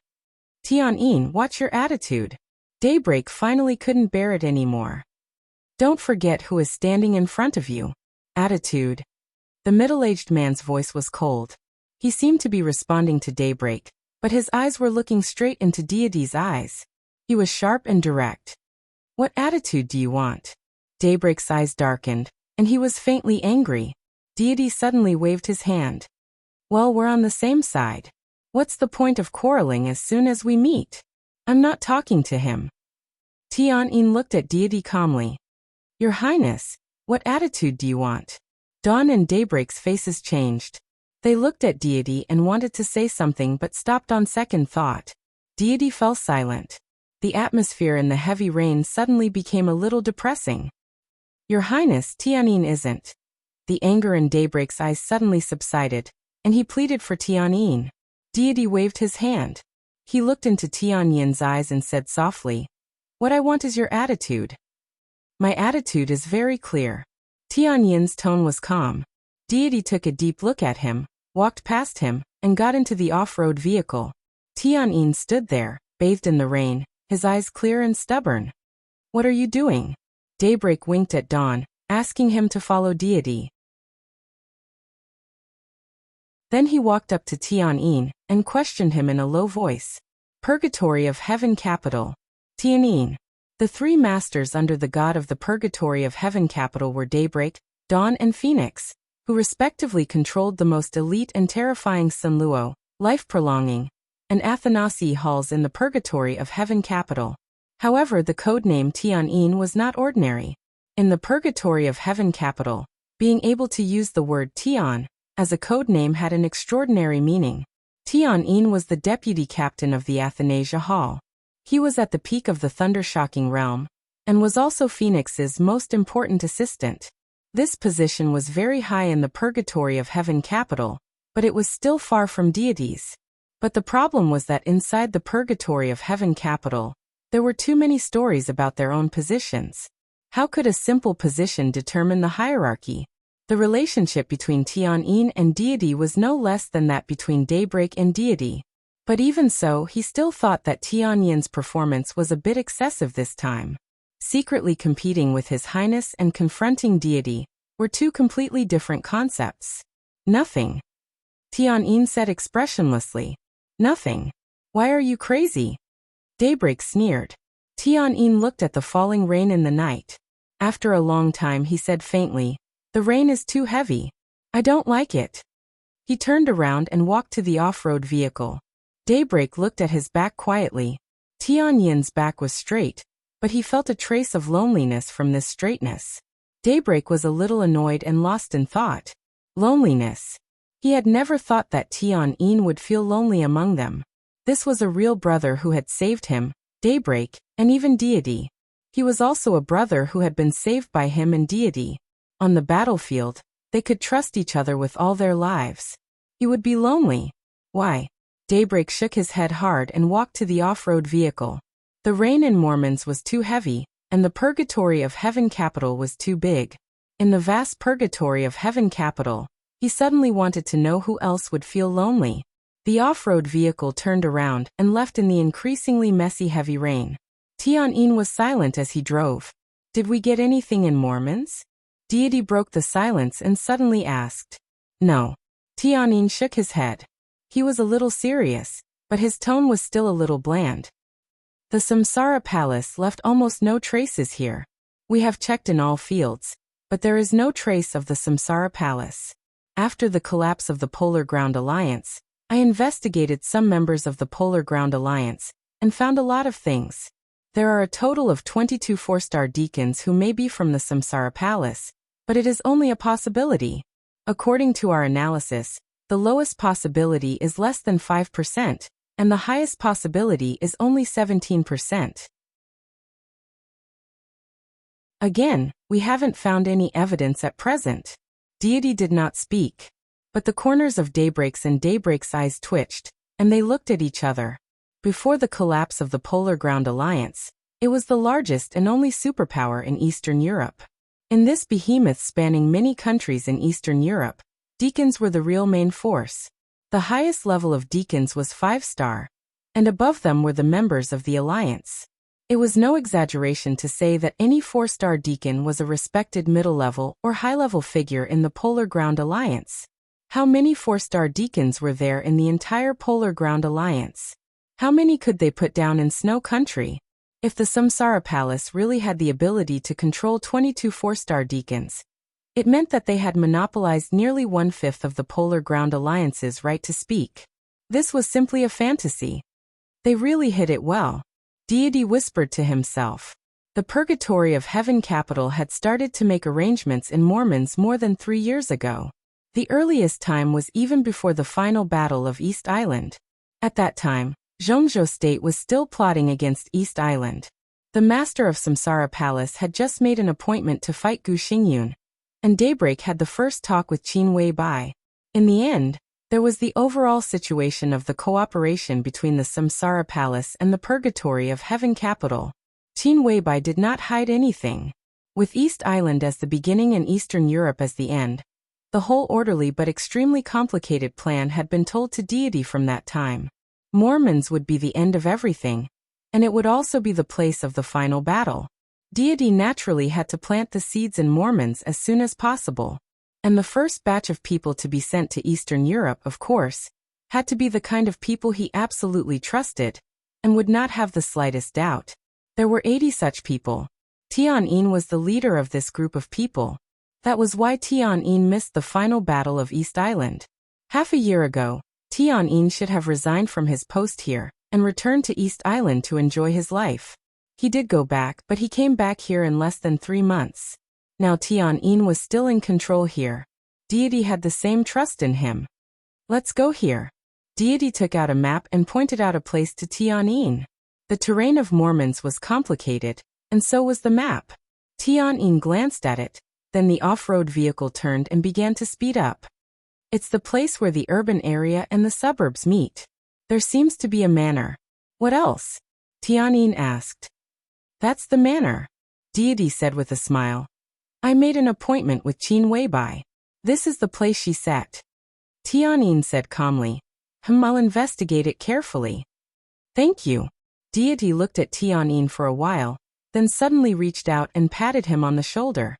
"Tianyin, watch your attitude." Daybreak finally couldn't bear it anymore. "Don't forget who is standing in front of you." Attitude. The middle-aged man's voice was cold. He seemed to be responding to Daybreak, but his eyes were looking straight into Deity's eyes. He was sharp and direct. "What attitude do you want?" Daybreak's eyes darkened, and he was faintly angry. Deity suddenly waved his hand. "Well, we're on the same side. What's the point of quarreling as soon as we meet? I'm not talking to him." Tianyin looked at Deity calmly. "Your Highness, what attitude do you want?" Dawn and Daybreak's faces changed. They looked at Deity and wanted to say something but stopped on second thought. Deity fell silent. The atmosphere in the heavy rain suddenly became a little depressing. "Your Highness, Tianyin isn't." The anger in Daybreak's eyes suddenly subsided, and he pleaded for Tianyin. Deity waved his hand. He looked into Tianyin's eyes and said softly, "What I want is your attitude." "My attitude is very clear." Tianyin's tone was calm. Deity took a deep look at him, walked past him, and got into the off-road vehicle. Tianyin stood there, bathed in the rain, his eyes clear and stubborn. "What are you doing?" Daybreak winked at Dawn, asking him to follow Deity. Then he walked up to Tianyin and questioned him in a low voice. Purgatory of Heaven Capital. Tianyin. The three masters under the god of the Purgatory of Heaven Capital were Daybreak, Dawn and Phoenix, who respectively controlled the most elite and terrifying Sunluo, life-prolonging, and Athanasi halls in the Purgatory of Heaven Capital. However, the codename Tianyin was not ordinary. In the Purgatory of Heaven Capital, being able to use the word Tian as a codename had an extraordinary meaning. Tianyin was the deputy captain of the Athanasia Hall. He was at the peak of the thundershocking realm, and was also Phoenix's most important assistant. This position was very high in the purgatory of heaven capital, but it was still far from deities. But the problem was that inside the purgatory of heaven capital, there were too many stories about their own positions. How could a simple position determine the hierarchy? The relationship between Tianyin and deity was no less than that between daybreak and deity. But even so, he still thought that Tianyin's performance was a bit excessive this time. Secretly competing with His Highness and confronting deity were two completely different concepts. Nothing. Tianyin said expressionlessly. Nothing. Why are you crazy? Daybreak sneered. Tianyin looked at the falling rain in the night. After a long time he said faintly, "The rain is too heavy. I don't like it." He turned around and walked to the off-road vehicle. Daybreak looked at his back quietly. Tianyin's back was straight, but he felt a trace of loneliness from this straightness. Daybreak was a little annoyed and lost in thought. Loneliness. He had never thought that Tianyin would feel lonely among them. This was a real brother who had saved him, Daybreak, and even deity. He was also a brother who had been saved by him and deity. On the battlefield, they could trust each other with all their lives. He would be lonely. Why? Daybreak shook his head hard and walked to the off-road vehicle. The rain in Mormons was too heavy, and the purgatory of heaven capital was too big. In the vast purgatory of heaven capital, he suddenly wanted to know who else would feel lonely. The off-road vehicle turned around and left in the increasingly messy heavy rain. Tianyin was silent as he drove. Did we get anything in Mormons? Deity broke the silence and suddenly asked. No. Tianyin shook his head. He was a little serious, but his tone was still a little bland. The Samsara Palace left almost no traces here. We have checked in all fields, but there is no trace of the Samsara Palace. After the collapse of the Polar Ground Alliance, I investigated some members of the Polar Ground Alliance and found a lot of things. There are a total of 22 four-star deacons who may be from the Samsara Palace, but it is only a possibility. According to our analysis, the lowest possibility is less than 5%, and the highest possibility is only 17%. Again, we haven't found any evidence at present. Deity did not speak, but the corners of Daybreak's and Daybreak's eyes twitched, and they looked at each other. Before the collapse of the Polar Ground Alliance, it was the largest and only superpower in Eastern Europe. In this behemoth spanning many countries in Eastern Europe, deacons were the real main force. The highest level of deacons was 5-star, and above them were the members of the alliance. It was no exaggeration to say that any 4-star deacon was a respected middle-level or high-level figure in the Polar Ground Alliance. How many 4-star deacons were there in the entire Polar Ground Alliance? How many could they put down in Snow Country? If the Samsara Palace really had the ability to control 22 4-star deacons, it meant that they had monopolized nearly 1/5 of the Polar Ground Alliance's right to speak. This was simply a fantasy. They really hid it well. Deity whispered to himself. The purgatory of heaven capital had started to make arrangements in Mormons more than 3 years ago. The earliest time was even before the final battle of East Island. At that time, Zhongzhou State was still plotting against East Island. The master of Samsara Palace had just made an appointment to fight Gu Xingyun, and Daybreak had the first talk with Qin Weibai. In the end, there was the overall situation of the cooperation between the Samsara Palace and the purgatory of heaven capital. Qin Weibai did not hide anything. With East Island as the beginning and Eastern Europe as the end, the whole orderly but extremely complicated plan had been told to deity from that time. Mormons would be the end of everything, and it would also be the place of the final battle. Deity naturally had to plant the seeds in Mormons as soon as possible. And the first batch of people to be sent to Eastern Europe, of course, had to be the kind of people he absolutely trusted, and would not have the slightest doubt. There were 80 such people. Tianyin was the leader of this group of people. That was why Tianyin missed the final battle of East Island. Half a year ago, Tianyin should have resigned from his post here, and returned to East Island to enjoy his life. He did go back, but he came back here in less than 3 months. Now Tianyin was still in control here. Deity had the same trust in him. Let's go here. Deity took out a map and pointed out a place to Tianyin. The terrain of Mormons was complicated, and so was the map. Tianyin glanced at it, Then the off-road vehicle turned and began to speed up. It's the place where the urban area and the suburbs meet. There seems to be a manor. What else? Tianyin asked. That's the manor, Deity said with a smile. I made an appointment with Qin Weibai. This is the place she set. Tianyin said calmly. I'll investigate it carefully. Thank you. Deity looked at Tianyin for a while, then suddenly reached out and patted him on the shoulder.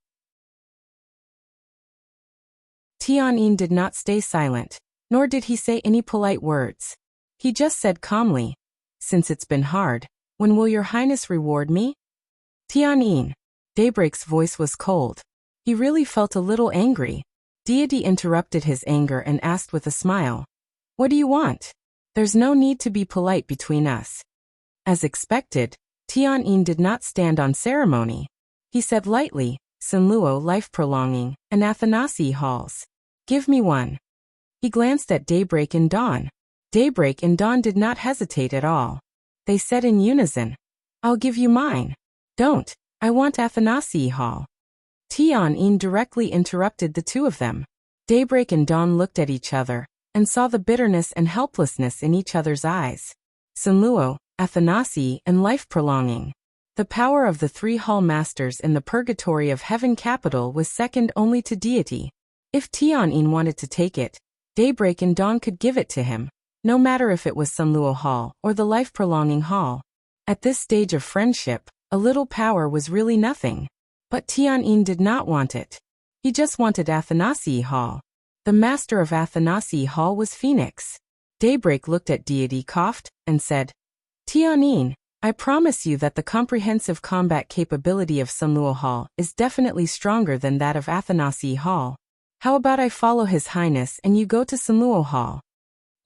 Tianyin did not stay silent, nor did he say any polite words. He just said calmly, Since it's been hard, when will your highness reward me? Tianyin. Daybreak's voice was cold. He really felt a little angry. Deity interrupted his anger and asked with a smile. What do you want? There's no need to be polite between us. As expected, Tianyin did not stand on ceremony. He said lightly, Sinluo life-prolonging, and Athanasi halls. Give me one. He glanced at Daybreak and Dawn. Daybreak and Dawn did not hesitate at all. They said in unison, I'll give you mine. Don't, I want Athanasi hall. Tianyin directly interrupted the two of them. Daybreak and Dawn looked at each other, and saw the bitterness and helplessness in each other's eyes. Sinluo, Athanasi, and life-prolonging. The power of the three hall masters in the purgatory of heaven capital was second only to deity. If Tianyin wanted to take it, Daybreak and Dawn could give it to him, no matter if it was Sinluo Hall or the life-prolonging hall. At this stage of friendship, a little power was really nothing. But Tianyin did not want it. He just wanted Athanasi Hall. The master of Athanasi Hall was Phoenix. Daybreak looked at Deity, coughed, and said, Tianyin, I promise you that the comprehensive combat capability of Sinluo Hall is definitely stronger than that of Athanasi Hall. How about I follow His Highness and you go to Sinluo Hall?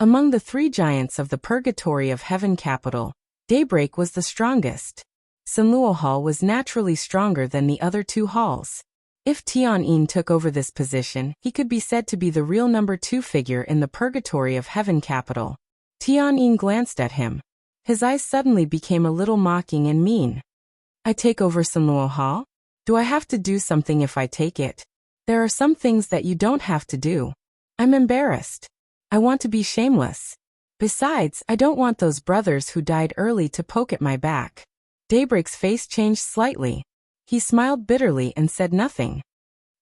Among the three giants of the purgatory of heaven capital, Daybreak was the strongest. Sinluo Hall was naturally stronger than the other two halls. If Tianyin took over this position, he could be said to be the real number 2 figure in the purgatory of heaven capital. Tianyin glanced at him. His eyes suddenly became a little mocking and mean. I take over Sinluo Hall? Do I have to do something if I take it? There are some things that you don't have to do. I'm embarrassed. I want to be shameless. Besides, I don't want those brothers who died early to poke at my back. Daybreak's face changed slightly. He smiled bitterly and said nothing.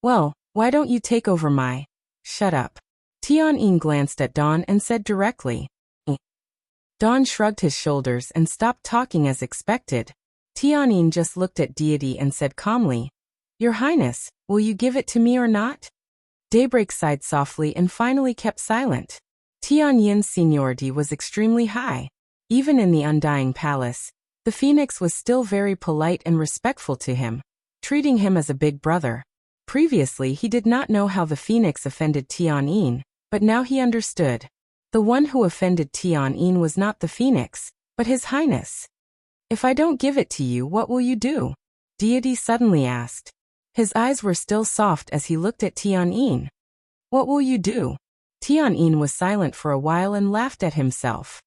Well, why don't you take over my... Shut up. Tianyin glanced at Dawn and said directly. Dawn shrugged his shoulders and stopped talking as expected. Tianyin just looked at Deity and said calmly, Your Highness, will you give it to me or not? Daybreak sighed softly and finally kept silent. Tianyin's seniority was extremely high. Even in the Undying Palace, the Phoenix was still very polite and respectful to him, treating him as a big brother. Previously he did not know how the Phoenix offended Tianyin, but now he understood. The one who offended Tianyin was not the Phoenix, but His Highness. If I don't give it to you, what will you do? Deity suddenly asked. His eyes were still soft as he looked at Tianyin. What will you do? Tianyin was silent for a while and laughed at himself.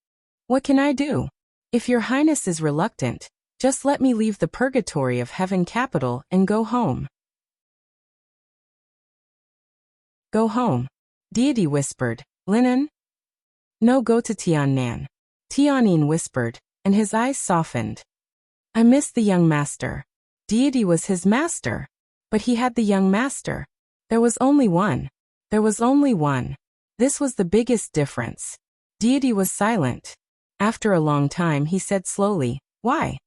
What can I do? If your highness is reluctant, just let me leave the purgatory of heaven capital and go home. Go home. Deity whispered. Linen? No, go to Tiannan. Tianyin whispered, and his eyes softened. I miss the young master. Deity was his master. But he had the young master. There was only one. There was only one. This was the biggest difference. Deity was silent. After a long time he said slowly, Why?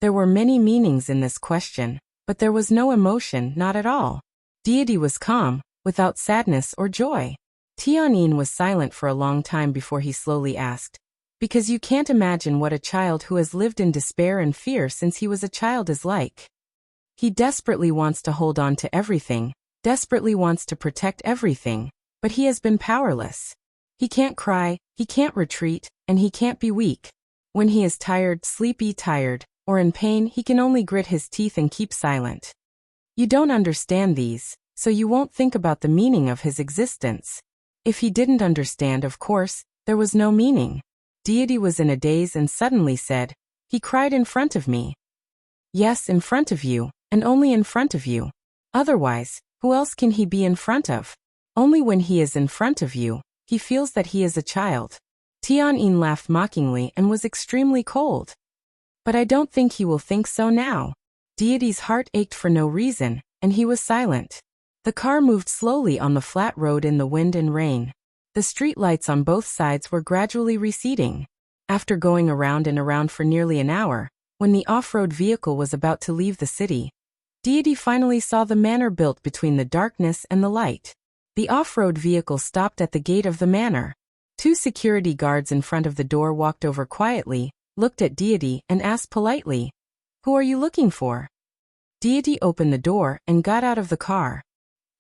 There were many meanings in this question, but there was no emotion, not at all. Deity was calm, without sadness or joy. Tianyin was silent for a long time before he slowly asked, Because you can't imagine what a child who has lived in despair and fear since he was a child is like. He desperately wants to hold on to everything, desperately wants to protect everything, but he has been powerless. He can't cry, he can't retreat, and he can't be weak. When he is tired, sleepy, tired, or in pain, he can only grit his teeth and keep silent. You don't understand these, so you won't think about the meaning of his existence. If he didn't understand, of course, there was no meaning. Deity was in a daze and suddenly said, He cried in front of me. Yes, in front of you, and only in front of you. Otherwise, who else can he be in front of? Only when he is in front of you, he feels that he is a child. Tianyin laughed mockingly and was extremely cold. But I don't think he will think so now. Deity's heart ached for no reason, and he was silent. The car moved slowly on the flat road in the wind and rain. The street lights on both sides were gradually receding. After going around and around for nearly an hour, when the off-road vehicle was about to leave the city, Deity finally saw the manor built between the darkness and the light. The off-road vehicle stopped at the gate of the manor. 2 security guards in front of the door walked over quietly, looked at Deity and asked politely, "Who are you looking for?" Deity opened the door and got out of the car.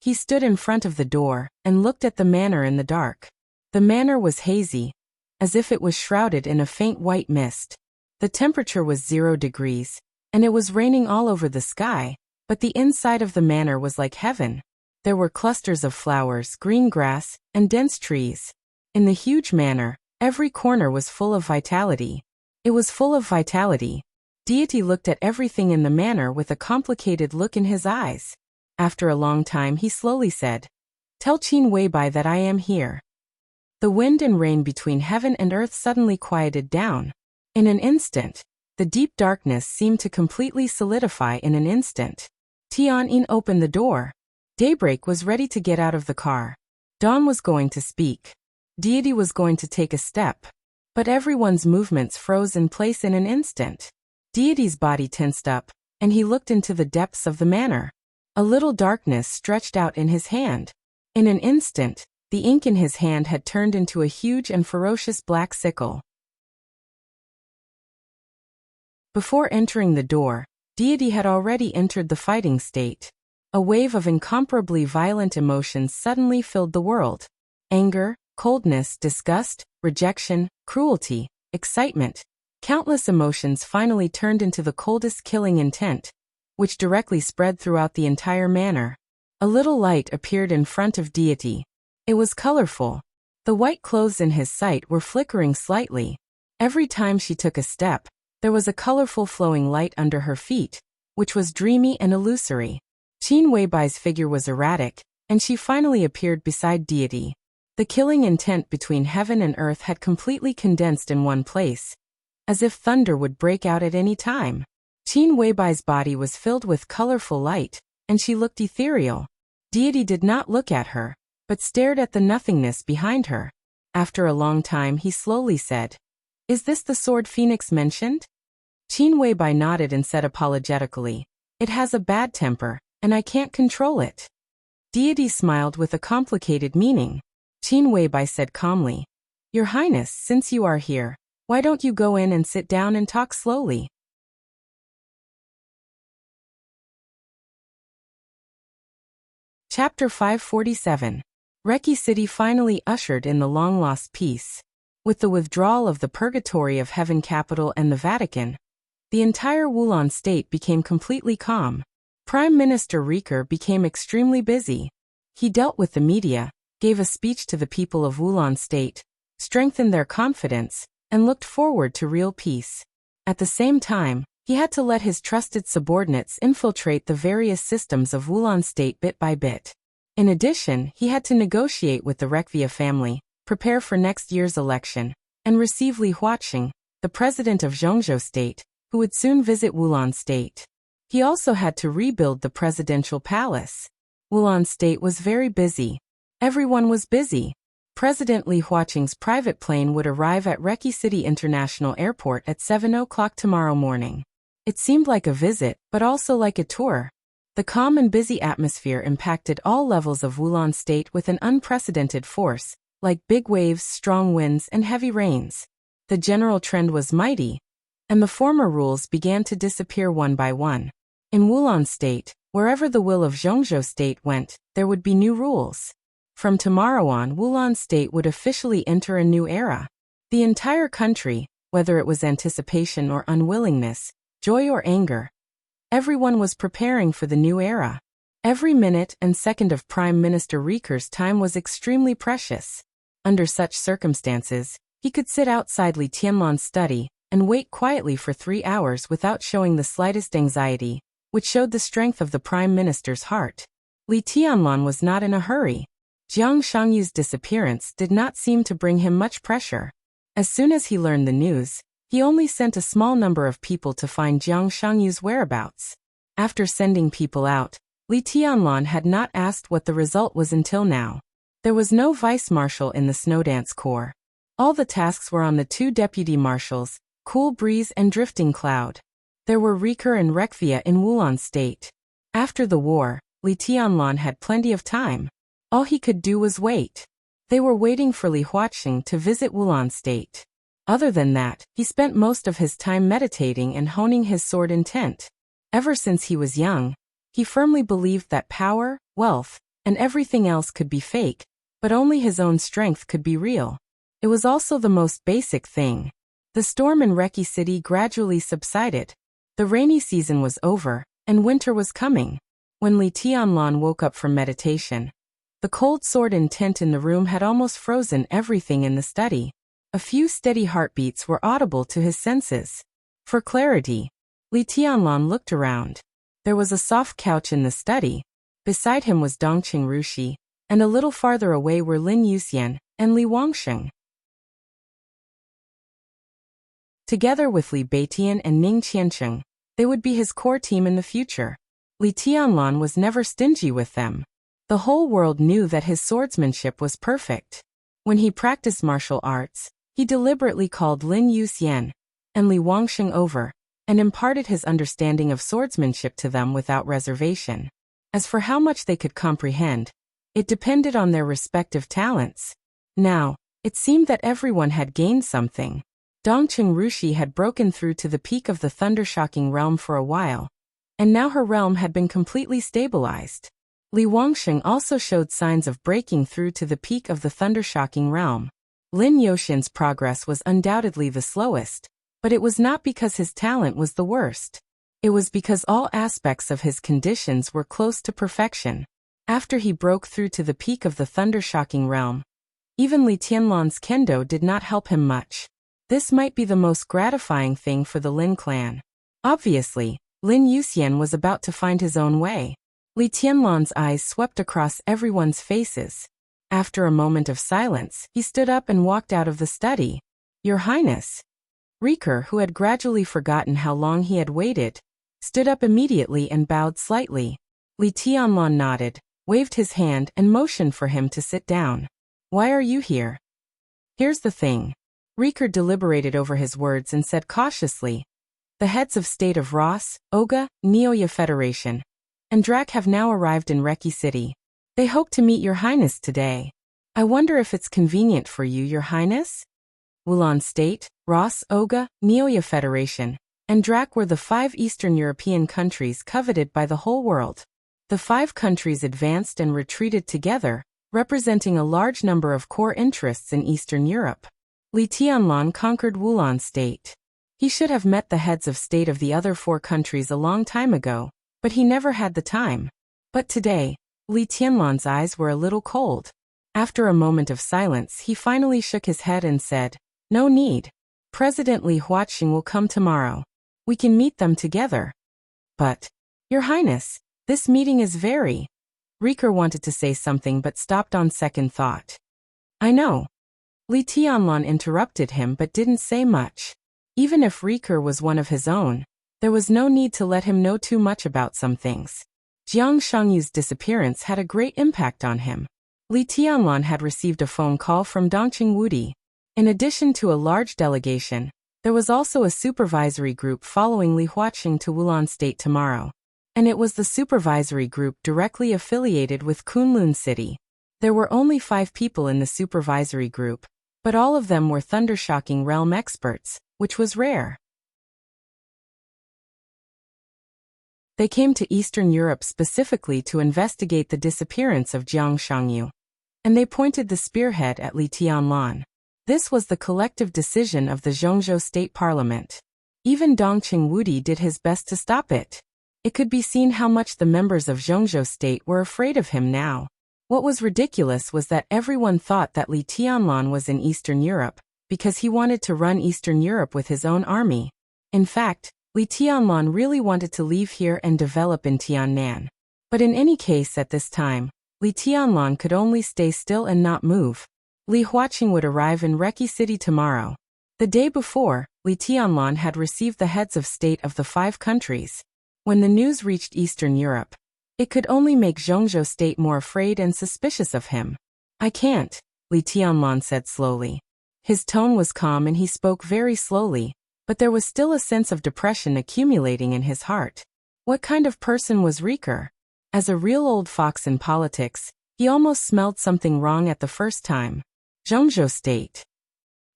He stood in front of the door and looked at the manor in the dark. The manor was hazy, as if it was shrouded in a faint white mist. The temperature was 0 degrees, and it was raining all over the sky, but the inside of the manor was like heaven. There were clusters of flowers, green grass, and dense trees. In the huge manor, every corner was full of vitality. It was full of vitality. Deity looked at everything in the manor with a complicated look in his eyes. After a long time he slowly said, "Tell Qin Weibai that I am here." The wind and rain between heaven and earth suddenly quieted down. In an instant, the deep darkness seemed to completely solidify in an instant. Tianyin opened the door. Daybreak was ready to get out of the car. Dawn was going to speak. Deity was going to take a step. But everyone's movements froze in place in an instant. Deity's body tensed up, and he looked into the depths of the manor. A little darkness stretched out in his hand. In an instant, the ink in his hand had turned into a huge and ferocious black sickle. Before entering the door, Deity had already entered the fighting state. A wave of incomparably violent emotions suddenly filled the world. Anger, coldness, disgust, rejection, cruelty, excitement. Countless emotions finally turned into the coldest killing intent, which directly spread throughout the entire manor. A little light appeared in front of Deity. It was colorful. The white clothes in his sight were flickering slightly. Every time she took a step, there was a colorful flowing light under her feet, which was dreamy and illusory. Qin Weibai's figure was erratic, and she finally appeared beside Deity. The killing intent between heaven and earth had completely condensed in one place, as if thunder would break out at any time. Qin Weibai's body was filled with colorful light, and she looked ethereal. Deity did not look at her, but stared at the nothingness behind her. After a long time he slowly said, "Is this the sword Phoenix mentioned?" Qin Weibai nodded and said apologetically, "It has a bad temper, and I can't control it." Deity smiled with a complicated meaning. Qin Weibai said calmly, "Your Highness, since you are here, why don't you go in and sit down and talk slowly?" Chapter 547. Reki City finally ushered in the long-lost peace. With the withdrawal of the Purgatory of Heaven capital and the Vatican, the entire Wulan state became completely calm. Prime Minister Riker became extremely busy. He dealt with the media, gave a speech to the people of Wulan state, strengthened their confidence, and looked forward to real peace. At the same time, he had to let his trusted subordinates infiltrate the various systems of Wulan state bit by bit. In addition, he had to negotiate with the Rekvia family, prepare for next year's election, and receive Li Huaqing, the president of Zhongzhou state, who would soon visit Wulan state. He also had to rebuild the presidential palace. Wulan state was very busy. Everyone was busy. President Li Huaqing's private plane would arrive at Reki City International Airport at 7 o'clock tomorrow morning. It seemed like a visit, but also like a tour. The calm and busy atmosphere impacted all levels of Wulan state with an unprecedented force, like big waves, strong winds, and heavy rains. The general trend was mighty, and the former rules began to disappear one by one. In Wulan state, wherever the will of Zhongzhou state went, there would be new rules. From tomorrow on, Wulan state would officially enter a new era. The entire country, whether it was anticipation or unwillingness, joy or anger, everyone was preparing for the new era. Every minute and second of Prime Minister Riker's time was extremely precious. Under such circumstances, he could sit outside Li Tianlan's study and wait quietly for 3 hours without showing the slightest anxiety, which showed the strength of the prime minister's heart. Li Tianlan was not in a hurry. Jiang Shangyu's disappearance did not seem to bring him much pressure. As soon as he learned the news, he only sent a small number of people to find Jiang Shangyu's whereabouts. After sending people out, Li Tianlan had not asked what the result was until now. There was no vice-marshal in the Snowdance Corps. All the tasks were on the two deputy marshals, Cool Breeze and Drifting Cloud. There were Riker and Rekvia in Wulan State. After the war, Li Tianlan had plenty of time. All he could do was wait. They were waiting for Li Huaqing to visit Wulan State. Other than that, he spent most of his time meditating and honing his sword intent. Ever since he was young, he firmly believed that power, wealth, and everything else could be fake, but only his own strength could be real. It was also the most basic thing. The storm in Reki City gradually subsided. The rainy season was over, and winter was coming. When Li Tianlan woke up from meditation, the cold sword intent in the room had almost frozen everything in the study. A few steady heartbeats were audible to his senses. For clarity, Li Tianlan looked around. There was a soft couch in the study. Beside him was Dongqing Rushi, and a little farther away were Lin Yuxian and Li Wangsheng. Together with Li Beitian and Ning Qiancheng, they would be his core team in the future. Li Tianlan was never stingy with them. The whole world knew that his swordsmanship was perfect. When he practiced martial arts, he deliberately called Lin Yuxian and Li Wangsheng over, and imparted his understanding of swordsmanship to them without reservation. As for how much they could comprehend, it depended on their respective talents. Now, it seemed that everyone had gained something. Dongqing Rushi had broken through to the peak of the thundershocking realm for a while, and now her realm had been completely stabilized. Li Wangsheng also showed signs of breaking through to the peak of the thundershocking realm. Lin Yuxian's progress was undoubtedly the slowest, but it was not because his talent was the worst. It was because all aspects of his conditions were close to perfection. After he broke through to the peak of the thundershocking realm, even Li Tianlan's kendo did not help him much. This might be the most gratifying thing for the Lin clan. Obviously, Lin Yuxian was about to find his own way. Li Tianlan's eyes swept across everyone's faces. After a moment of silence, he stood up and walked out of the study. "Your Highness." Riker, who had gradually forgotten how long he had waited, stood up immediately and bowed slightly. Li Tianlan nodded, waved his hand and motioned for him to sit down. "Why are you here?" "Here's the thing." Riker deliberated over his words and said cautiously, "The heads of state of Ross, Oga, Neoya Federation, and Drac have now arrived in Reki City. They hope to meet Your Highness today. I wonder if it's convenient for you, Your Highness?" Wulan State, Ross, Oga, Neoya Federation, and Drac were the 5 Eastern European countries coveted by the whole world. The 5 countries advanced and retreated together, representing a large number of core interests in Eastern Europe. Li Tianlan conquered Wulan State. He should have met the heads of state of the other 4 countries a long time ago, but he never had the time. But today, Li Tianlan's eyes were a little cold. After a moment of silence, he finally shook his head and said, "No need. President Li Huaqing will come tomorrow. We can meet them together." "But, Your Highness, this meeting is very..." Riker wanted to say something but stopped on second thought. "I know." Li Tianlan interrupted him but didn't say much. Even if Riker was one of his own, there was no need to let him know too much about some things. Jiang Shangyu's disappearance had a great impact on him. Li Tianlan had received a phone call from Dongqing Wudi. In addition to a large delegation, there was also a supervisory group following Li Huaqing to Wulan State tomorrow. And it was the supervisory group directly affiliated with Kunlun City. There were only 5 people in the supervisory group, but all of them were thundershocking realm experts, which was rare. They came to Eastern Europe specifically to investigate the disappearance of Jiang Shangyu. And they pointed the spearhead at Li Tianlan. This was the collective decision of the Zhongzhou State Parliament. Even Dongqing Wudi did his best to stop it. It could be seen how much the members of Zhongzhou State were afraid of him now. What was ridiculous was that everyone thought that Li Tianlan was in Eastern Europe, because he wanted to run Eastern Europe with his own army. In fact, Li Tianlan really wanted to leave here and develop in Tiannan. But in any case at this time, Li Tianlan could only stay still and not move. Li Huaqing would arrive in Reki City tomorrow. The day before, Li Tianlan had received the heads of state of the 5 countries. When the news reached Eastern Europe, it could only make Zhongzhou state more afraid and suspicious of him. I can't, Li Tianlan said slowly. His tone was calm and he spoke very slowly, but there was still a sense of depression accumulating in his heart. What kind of person was Riker? As a real old fox in politics, he almost smelled something wrong at the first time. Zhongzhou state?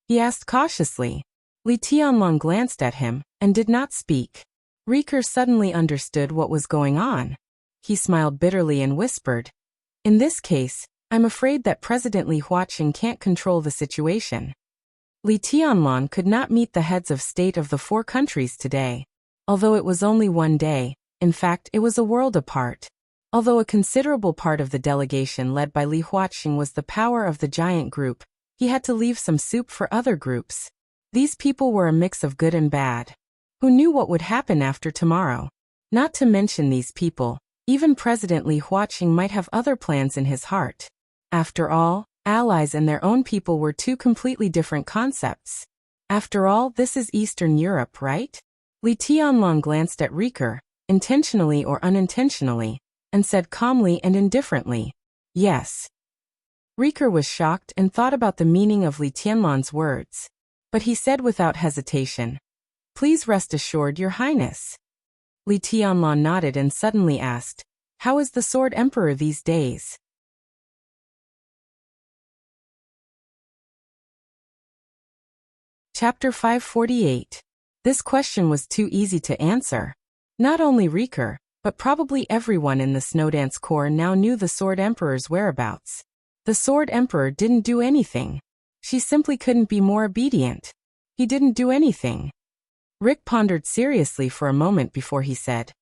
He asked cautiously. Li Tianlan glanced at him and did not speak. Riker suddenly understood what was going on. He smiled bitterly and whispered, "In this case, I'm afraid that President Li Huaqing can't control the situation." Li Tianlan could not meet the heads of state of the 4 countries today. Although it was only one day, in fact it was a world apart. Although a considerable part of the delegation led by Li Huaqing was the power of the giant group, he had to leave some soup for other groups. These people were a mix of good and bad. Who knew what would happen after tomorrow? Not to mention these people, even President Li Huaqing might have other plans in his heart. After all, allies and their own people were 2 completely different concepts. After all, this is Eastern Europe, right? Li Tianlan glanced at Riker, intentionally or unintentionally, and said calmly and indifferently, "Yes." Riker was shocked and thought about the meaning of Li Tianlan's words. But he said without hesitation, "Please rest assured, Your Highness." Li Tianlan nodded and suddenly asked, "How is the Sword Emperor these days?" Chapter 548. This question was too easy to answer. Not only Riker, but probably everyone in the Snowdance Corps now knew the Sword Emperor's whereabouts. The Sword Emperor didn't do anything. She simply couldn't be more obedient. He didn't do anything. Rick pondered seriously for a moment before he said,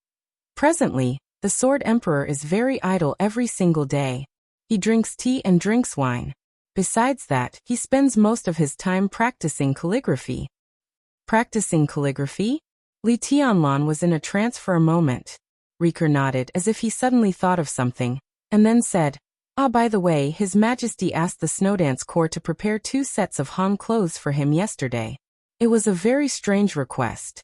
"Presently, the Sword Emperor is very idle every single day. He drinks tea and drinks wine. Besides that, he spends most of his time practicing calligraphy." Practicing calligraphy? Li Tianlan was in a trance for a moment. Riker nodded as if he suddenly thought of something, and then said, "Ah, by the way, His Majesty asked the Snowdance Corps to prepare 2 sets of Han clothes for him yesterday. It was a very strange request."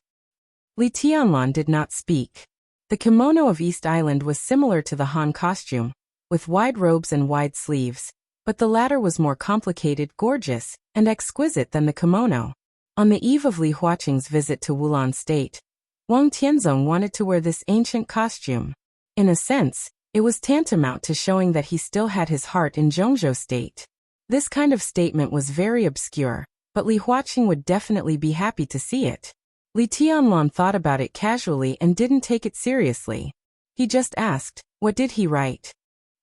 Li Tianlan did not speak. The kimono of East Island was similar to the Han costume, with wide robes and wide sleeves, but the latter was more complicated, gorgeous, and exquisite than the kimono. On the eve of Li Huaqing's visit to Wulan State, Wang Tianzong wanted to wear this ancient costume. In a sense, it was tantamount to showing that he still had his heart in Zhongzhou State. This kind of statement was very obscure, but Li Huaqing would definitely be happy to see it. Li Tianlan thought about it casually and didn't take it seriously. He just asked, "What did he write?"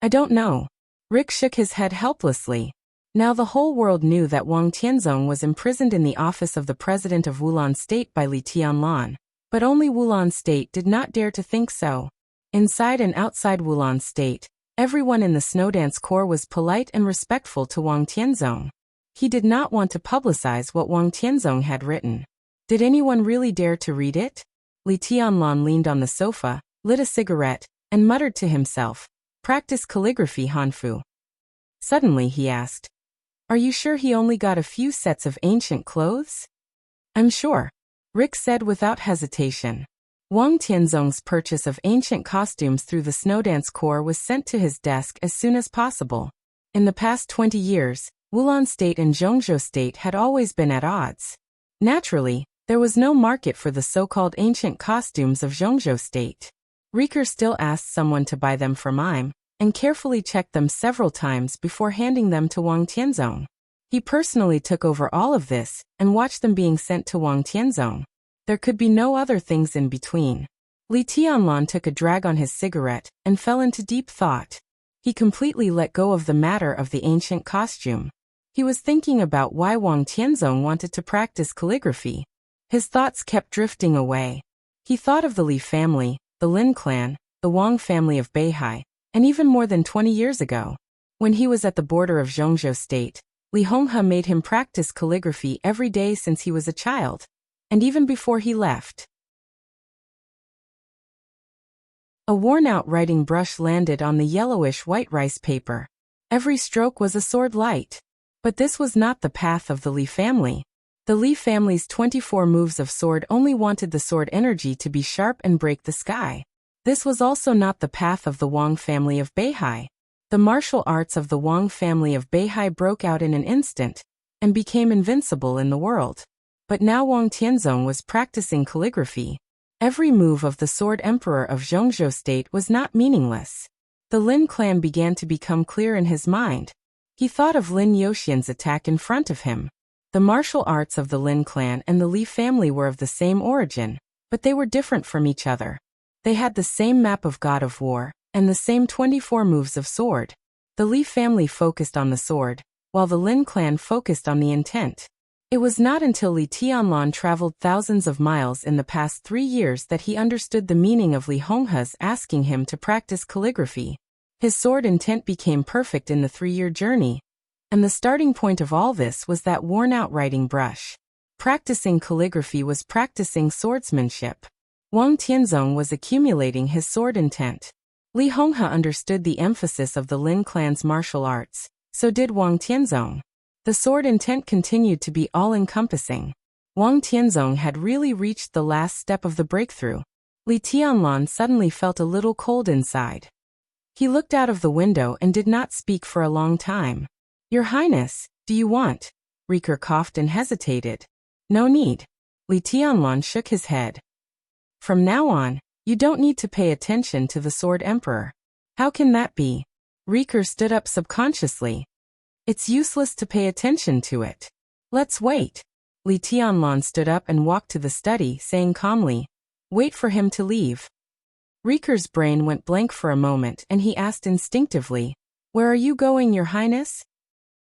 "I don't know." Rick shook his head helplessly. Now the whole world knew that Wang Tianzong was imprisoned in the office of the president of Wulan State by Li Tianlan, but only Wulan State did not dare to think so. Inside and outside Wulan State, everyone in the Snowdance Corps was polite and respectful to Wang Tianzong. He did not want to publicize what Wang Tianzong had written. Did anyone really dare to read it? Li Tianlan leaned on the sofa, lit a cigarette, and muttered to himself, "Practice calligraphy, Hanfu." Suddenly he asked, "Are you sure he only got a few sets of ancient clothes?" "I'm sure," Rick said without hesitation. Wang Tianzong's purchase of ancient costumes through the Snowdance Corps was sent to his desk as soon as possible. In the past 20 years, Wulan State and Zhongzhou State had always been at odds. Naturally, there was no market for the so-called ancient costumes of Zhongzhou State. Riker still asked someone to buy them for mime, and carefully checked them several times before handing them to Wang Tianzong. He personally took over all of this, and watched them being sent to Wang Tianzong. There could be no other things in between. Li Tianlan took a drag on his cigarette, and fell into deep thought. He completely let go of the matter of the ancient costume. He was thinking about why Wang Tianzong wanted to practice calligraphy. His thoughts kept drifting away. He thought of the Li family, the Lin clan, the Wang family of Beihai, and even more than 20 years ago. When he was at the border of Zhongzhou State, Li Honghe made him practice calligraphy every day since he was a child, and even before he left. A worn-out writing brush landed on the yellowish-white rice paper. Every stroke was a sword light. But this was not the path of the Li family. The Li family's 24 moves of sword only wanted the sword energy to be sharp and break the sky. This was also not the path of the Wang family of Beihai. The martial arts of the Wang family of Beihai broke out in an instant and became invincible in the world. But now Wang Tianzong was practicing calligraphy. Every move of the Sword Emperor of Zhongzhou State was not meaningless. The Lin clan began to become clear in his mind. He thought of Lin Yoxian's attack in front of him. The martial arts of the Lin clan and the Li family were of the same origin, but they were different from each other. They had the same map of God of War, and the same 24 moves of sword. The Li family focused on the sword, while the Lin clan focused on the intent. It was not until Li Tianlan traveled thousands of miles in the past 3 years that he understood the meaning of Li Honghe's asking him to practice calligraphy. His sword intent became perfect in the 3-year journey, and the starting point of all this was that worn-out writing brush. Practicing calligraphy was practicing swordsmanship. Wang Tianzong was accumulating his sword intent. Li Honghe understood the emphasis of the Lin clan's martial arts, so did Wang Tianzong. The sword intent continued to be all-encompassing. Wang Tianzong had really reached the last step of the breakthrough. Li Tianlan suddenly felt a little cold inside. He looked out of the window and did not speak for a long time. "Your Highness, do you want?" Riker coughed and hesitated. "No need." Li Tianlan shook his head. "From now on, you don't need to pay attention to the Sword Emperor." "How can that be?" Riker stood up subconsciously. "It's useless to pay attention to it. Let's wait." Li Tianlan stood up and walked to the study, saying calmly, "Wait for him to leave." Riker's brain went blank for a moment and he asked instinctively, "Where are you going, Your Highness?"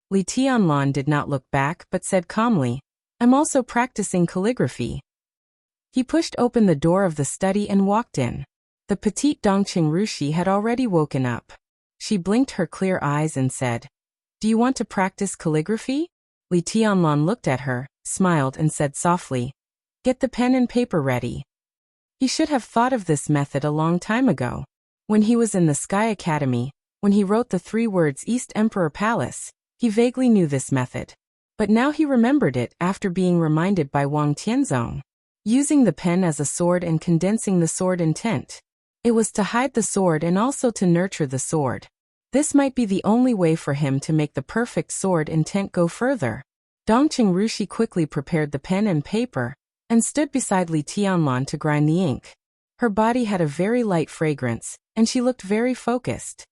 Li Tianlan did not look back but said calmly, "I'm also practicing calligraphy." He pushed open the door of the study and walked in. The petite Dongqing Rushi had already woken up. She blinked her clear eyes and said, "Do you want to practice calligraphy?" Li Tianlan looked at her, smiled and said softly, "Get the pen and paper ready." He should have thought of this method a long time ago. When he was in the Sky Academy, when he wrote the 3 words East Emperor Palace, he vaguely knew this method. But now he remembered it after being reminded by Wang Tianzong. Using the pen as a sword and condensing the sword intent. It was to hide the sword and also to nurture the sword. This might be the only way for him to make the perfect sword intent go further. Dongqing Rushi quickly prepared the pen and paper, and stood beside Li Tianlan to grind the ink. Her body had a very light fragrance, and she looked very focused.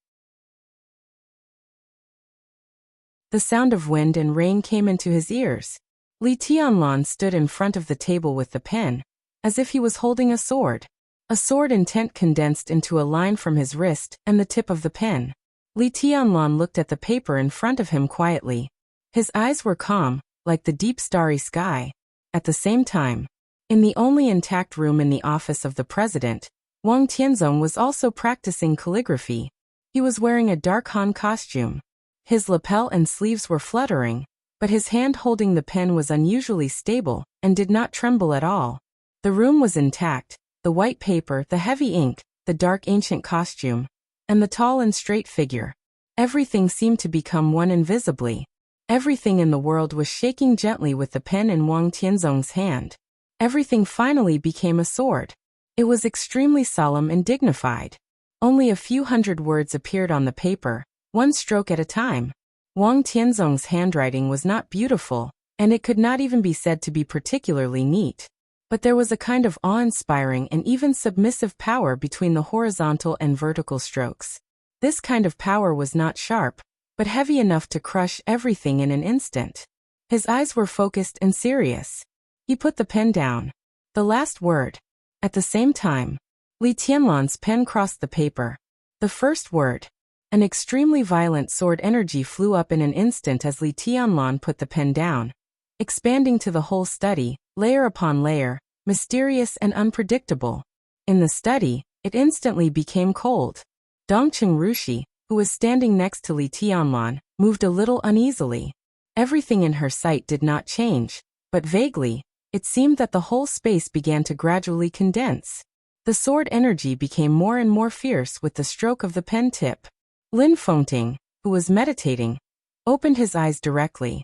The sound of wind and rain came into his ears. Li Tianlan stood in front of the table with the pen, as if he was holding a sword. A sword intent condensed into a line from his wrist and the tip of the pen. Li Tianlan looked at the paper in front of him quietly. His eyes were calm, like the deep starry sky. At the same time, in the only intact room in the office of the president, Wang Tianzong was also practicing calligraphy. He was wearing a dark Han costume. His lapel and sleeves were fluttering, but his hand holding the pen was unusually stable and did not tremble at all. The room was intact, the white paper, the heavy ink, the dark ancient costume, and the tall and straight figure. Everything seemed to become one invisibly. Everything in the world was shaking gently with the pen in Wang Tianzong's hand. Everything finally became a sword. It was extremely solemn and dignified. Only a few hundred words appeared on the paper, one stroke at a time. Wang Tianzong's handwriting was not beautiful, and it could not even be said to be particularly neat. But there was a kind of awe-inspiring and even submissive power between the horizontal and vertical strokes. This kind of power was not sharp, but heavy enough to crush everything in an instant. His eyes were focused and serious. He put the pen down. The last word. At the same time, Li Tianlan's pen crossed the paper. The first word. An extremely violent sword energy flew up in an instant as Li Tianlan put the pen down, expanding to the whole study, layer upon layer, mysterious and unpredictable. In the study, it instantly became cold. Dongqing Rushi, who was standing next to Li Tianlan, moved a little uneasily. Everything in her sight did not change, but vaguely, it seemed that the whole space began to gradually condense. The sword energy became more and more fierce with the stroke of the pen tip. Lin Fengting, who was meditating, opened his eyes directly.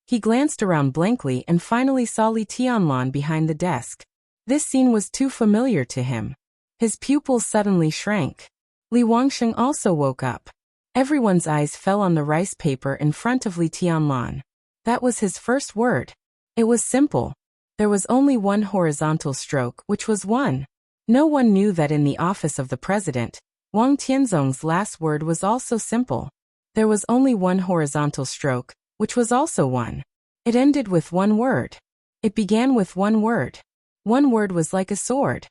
He glanced around blankly and finally saw Li Tianlan behind the desk. This scene was too familiar to him. His pupils suddenly shrank. Li Wangsheng also woke up. Everyone's eyes fell on the rice paper in front of Li Tianlan. That was his first word. It was simple. There was only one horizontal stroke, which was one. No one knew that in the office of the president, Wang Tianzong's last word was also simple. There was only one horizontal stroke, which was also one. It ended with one word. It began with one word. One word was like a sword.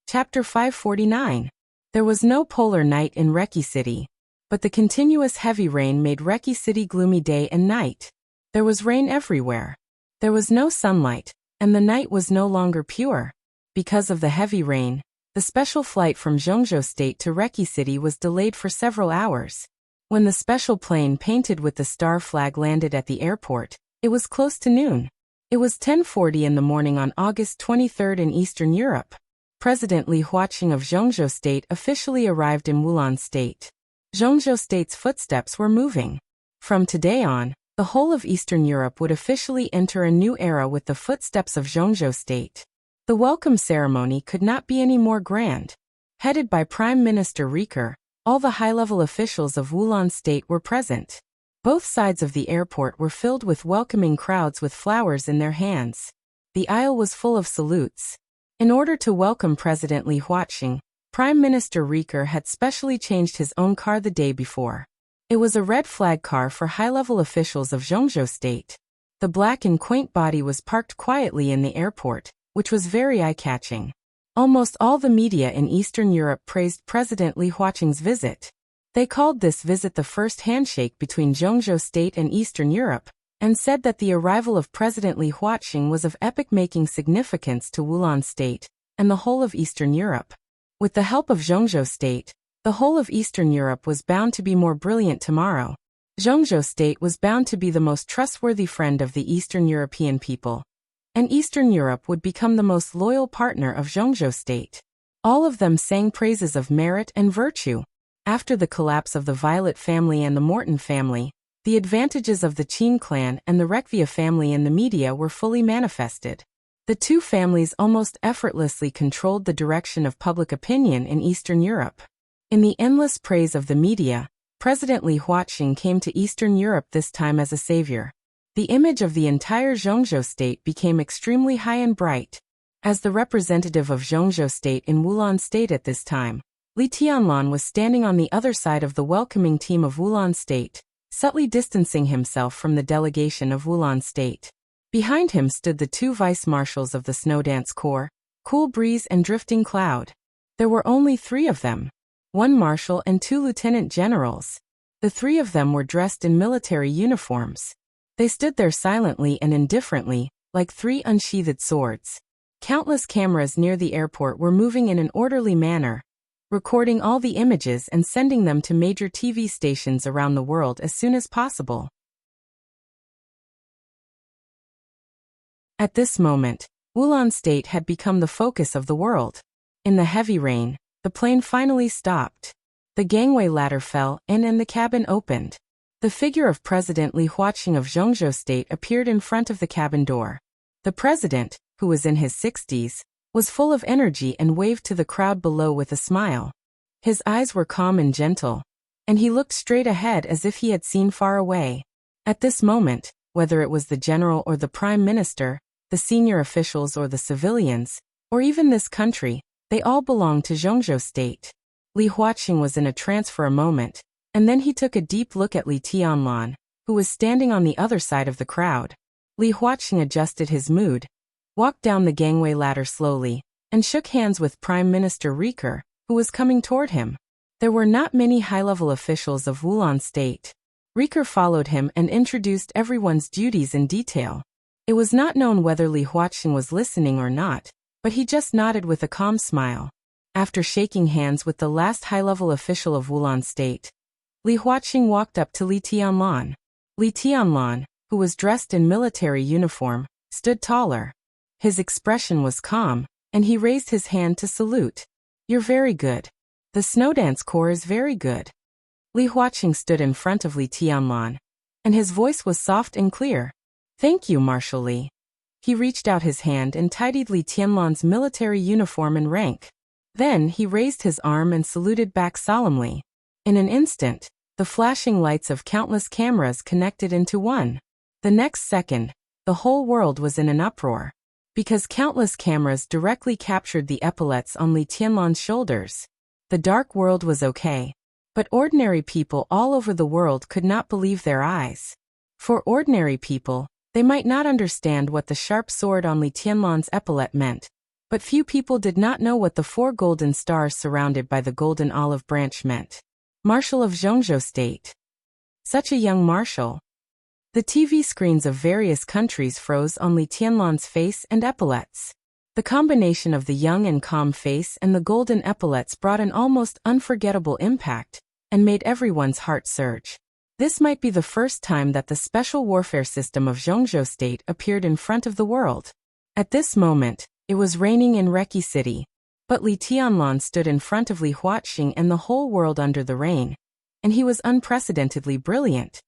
Chapter 549. There was no polar night in Reki City, but the continuous heavy rain made Reki City gloomy day and night. There was rain everywhere. There was no sunlight, and the night was no longer pure. Because of the heavy rain, the special flight from Zhengzhou State to Reki City was delayed for several hours. When the special plane painted with the star flag landed at the airport, it was close to noon. It was 10:40 in the morning on August 23 in Eastern Europe. President Li Huaqing of Zhengzhou State officially arrived in Wulan State. Zhengzhou State's footsteps were moving. From today on, the whole of Eastern Europe would officially enter a new era with the footsteps of Zhengzhou State. The welcome ceremony could not be any more grand. Headed by Prime Minister Riker, all the high-level officials of Wulan State were present. Both sides of the airport were filled with welcoming crowds with flowers in their hands. The aisle was full of salutes. In order to welcome President Li Huaqing, Prime Minister Riker had specially changed his own car the day before. It was a red flag car for high-level officials of Zhengzhou State. The black and quaint body was parked quietly in the airport, which was very eye-catching. Almost all the media in Eastern Europe praised President Li Huaqing's visit. They called this visit the first handshake between Zhengzhou State and Eastern Europe, and said that the arrival of President Li Huaqing was of epoch-making significance to Wulan State and the whole of Eastern Europe. With the help of Zhengzhou State, the whole of Eastern Europe was bound to be more brilliant tomorrow. Zhengzhou State was bound to be the most trustworthy friend of the Eastern European people, and Eastern Europe would become the most loyal partner of Zhengzhou State. All of them sang praises of merit and virtue. After the collapse of the Violet family and the Morton family, the advantages of the Qin clan and the Rekvia family in the media were fully manifested. The two families almost effortlessly controlled the direction of public opinion in Eastern Europe. In the endless praise of the media, President Li Huaqing came to Eastern Europe this time as a savior. The image of the entire Zhengzhou State became extremely high and bright. As the representative of Zhengzhou State in Wulan State at this time, Li Tianlan was standing on the other side of the welcoming team of Wulan State, subtly distancing himself from the delegation of Wulan State. Behind him stood the two vice-marshals of the Snowdance Corps, Cool Breeze and Drifting Cloud. There were only 3 of them. 1 marshal and 2 lieutenant generals. The 3 of them were dressed in military uniforms. They stood there silently and indifferently, like 3 unsheathed swords. Countless cameras near the airport were moving in an orderly manner, recording all the images and sending them to major TV stations around the world as soon as possible. At this moment, Wulan State had become the focus of the world. In the heavy rain, the plane finally stopped. The gangway ladder fell and the cabin opened. The figure of President Li Huaqing of Zhengzhou State appeared in front of the cabin door. The president, who was in his 60s, was full of energy and waved to the crowd below with a smile. His eyes were calm and gentle, and he looked straight ahead as if he had seen far away. At this moment, whether it was the general or the prime minister, the senior officials or the civilians, or even this country, they all belonged to Zhengzhou State. Li Huaqing was in a trance for a moment, and then he took a deep look at Li Tianlan, who was standing on the other side of the crowd. Li Huaqing adjusted his mood, walked down the gangway ladder slowly, and shook hands with Prime Minister Riker, who was coming toward him. There were not many high-level officials of Wulan State. Riker followed him and introduced everyone's duties in detail. It was not known whether Li Huaqing was listening or not, but he just nodded with a calm smile. After shaking hands with the last high-level official of Wulan State, Li Huaqing walked up to Li Tianlan. Li Tianlan, who was dressed in military uniform, stood taller. His expression was calm, and he raised his hand to salute. "You're very good. The Snowdance Corps is very good." Li Huaqing stood in front of Li Tianlan, and his voice was soft and clear. "Thank you, Marshal Li." He reached out his hand and tidied Li Tianlan's military uniform and rank. Then he raised his arm and saluted back solemnly. In an instant, the flashing lights of countless cameras connected into one. The next second, the whole world was in an uproar. Because countless cameras directly captured the epaulets on Li Tianlan's shoulders. The dark world was okay. But ordinary people all over the world could not believe their eyes. For ordinary people, they might not understand what the sharp sword on Li Tianlan's epaulet meant. But few people did not know what the 4 golden stars surrounded by the golden olive branch meant. Marshal of Zhongzhou State. Such a young marshal. The TV screens of various countries froze on Li Tianlan's face and epaulets. The combination of the young and calm face and the golden epaulets brought an almost unforgettable impact, and made everyone's heart surge. This might be the first time that the special warfare system of Zhongzhou State appeared in front of the world. At this moment, it was raining in Reki City, but Li Tianlan stood in front of Li Huaqing and the whole world under the rain, and he was unprecedentedly brilliant.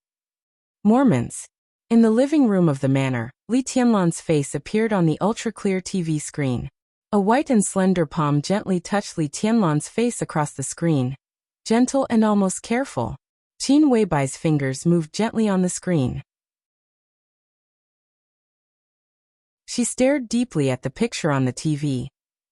Mormons. In the living room of the manor, Li Tianlan's face appeared on the ultra-clear TV screen. A white and slender palm gently touched Li Tianlan's face across the screen. Gentle and almost careful. Qin Weibai's fingers moved gently on the screen. She stared deeply at the picture on the TV,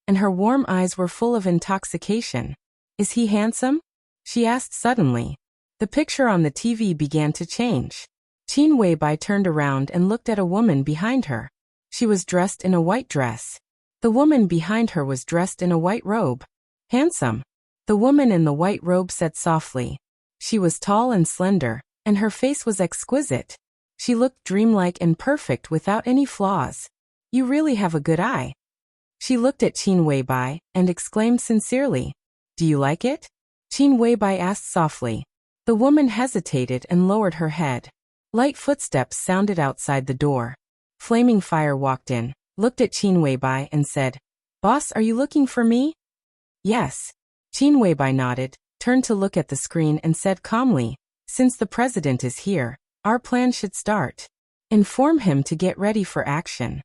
and her warm eyes were full of intoxication. "Is he handsome?" she asked suddenly. The picture on the TV began to change. Qin Weibai turned around and looked at a woman behind her. She was dressed in a white dress. The woman behind her was dressed in a white robe. "Handsome," the woman in the white robe said softly. She was tall and slender, and her face was exquisite. She looked dreamlike and perfect without any flaws. "You really have a good eye." She looked at Qin Weibai and exclaimed sincerely, "Do you like it?" Qin Weibai asked softly. The woman hesitated and lowered her head. Light footsteps sounded outside the door. Flaming Fire walked in, looked at Qin Weibai and said, "Boss, are you looking for me?" "Yes." Qin Weibai nodded, turned to look at the screen and said calmly, "Since the president is here, our plan should start. Inform him to get ready for action."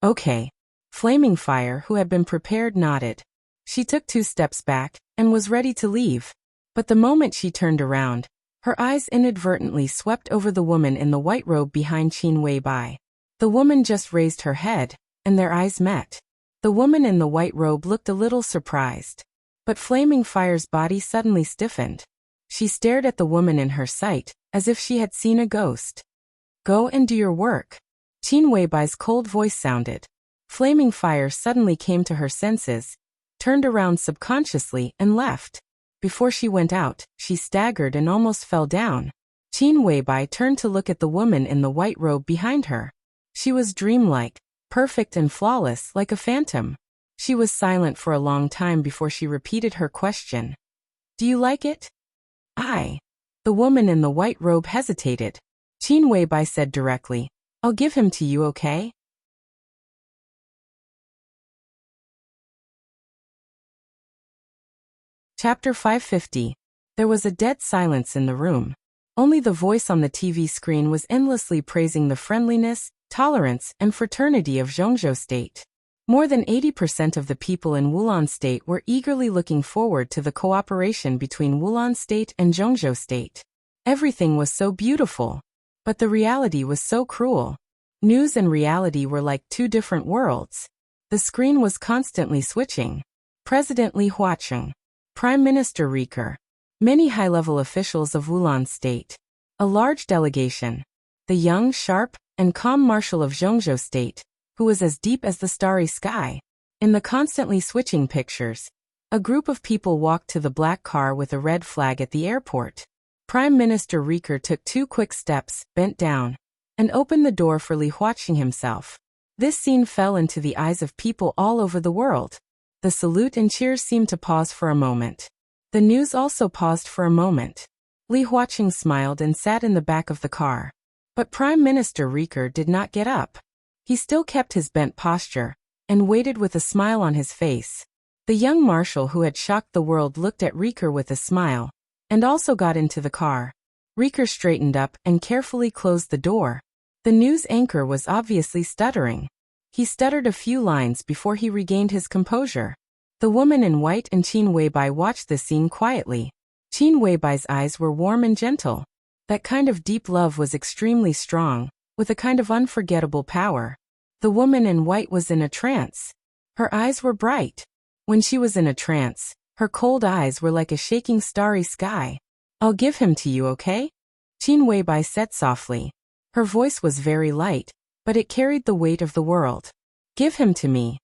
"Okay." Flaming Fire, who had been prepared, nodded. She took 2 steps back and was ready to leave. But the moment she turned around, her eyes inadvertently swept over the woman in the white robe behind Qin Weibai. The woman just raised her head, and their eyes met. The woman in the white robe looked a little surprised. But Flaming Fire's body suddenly stiffened. She stared at the woman in her sight, as if she had seen a ghost. "Go and do your work." Qin Weibai's cold voice sounded. Flaming Fire suddenly came to her senses, turned around subconsciously and left. Before she went out, she staggered and almost fell down. Qin Weibai turned to look at the woman in the white robe behind her. She was dreamlike, perfect and flawless like a phantom. She was silent for a long time before she repeated her question. "Do you like it?" "I." The woman in the white robe hesitated. Qin Weibai said directly, "I'll give him to you, okay?" Chapter 550. There was a dead silence in the room. Only the voice on the TV screen was endlessly praising the friendliness, tolerance, and fraternity of Zhongzhou State. More than 80% of the people in Wulan State were eagerly looking forward to the cooperation between Wulan State and Zhongzhou State. Everything was so beautiful. But the reality was so cruel. News and reality were like 2 different worlds. The screen was constantly switching. President Li Huaqing. Prime Minister Riker. Many high-level officials of Wulan State. A large delegation. The young, sharp, and calm marshal of Zhongzhou State, who was as deep as the starry sky. In the constantly switching pictures, a group of people walked to the black car with a red flag at the airport. Prime Minister Riker took 2 quick steps, bent down, and opened the door for Li Huaqing himself. This scene fell into the eyes of people all over the world. The salute and cheers seemed to pause for a moment. The news also paused for a moment. Li Huaqing smiled and sat in the back of the car. But Prime Minister Rieker did not get up. He still kept his bent posture, and waited with a smile on his face. The young marshal who had shocked the world looked at Rieker with a smile, and also got into the car. Rieker straightened up and carefully closed the door. The news anchor was obviously stuttering. He stuttered a few lines before he regained his composure. The woman in white and Qin Weibai watched the scene quietly. Qin Weibai's eyes were warm and gentle. That kind of deep love was extremely strong, with a kind of unforgettable power. The woman in white was in a trance. Her eyes were bright. When she was in a trance, her cold eyes were like a shaking starry sky. I'll give him to you, okay? Qin Weibai said softly. Her voice was very light, but it carried the weight of the world. Give him to me.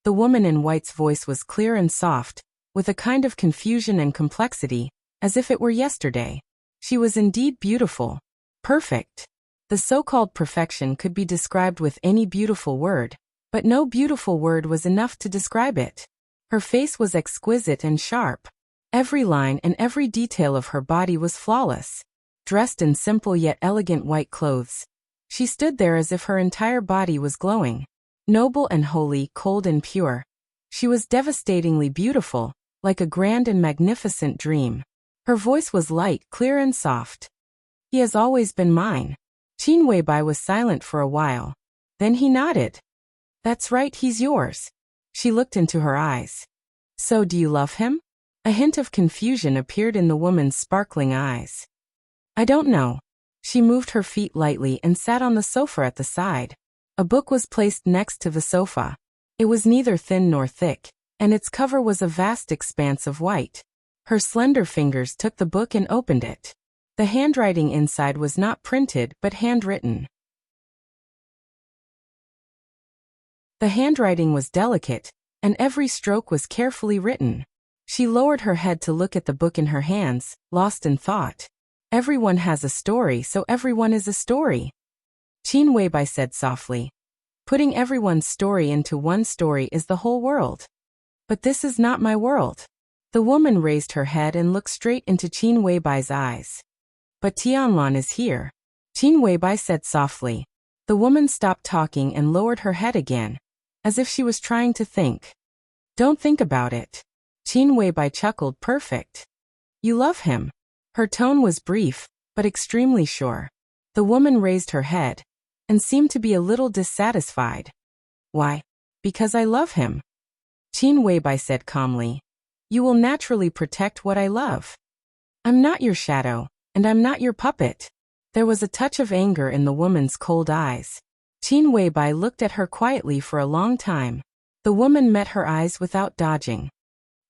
The woman in white's voice was clear and soft, with a kind of confusion and complexity, as if it were yesterday. She was indeed beautiful. Perfect. The so-called perfection could be described with any beautiful word, but no beautiful word was enough to describe it. Her face was exquisite and sharp. Every line and every detail of her body was flawless. Dressed in simple yet elegant white clothes, she stood there as if her entire body was glowing. Noble and holy, cold and pure. She was devastatingly beautiful, like a grand and magnificent dream. Her voice was light, clear and soft. He has always been mine. Qin Weibai was silent for a while. Then he nodded. That's right, he's yours. She looked into her eyes. So do you love him? A hint of confusion appeared in the woman's sparkling eyes. I don't know. She moved her feet lightly and sat on the sofa at the side. A book was placed next to the sofa. It was neither thin nor thick, and its cover was a vast expanse of white. Her slender fingers took the book and opened it. The handwriting inside was not printed but handwritten. The handwriting was delicate, and every stroke was carefully written. She lowered her head to look at the book in her hands, lost in thought. Everyone has a story, so everyone is a story. Qin Weibai said softly. Putting everyone's story into one story is the whole world. But this is not my world. The woman raised her head and looked straight into Qin Weibai's eyes. But Tianlan is here. Qin Weibai said softly. The woman stopped talking and lowered her head again, as if she was trying to think. Don't think about it. Qin Weibai chuckled. Perfect. You love him. Her tone was brief, but extremely sure. The woman raised her head, and seemed to be a little dissatisfied. Why? Because I love him. Qin Weibai said calmly. You will naturally protect what I love. I'm not your shadow, and I'm not your puppet. There was a touch of anger in the woman's cold eyes. Qin Weibai looked at her quietly for a long time. The woman met her eyes without dodging.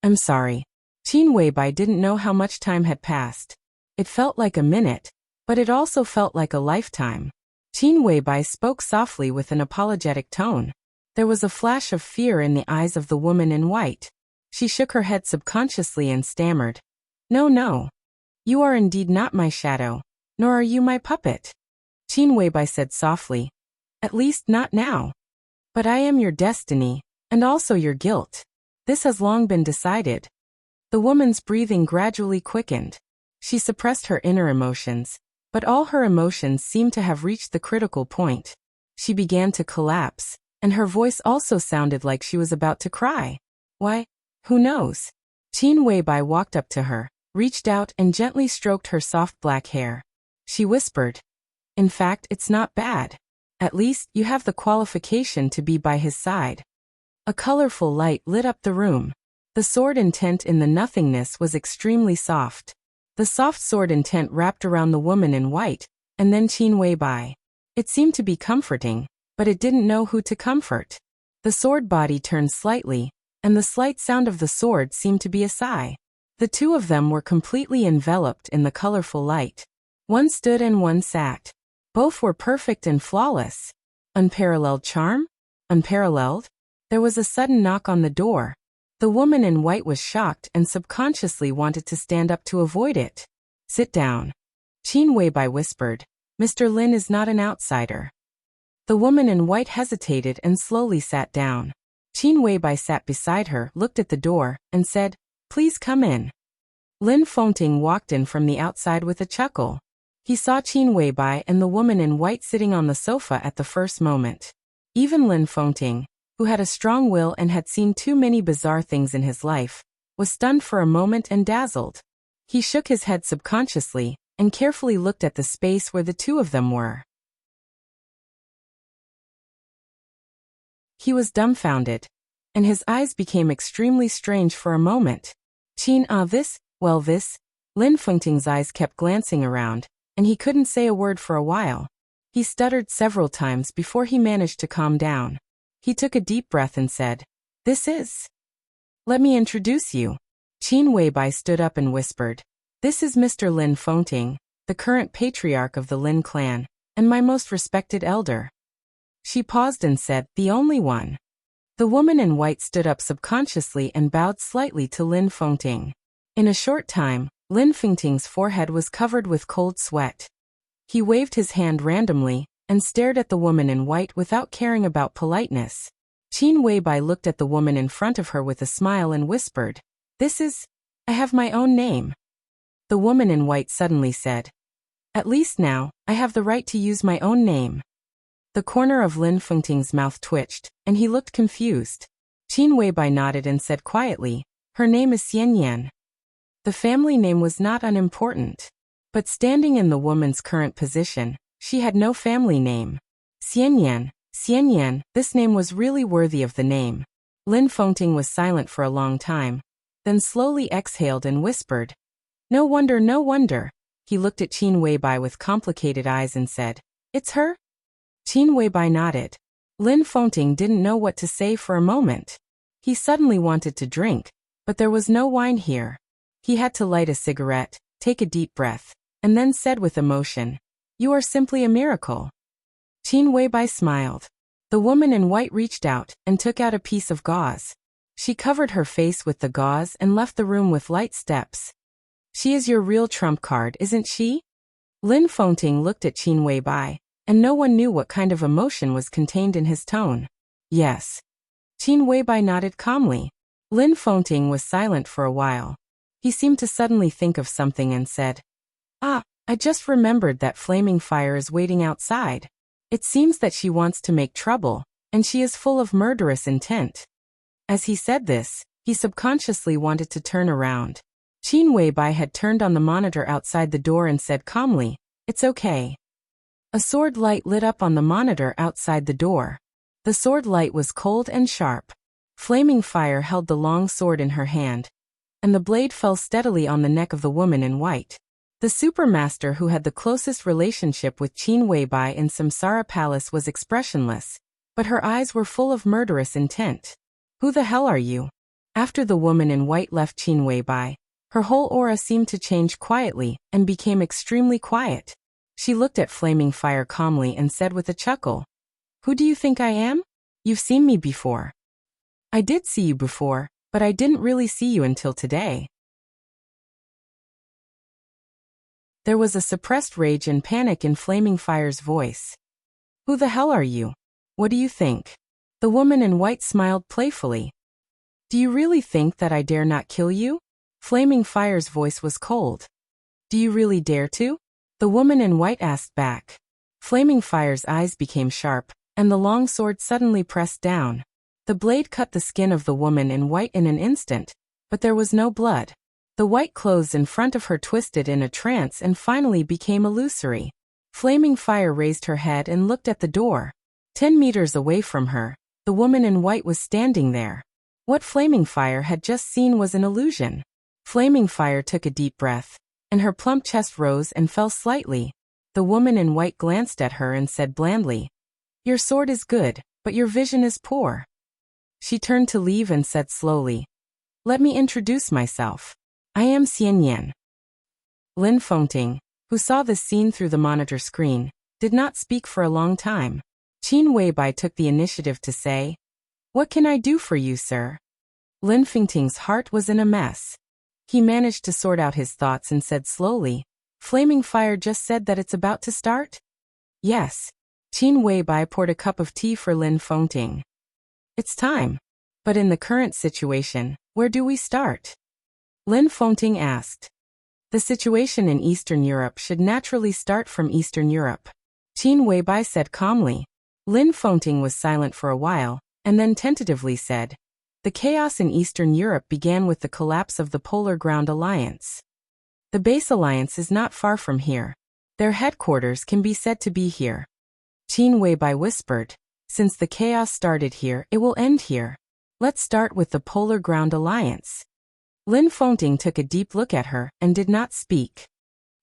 I'm sorry. Qin Weibai didn't know how much time had passed. It felt like a minute, but it also felt like a lifetime. Qin Weibai spoke softly with an apologetic tone. There was a flash of fear in the eyes of the woman in white. She shook her head subconsciously and stammered. No. You are indeed not my shadow, nor are you my puppet. Qin Weibai said softly. At least not now. But I am your destiny, and also your guilt. This has long been decided. The woman's breathing gradually quickened. She suppressed her inner emotions, but all her emotions seemed to have reached the critical point. She began to collapse, and her voice also sounded like she was about to cry. Why? Who knows? Qin Weibai walked up to her, reached out and gently stroked her soft black hair. She whispered, in fact, it's not bad. At least, you have the qualification to be by his side. A colorful light lit up the room. The sword intent in the nothingness was extremely soft. The soft sword intent wrapped around the woman in white, and then Qin Weibai. It seemed to be comforting, but it didn't know who to comfort. The sword body turned slightly, and the slight sound of the sword seemed to be a sigh. The two of them were completely enveloped in the colorful light. One stood and one sat. Both were perfect and flawless. Unparalleled charm? Unparalleled? There was a sudden knock on the door. The woman in white was shocked and subconsciously wanted to stand up to avoid it. Sit down. Qin Weibai whispered. Mr. Lin is not an outsider. The woman in white hesitated and slowly sat down. Qin Weibai sat beside her, looked at the door, and said, Please come in. Lin Fengting walked in from the outside with a chuckle. He saw Qin Weibai and the woman in white sitting on the sofa at the first moment. Even Lin Fengting, who had a strong will and had seen too many bizarre things in his life, was stunned for a moment and dazzled. He shook his head subconsciously and carefully looked at the space where the two of them were. He was dumbfounded, and his eyes became extremely strange for a moment. Qin, this? Lin Fengting's eyes kept glancing around, and he couldn't say a word for a while. He stuttered several times before he managed to calm down. He took a deep breath and said, "This is... Let me introduce you." Qin Weibai stood up and whispered, "This is Mr. Lin Fengting, the current patriarch of the Lin clan, and my most respected elder." She paused and said, "The only one." The woman in white stood up subconsciously and bowed slightly to Lin Fengting. In a short time, Lin Fengting's forehead was covered with cold sweat. He waved his hand randomly and stared at the woman in white without caring about politeness. Qin Weibai looked at the woman in front of her with a smile and whispered, "This is... I have my own name." The woman in white suddenly said, "At least now, I have the right to use my own name." The corner of Lin Fengting's mouth twitched, and he looked confused. Qin Weibai nodded and said quietly, "Her name is Xianyan." The family name was not unimportant. But standing in the woman's current position, she had no family name. Xianyan, this name was really worthy of the name. Lin Fengting was silent for a long time, then slowly exhaled and whispered, No wonder. He looked at Qin Weibai with complicated eyes and said, "It's her?" Qin Weibai nodded. Lin Fengting didn't know what to say for a moment. He suddenly wanted to drink, but there was no wine here. He had to light a cigarette, take a deep breath, and then said with emotion, "You are simply a miracle." Qin Weibai smiled. The woman in white reached out and took out a piece of gauze. She covered her face with the gauze and left the room with light steps. "She is your real trump card, isn't she?" Lin Fengting looked at Qin Weibai, and no one knew what kind of emotion was contained in his tone. "Yes." Qin Weibai nodded calmly. Lin Fengting was silent for a while. He seemed to suddenly think of something and said, I just remembered that flaming fire is waiting outside. It seems that she wants to make trouble, and she is full of murderous intent." As he said this, he subconsciously wanted to turn around. Qin Weibai had turned on the monitor outside the door and said calmly, "It's okay." A sword light lit up on the monitor outside the door. The sword light was cold and sharp. Flaming fire held the long sword in her hand, and the blade fell steadily on the neck of the woman in white. The supermaster who had the closest relationship with Qin Weibai in Samsara Palace was expressionless, but her eyes were full of murderous intent. "Who the hell are you?" After the woman in white left Qin Weibai, her whole aura seemed to change quietly and became extremely quiet. She looked at flaming fire calmly and said with a chuckle, "Who do you think I am? You've seen me before." "I did see you before, but I didn't really see you until today." There was a suppressed rage and panic in Flaming Fire's voice. "Who the hell are you? What do you think?" The woman in white smiled playfully. "Do you really think that I dare not kill you?" Flaming Fire's voice was cold. "Do you really dare to?" The woman in white asked back. Flaming Fire's eyes became sharp, and the long sword suddenly pressed down. The blade cut the skin of the woman in white in an instant, but there was no blood. The white clothes in front of her twisted in a trance and finally became illusory. Flaming Fire raised her head and looked at the door. 10 meters away from her, the woman in white was standing there. What Flaming Fire had just seen was an illusion. Flaming Fire took a deep breath, and her plump chest rose and fell slightly. The woman in white glanced at her and said blandly, "Your sword is good, but your vision is poor." She turned to leave and said slowly, "Let me introduce myself. I am Xianyan." Lin Fengting, who saw this scene through the monitor screen, did not speak for a long time. Qin Weibai took the initiative to say, "What can I do for you, sir?" Lin Fengting's heart was in a mess. He managed to sort out his thoughts and said slowly, "Flaming Fire just said that it's about to start?" "Yes." Qin Weibai poured a cup of tea for Lin Fengting. "It's time. But in the current situation, where do we start?" Lin Fengting asked. The situation in Eastern Europe should naturally start from Eastern Europe. Qin Weibai said calmly. Lin Fengting was silent for a while, and then tentatively said, "The chaos in Eastern Europe began with the collapse of the Polar Ground Alliance. The base alliance is not far from here. Their headquarters can be said to be here." Qin Weibai whispered, "Since the chaos started here, it will end here. Let's start with the Polar Ground Alliance." Lin Fengting took a deep look at her and did not speak.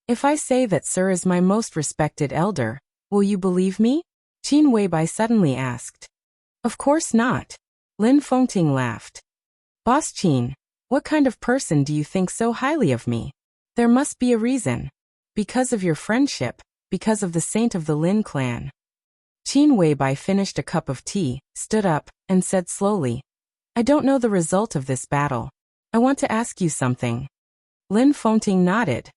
"If I say that Sir is my most respected elder, will you believe me?" Qin Weibai suddenly asked. "Of course not." Lin Fengting laughed. "Boss Qin, what kind of person do you think so highly of me? There must be a reason. Because of your friendship, because of the saint of the Lin clan." Qin Weibai finished a cup of tea, stood up, and said slowly, "I don't know the result of this battle. I want to ask you something." Lin Fengting nodded.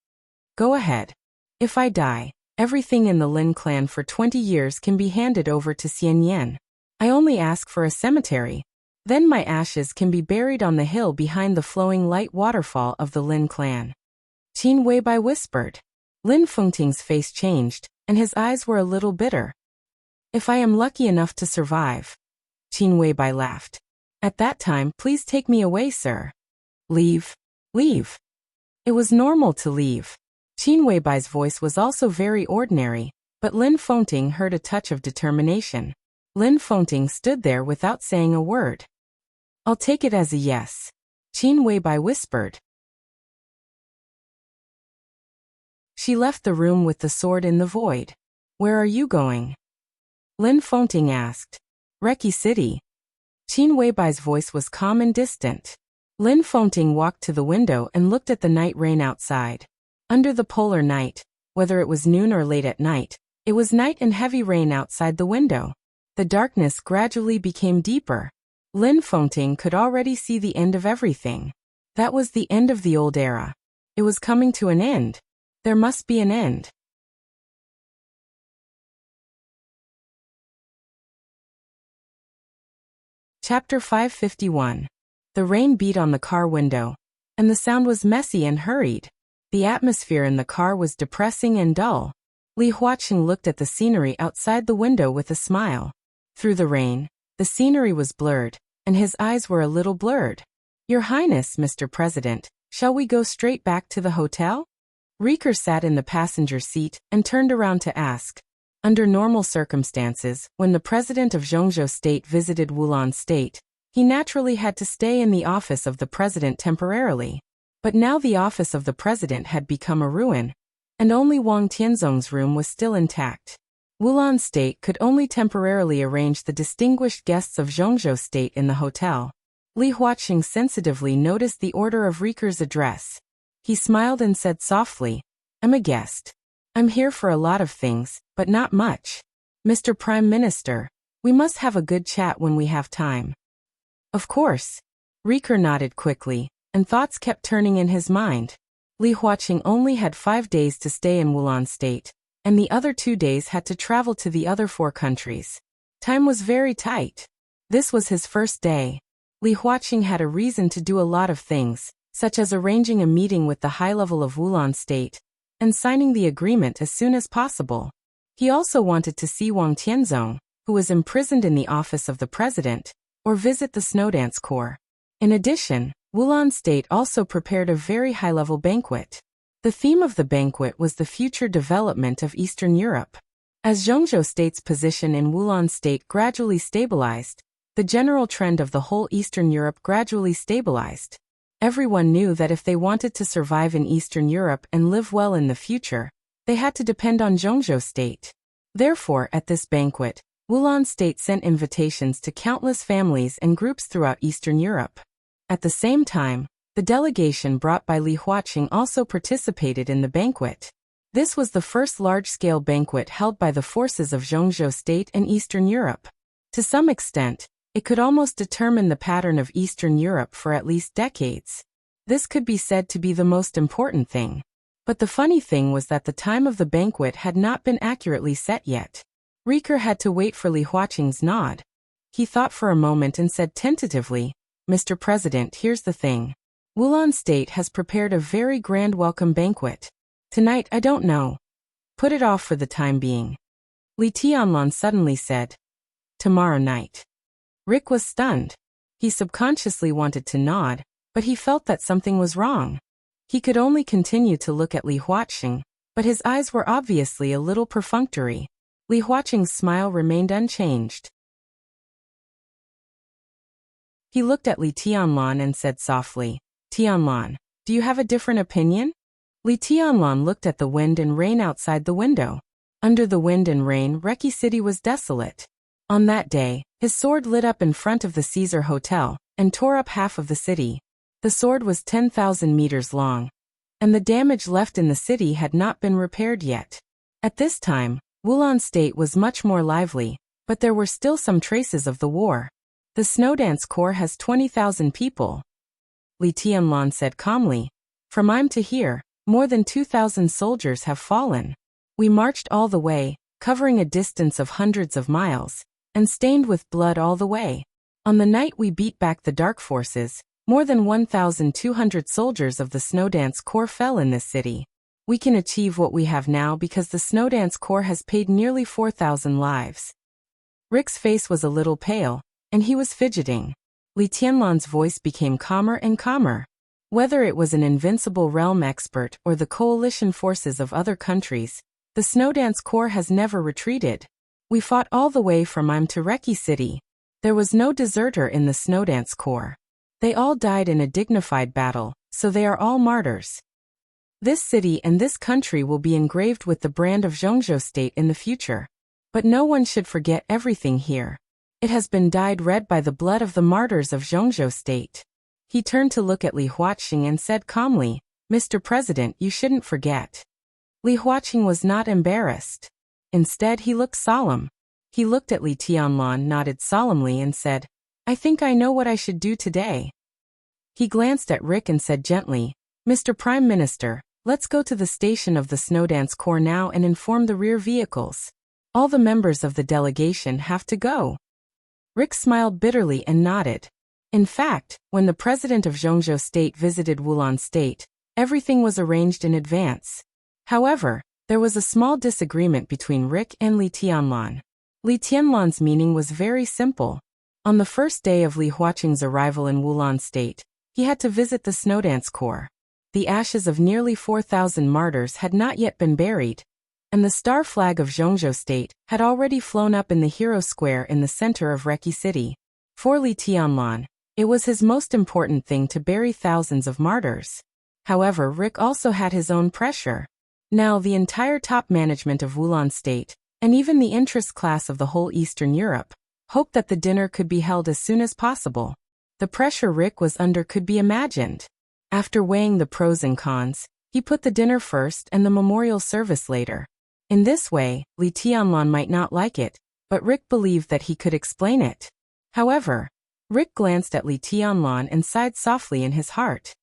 "Go ahead. If I die, everything in the Lin clan for 20 years can be handed over to Xianyan. I only ask for a cemetery. Then my ashes can be buried on the hill behind the flowing light waterfall of the Lin clan." Qin Weibai whispered. Lin Fengting's face changed, and his eyes were a little bitter. "If I am lucky enough to survive." Qin Weibai laughed. "At that time, please take me away, sir." "Leave. Leave." It was normal to leave. Qin Weibai's voice was also very ordinary, but Lin Fengting heard a touch of determination. Lin Fengting stood there without saying a word. "I'll take it as a yes." Qin Weibai whispered. She left the room with the sword in the void. "Where are you going?" Lin Fengting asked. "Reki City." Qin Weibai's voice was calm and distant. Lin Fengting walked to the window and looked at the night rain outside. Under the polar night, whether it was noon or late at night, it was night and heavy rain outside the window. The darkness gradually became deeper. Lin Fengting could already see the end of everything. That was the end of the old era. It was coming to an end. There must be an end. Chapter 551. The rain beat on the car window, and the sound was messy and hurried. The atmosphere in the car was depressing and dull. Li Huaqing looked at the scenery outside the window with a smile. Through the rain, the scenery was blurred, and his eyes were a little blurred. "Your Highness, Mr. President, shall we go straight back to the hotel?" Riker sat in the passenger seat and turned around to ask. Under normal circumstances, when the president of Zhongzhou State visited Wulan State, he naturally had to stay in the office of the president temporarily. But now the office of the president had become a ruin, and only Wang Tianzong's room was still intact. Wulan State could only temporarily arrange the distinguished guests of Zhongzhou State in the hotel. Li Huaqing sensitively noticed the order of Riker's address. He smiled and said softly, "I'm a guest. I'm here for a lot of things, but not much. Mr. Prime Minister, we must have a good chat when we have time." "Of course." Riker nodded quickly, and thoughts kept turning in his mind. Li Huaqing only had 5 days to stay in Wulan State, and the other 2 days had to travel to the other 4 countries. Time was very tight. This was his first day. Li Huaqing had a reason to do a lot of things, such as arranging a meeting with the high level of Wulan State, and signing the agreement as soon as possible. He also wanted to see Wang Tianzong, who was imprisoned in the office of the president, or visit the Snowdance Corps. In addition, Wulan State also prepared a very high-level banquet. The theme of the banquet was the future development of Eastern Europe. As Zhongzhou State's position in Wulan State gradually stabilized, the general trend of the whole Eastern Europe gradually stabilized. Everyone knew that if they wanted to survive in Eastern Europe and live well in the future, they had to depend on Zhongzhou State. Therefore, at this banquet, Wulan State sent invitations to countless families and groups throughout Eastern Europe. At the same time, the delegation brought by Li Huaqing also participated in the banquet. This was the first large-scale banquet held by the forces of Zhongzhou State and Eastern Europe. To some extent, it could almost determine the pattern of Eastern Europe for at least decades. This could be said to be the most important thing. But the funny thing was that the time of the banquet had not been accurately set yet. Riker had to wait for Li Huaqing's nod. He thought for a moment and said tentatively, "Mr. President, here's the thing. Wulan State has prepared a very grand welcome banquet. Tonight I don't know. Put it off for the time being. Li Tianlan suddenly said. Tomorrow night. Rick was stunned. He subconsciously wanted to nod, but he felt that something was wrong. He could only continue to look at Li Huaqing, but his eyes were obviously a little perfunctory. Li Huaqing's smile remained unchanged. He looked at Li Tianlan and said softly, Tianlan, do you have a different opinion? Li Tianlan looked at the wind and rain outside the window. Under the wind and rain, Reki City was desolate. On that day, his sword lit up in front of the Caesar Hotel and tore up half of the city. The sword was 10,000 meters long, and the damage left in the city had not been repaired yet. At this time, Wulan State was much more lively, but there were still some traces of the war. The Snowdance Corps has 20,000 people. Li Tianlan said calmly. From I'm to here, more than 2,000 soldiers have fallen. We marched all the way, covering a distance of hundreds of miles, and stained with blood all the way. On the night we beat back the dark forces, more than 1,200 soldiers of the Snowdance Corps fell in this city. We can achieve what we have now because the Snowdance Corps has paid nearly 4,000 lives. Rick's face was a little pale, and he was fidgeting. Li Tianlan's voice became calmer and calmer. Whether it was an invincible realm expert or the coalition forces of other countries, the Snowdance Corps has never retreated. We fought all the way from I'm to Reki City. There was no deserter in the Snowdance Corps. They all died in a dignified battle, so they are all martyrs. This city and this country will be engraved with the brand of Zhongzhou State in the future. But no one should forget everything here. It has been dyed red by the blood of the martyrs of Zhongzhou State. He turned to look at Li Huaqing and said calmly, Mr. President, you shouldn't forget. Li Huaqing was not embarrassed. Instead, he looked solemn. He looked at Li Tianlan, nodded solemnly and said, I think I know what I should do today. He glanced at Rick and said gently, Mr. Prime Minister, let's go to the station of the Snowdance Corps now and inform the rear vehicles. All the members of the delegation have to go. Rick smiled bitterly and nodded. In fact, when the president of Zhongzhou State visited Wulan State, everything was arranged in advance. However, there was a small disagreement between Rick and Li Tianlan. Li Tianlan's meaning was very simple. On the first day of Li Huaqing's arrival in Wulan State, he had to visit the Snowdance Corps. The ashes of nearly 4,000 martyrs had not yet been buried, and the star flag of Zhongzhou State had already flown up in the Hero Square in the center of Reki City. For Li Tianlan, it was his most important thing to bury thousands of martyrs. However, Rick also had his own pressure. Now the entire top management of Wulan State, and even the interest class of the whole Eastern Europe, hoped that the dinner could be held as soon as possible. The pressure Rick was under could be imagined. After weighing the pros and cons, he put the dinner first and the memorial service later. In this way, Li Tianlan might not like it, but Rick believed that he could explain it. However, Rick glanced at Li Tianlan and sighed softly in his heart.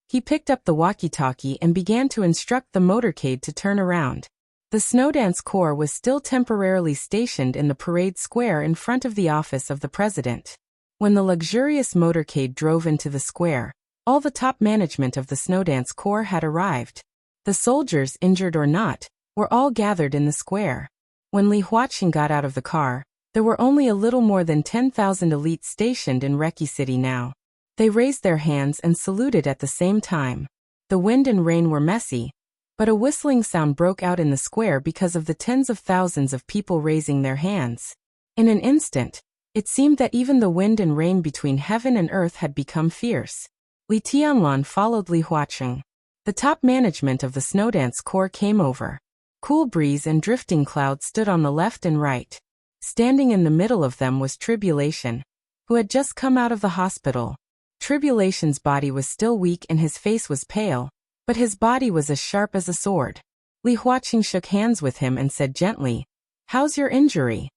He picked up the walkie-talkie and began to instruct the motorcade to turn around. The Snowdance Corps was still temporarily stationed in the parade square in front of the office of the president. When the luxurious motorcade drove into the square, all the top management of the Snowdance Corps had arrived. The soldiers, injured or not, were all gathered in the square. When Li Huaqing got out of the car, there were only a little more than 10,000 elites stationed in Reki City now. They raised their hands and saluted at the same time. The wind and rain were messy, but a whistling sound broke out in the square because of the tens of thousands of people raising their hands. In an instant, it seemed that even the wind and rain between heaven and earth had become fierce. Li Tianlan followed Li Huaqing. The top management of the Snowdance Corps came over. Cool breeze and drifting clouds stood on the left and right. Standing in the middle of them was Tribulation, who had just come out of the hospital. Tribulation's body was still weak and his face was pale, but his body was as sharp as a sword. Li Huaqing shook hands with him and said gently, "How's your injury?"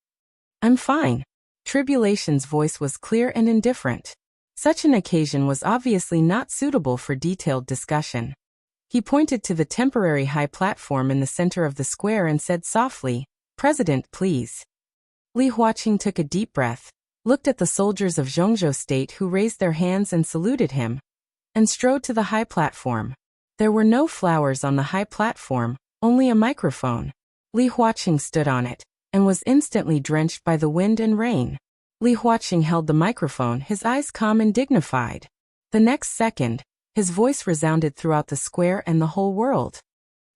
"I'm fine." Tribulation's voice was clear and indifferent. Such an occasion was obviously not suitable for detailed discussion. He pointed to the temporary high platform in the center of the square and said softly, "President, please." Li Huaqing took a deep breath. looked at the soldiers of Zhongzhou State who raised their hands and saluted him, and strode to the high platform. There were no flowers on the high platform, only a microphone. Li Huaqing stood on it, and was instantly drenched by the wind and rain. Li Huaqing held the microphone, his eyes calm and dignified. The next second, his voice resounded throughout the square and the whole world.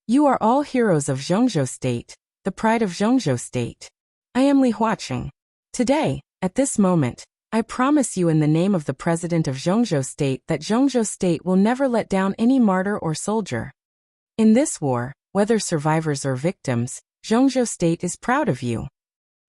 You are all heroes of Zhongzhou State, the pride of Zhongzhou State. I am Li Huaqing. Today, at this moment, I promise you in the name of the President of Zhongzhou State that Zhongzhou State will never let down any martyr or soldier. In this war, whether survivors or victims, Zhongzhou State is proud of you.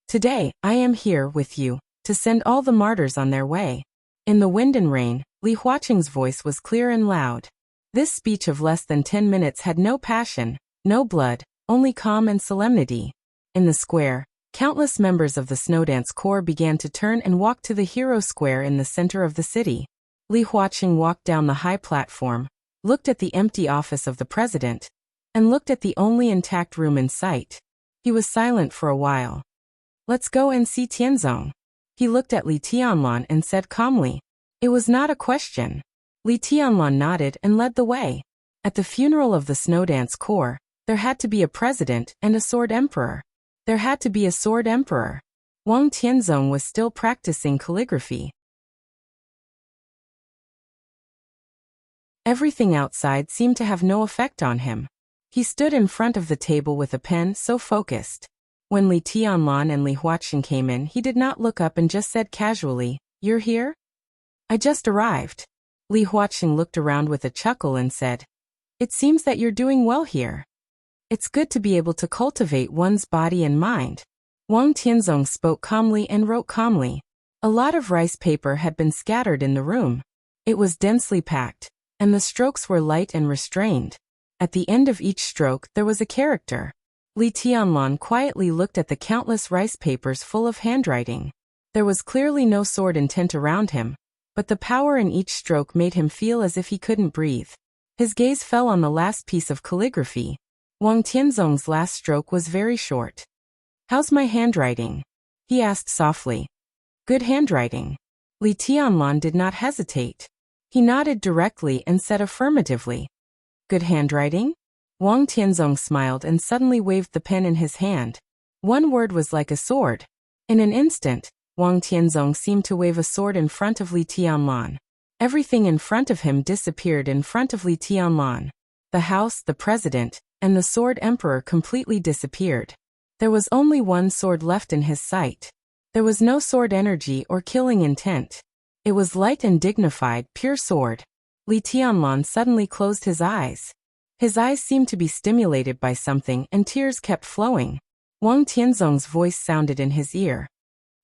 Today, I am here with you, to send all the martyrs on their way. In the wind and rain, Li Huaqing's voice was clear and loud. This speech of less than 10 minutes had no passion, no blood, only calm and solemnity. In the square, countless members of the Snowdance Corps began to turn and walk to the Hero Square in the center of the city. Li Huaqing walked down the high platform, looked at the empty office of the president, and looked at the only intact room in sight. He was silent for a while. Let's go and see Tianzong. He looked at Li Tianlan and said calmly. It was not a question. Li Tianlan nodded and led the way. At the funeral of the Snowdance Corps, there had to be a president and a sword emperor. There had to be a sword emperor. Wang Tianzong was still practicing calligraphy. Everything outside seemed to have no effect on him. He stood in front of the table with a pen so focused. When Li Tianlan and Li Huaqing came in, he did not look up and just said casually, "You're here?" "I just arrived." Li Huaqing looked around with a chuckle and said, "It seems that you're doing well here. It's good to be able to cultivate one's body and mind." Wang Tianzong spoke calmly and wrote calmly. A lot of rice paper had been scattered in the room. It was densely packed, and the strokes were light and restrained. At the end of each stroke there was a character. Li Tianlan quietly looked at the countless rice papers full of handwriting. There was clearly no sword intent around him, but the power in each stroke made him feel as if he couldn't breathe. His gaze fell on the last piece of calligraphy. Wang Tianzong's last stroke was very short. "How's my handwriting?" he asked softly. "Good handwriting." Li Tianlan did not hesitate. He nodded directly and said affirmatively. "Good handwriting?" Wang Tianzong smiled and suddenly waved the pen in his hand. One word was like a sword. In an instant, Wang Tianzong seemed to wave a sword in front of Li Tianlan. Everything in front of him disappeared in front of Li Tianlan. The house, the president, and the sword emperor completely disappeared. There was only one sword left in his sight. There was no sword energy or killing intent. It was light and dignified, pure sword. Li Tianlan suddenly closed his eyes. His eyes seemed to be stimulated by something and tears kept flowing. Wang Tianzong's voice sounded in his ear.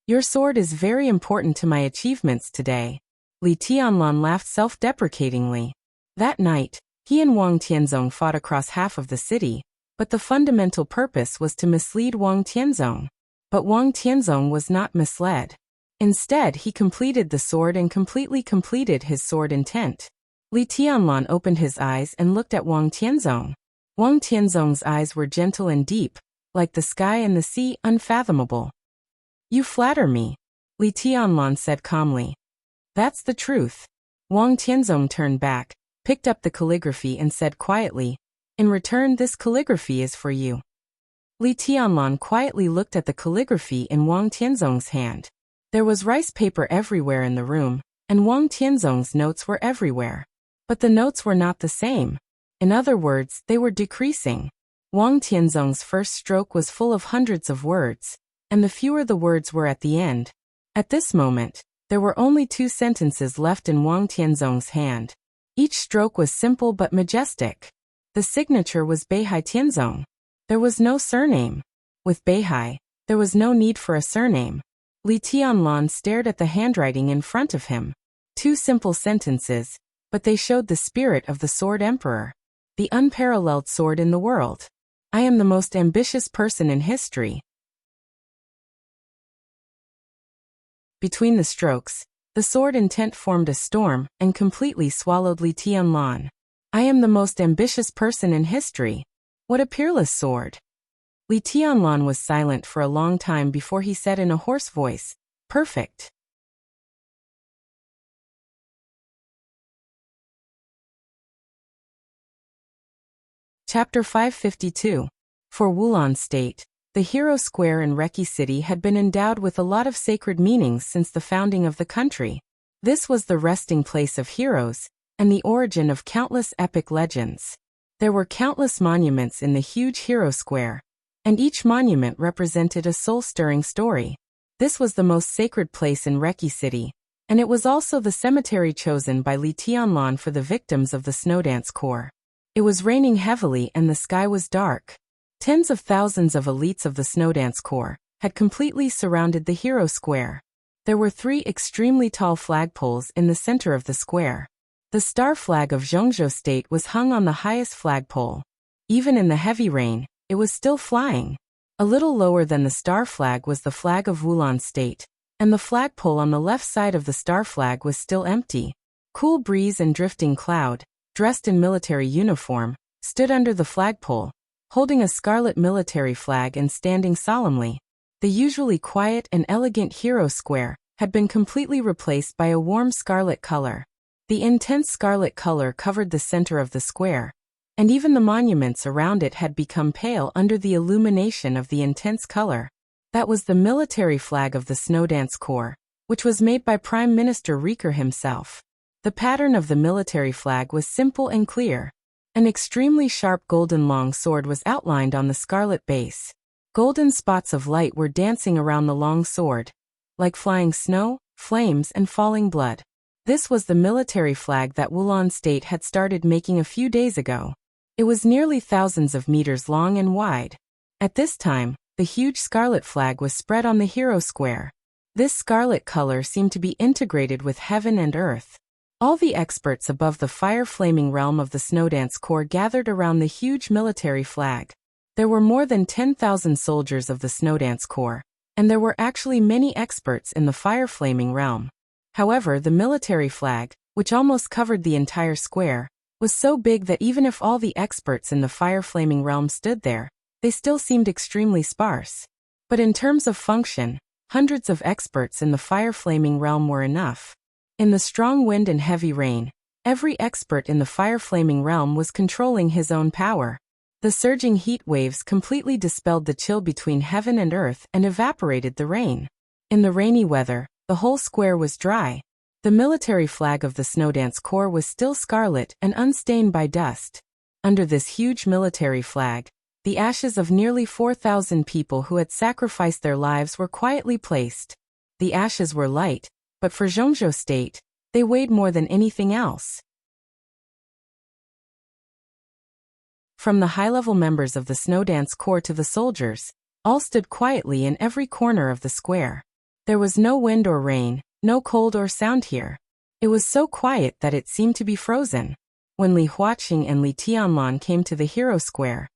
"Your sword is very important to my achievements today." Li Tianlan laughed self-deprecatingly. That night, he and Wang Tianzong fought across half of the city, but the fundamental purpose was to mislead Wang Tianzong. But Wang Tianzong was not misled. Instead, he completed the sword and completely completed his sword intent. Li Tianlan opened his eyes and looked at Wang Tianzong. Wang Tianzong's eyes were gentle and deep, like the sky and the sea, unfathomable. "You flatter me," Li Tianlan said calmly. "That's the truth." Wang Tianzong turned back, picked up the calligraphy and said quietly, "In return, this calligraphy is for you." Li Tianlan quietly looked at the calligraphy in Wang Tianzong's hand. There was rice paper everywhere in the room, and Wang Tianzong's notes were everywhere. But the notes were not the same. In other words, they were decreasing. Wang Tianzong's first stroke was full of hundreds of words, and the fewer the words were at the end. At this moment, there were only 2 sentences left in Wang Tianzong's hand. Each stroke was simple but majestic. The signature was Beihai Tianzong. There was no surname. With Beihai, there was no need for a surname. Li Tianlan stared at the handwriting in front of him. 2 simple sentences, but they showed the spirit of the Sword Emperor. The unparalleled sword in the world. I am the most ambitious person in history. Between the strokes, the sword intent formed a storm and completely swallowed Li Tianlan. I am the most ambitious person in history. What a peerless sword. Li Tianlan was silent for a long time before he said in a hoarse voice, "Perfect." Chapter 552. For Wulan State, the Hero Square in Reki City had been endowed with a lot of sacred meanings since the founding of the country. This was the resting place of heroes, and the origin of countless epic legends. There were countless monuments in the huge Hero Square, and each monument represented a soul-stirring story. This was the most sacred place in Reki City, and it was also the cemetery chosen by Li Tianlan for the victims of the Snowdance Corps. It was raining heavily and the sky was dark. Tens of thousands of elites of the Snowdance Corps had completely surrounded the Hero Square. There were 3 extremely tall flagpoles in the center of the square. The star flag of Zhongzhou State was hung on the highest flagpole. Even in the heavy rain, it was still flying. A little lower than the star flag was the flag of Wulan State, and the flagpole on the left side of the star flag was still empty. Cool breeze and drifting cloud, dressed in military uniform, stood under the flagpole, holding a scarlet military flag and standing solemnly. The usually quiet and elegant Hero Square had been completely replaced by a warm scarlet color. The intense scarlet color covered the center of the square, and even the monuments around it had become pale under the illumination of the intense color. That was the military flag of the Snowdance Corps, which was made by Prime Minister Riker himself. The pattern of the military flag was simple and clear. An extremely sharp golden long sword was outlined on the scarlet base. Golden spots of light were dancing around the long sword, like flying snow, flames, and falling blood. This was the military flag that Wulan State had started making a few days ago. It was nearly thousands of meters long and wide. At this time, the huge scarlet flag was spread on the Hero Square. This scarlet color seemed to be integrated with heaven and earth. All the experts above the fire-flaming realm of the Snowdance Corps gathered around the huge military flag. There were more than 10,000 soldiers of the Snowdance Corps, and there were actually many experts in the fire-flaming realm. However, the military flag, which almost covered the entire square, was so big that even if all the experts in the fire-flaming realm stood there, they still seemed extremely sparse. But in terms of function, hundreds of experts in the fire-flaming realm were enough. In the strong wind and heavy rain, every expert in the fire-flaming realm was controlling his own power. The surging heat waves completely dispelled the chill between heaven and earth and evaporated the rain. In the rainy weather, the whole square was dry. The military flag of the Snowdance Corps was still scarlet and unstained by dust. Under this huge military flag, the ashes of nearly 4,000 people who had sacrificed their lives were quietly placed. The ashes were light, but for Zhongzhou State, they weighed more than anything else. From the high-level members of the Snowdance Corps to the soldiers, all stood quietly in every corner of the square. There was no wind or rain, no cold or sound here. It was so quiet that it seemed to be frozen. When Li Huaqing and Li Tianlan came to the Hero Square,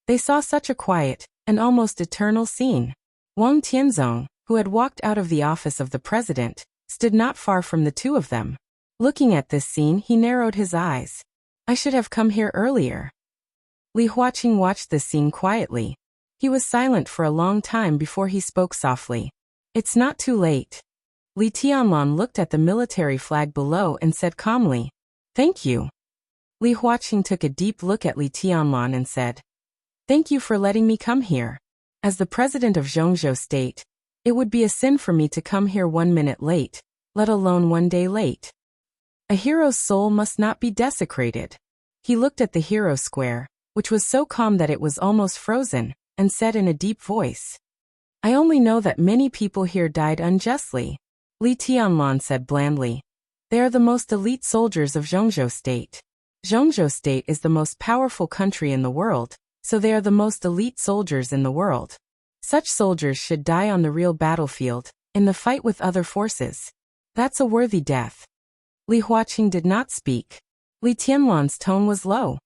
they saw such a quiet and almost eternal scene. Wang Tianzong, who had walked out of the office of the president, stood not far from the two of them. Looking at this scene, he narrowed his eyes. I should have come here earlier. Li Huaqing watched this scene quietly. He was silent for a long time before he spoke softly. It's not too late. Li Tianlan looked at the military flag below and said calmly, Thank you. Li Huaqing took a deep look at Li Tianlan and said, Thank you for letting me come here. As the president of Zhongzhou State, it would be a sin for me to come here 1 minute late, let alone 1 day late. A hero's soul must not be desecrated. He looked at the Hero Square, which was so calm that it was almost frozen, and said in a deep voice, I only know that many people here died unjustly. Li Tianlan said blandly, They are the most elite soldiers of Zhongzhou State. Zhongzhou State is the most powerful country in the world, so they are the most elite soldiers in the world. Such soldiers should die on the real battlefield, in the fight with other forces. That's a worthy death. Li Huaqing did not speak. Li Tianlan's tone was low.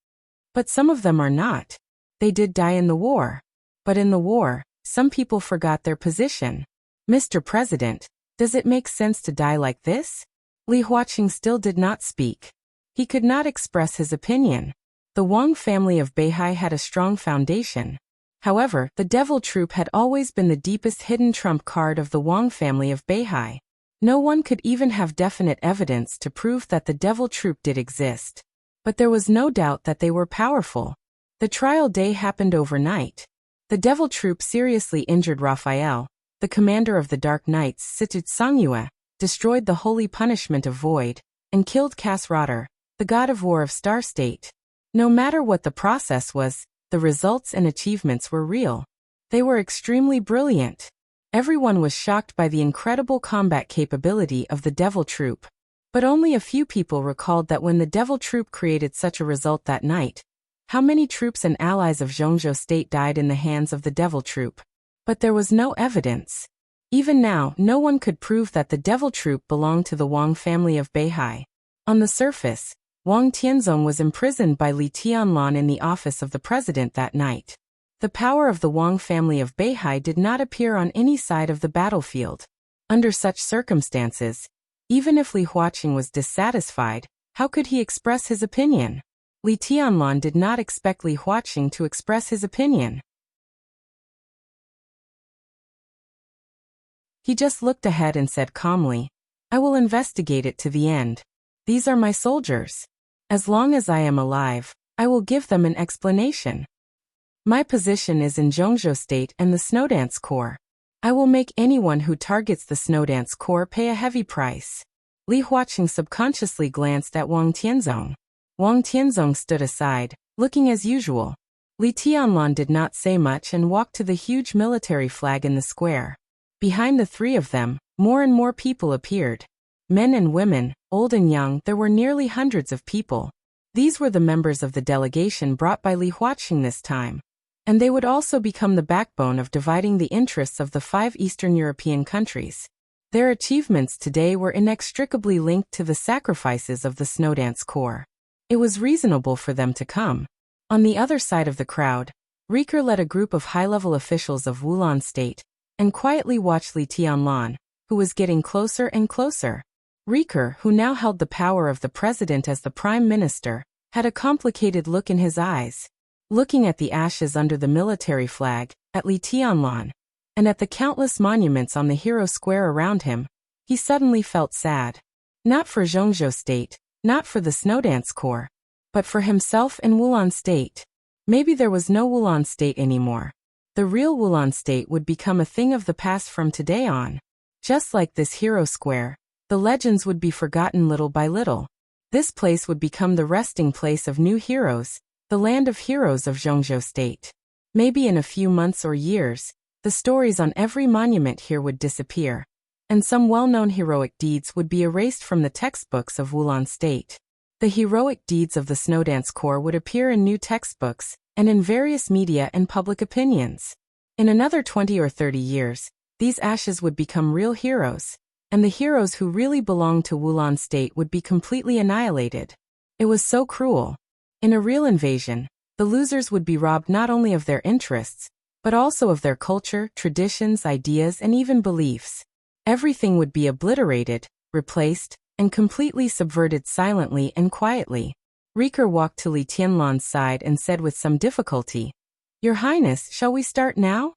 But some of them are not. They did die in the war. But in the war, some people forgot their position. Mr. President, does it make sense to die like this? Li Huaqing still did not speak. He could not express his opinion. The Wang family of Beihai had a strong foundation. However, the devil troop had always been the deepest hidden trump card of the Wang family of Beihai. No one could even have definite evidence to prove that the devil troop did exist. But there was no doubt that they were powerful. The trial day happened overnight. The devil troop seriously injured Raphael, the commander of the Dark Knights Situt Sangyue, destroyed the holy punishment of Void, and killed Kasrater, the god of war of Star State. No matter what the process was, the results and achievements were real. They were extremely brilliant. Everyone was shocked by the incredible combat capability of the devil troop. But only a few people recalled that when the devil troop created such a result that night, how many troops and allies of Zhongzhou state died in the hands of the devil troop. But there was no evidence. Even now, no one could prove that the devil troop belonged to the Wang family of Beihai. On the surface, Wang Tianzong was imprisoned by Li Tianlan in the office of the president that night. The power of the Wang family of Beihai did not appear on any side of the battlefield. Under such circumstances, even if Li Huaqing was dissatisfied, how could he express his opinion? Li Tianlan did not expect Li Huaqing to express his opinion. He just looked ahead and said calmly, "I will investigate it to the end. These are my soldiers. As long as I am alive, I will give them an explanation. My position is in Zhongzhou State and the Snowdance Corps. I will make anyone who targets the Snowdance Corps pay a heavy price." Li Huaqing subconsciously glanced at Wang Tianzong. Wang Tianzong stood aside, looking as usual. Li Tianlan did not say much and walked to the huge military flag in the square. Behind the three of them, more and more people appeared. Men and women, old and young, there were nearly hundreds of people. These were the members of the delegation brought by Li Huaqing this time. And they would also become the backbone of dividing the interests of the 5 Eastern European countries. Their achievements today were inextricably linked to the sacrifices of the Snowdance Corps. It was reasonable for them to come. On the other side of the crowd, Riker led a group of high-level officials of Wulan State, and quietly watched Li Tianlan, who was getting closer and closer. Riker, who now held the power of the president as the prime minister, had a complicated look in his eyes. Looking at the ashes under the military flag, at Li Tianlan, and at the countless monuments on the hero square around him, he suddenly felt sad. Not for Zhongzhou State, not for the Snowdance Corps, but for himself and Wulan State. Maybe there was no Wulan State anymore. The real Wulan State would become a thing of the past from today on. Just like this hero square, the legends would be forgotten little by little. This place would become the resting place of new heroes, the land of heroes of Zhongzhou State. Maybe in a few months or years, the stories on every monument here would disappear, and some well-known heroic deeds would be erased from the textbooks of Wulan State. The heroic deeds of the Snowdance Corps would appear in new textbooks, and in various media and public opinions. In another 20 or 30 years, these ashes would become real heroes, and the heroes who really belonged to Wulan State would be completely annihilated. It was so cruel. In a real invasion, the losers would be robbed not only of their interests, but also of their culture, traditions, ideas, and even beliefs. Everything would be obliterated, replaced, and completely subverted silently and quietly. Riker walked to Li Tianlan's side and said with some difficulty, "Your Highness, shall we start now?"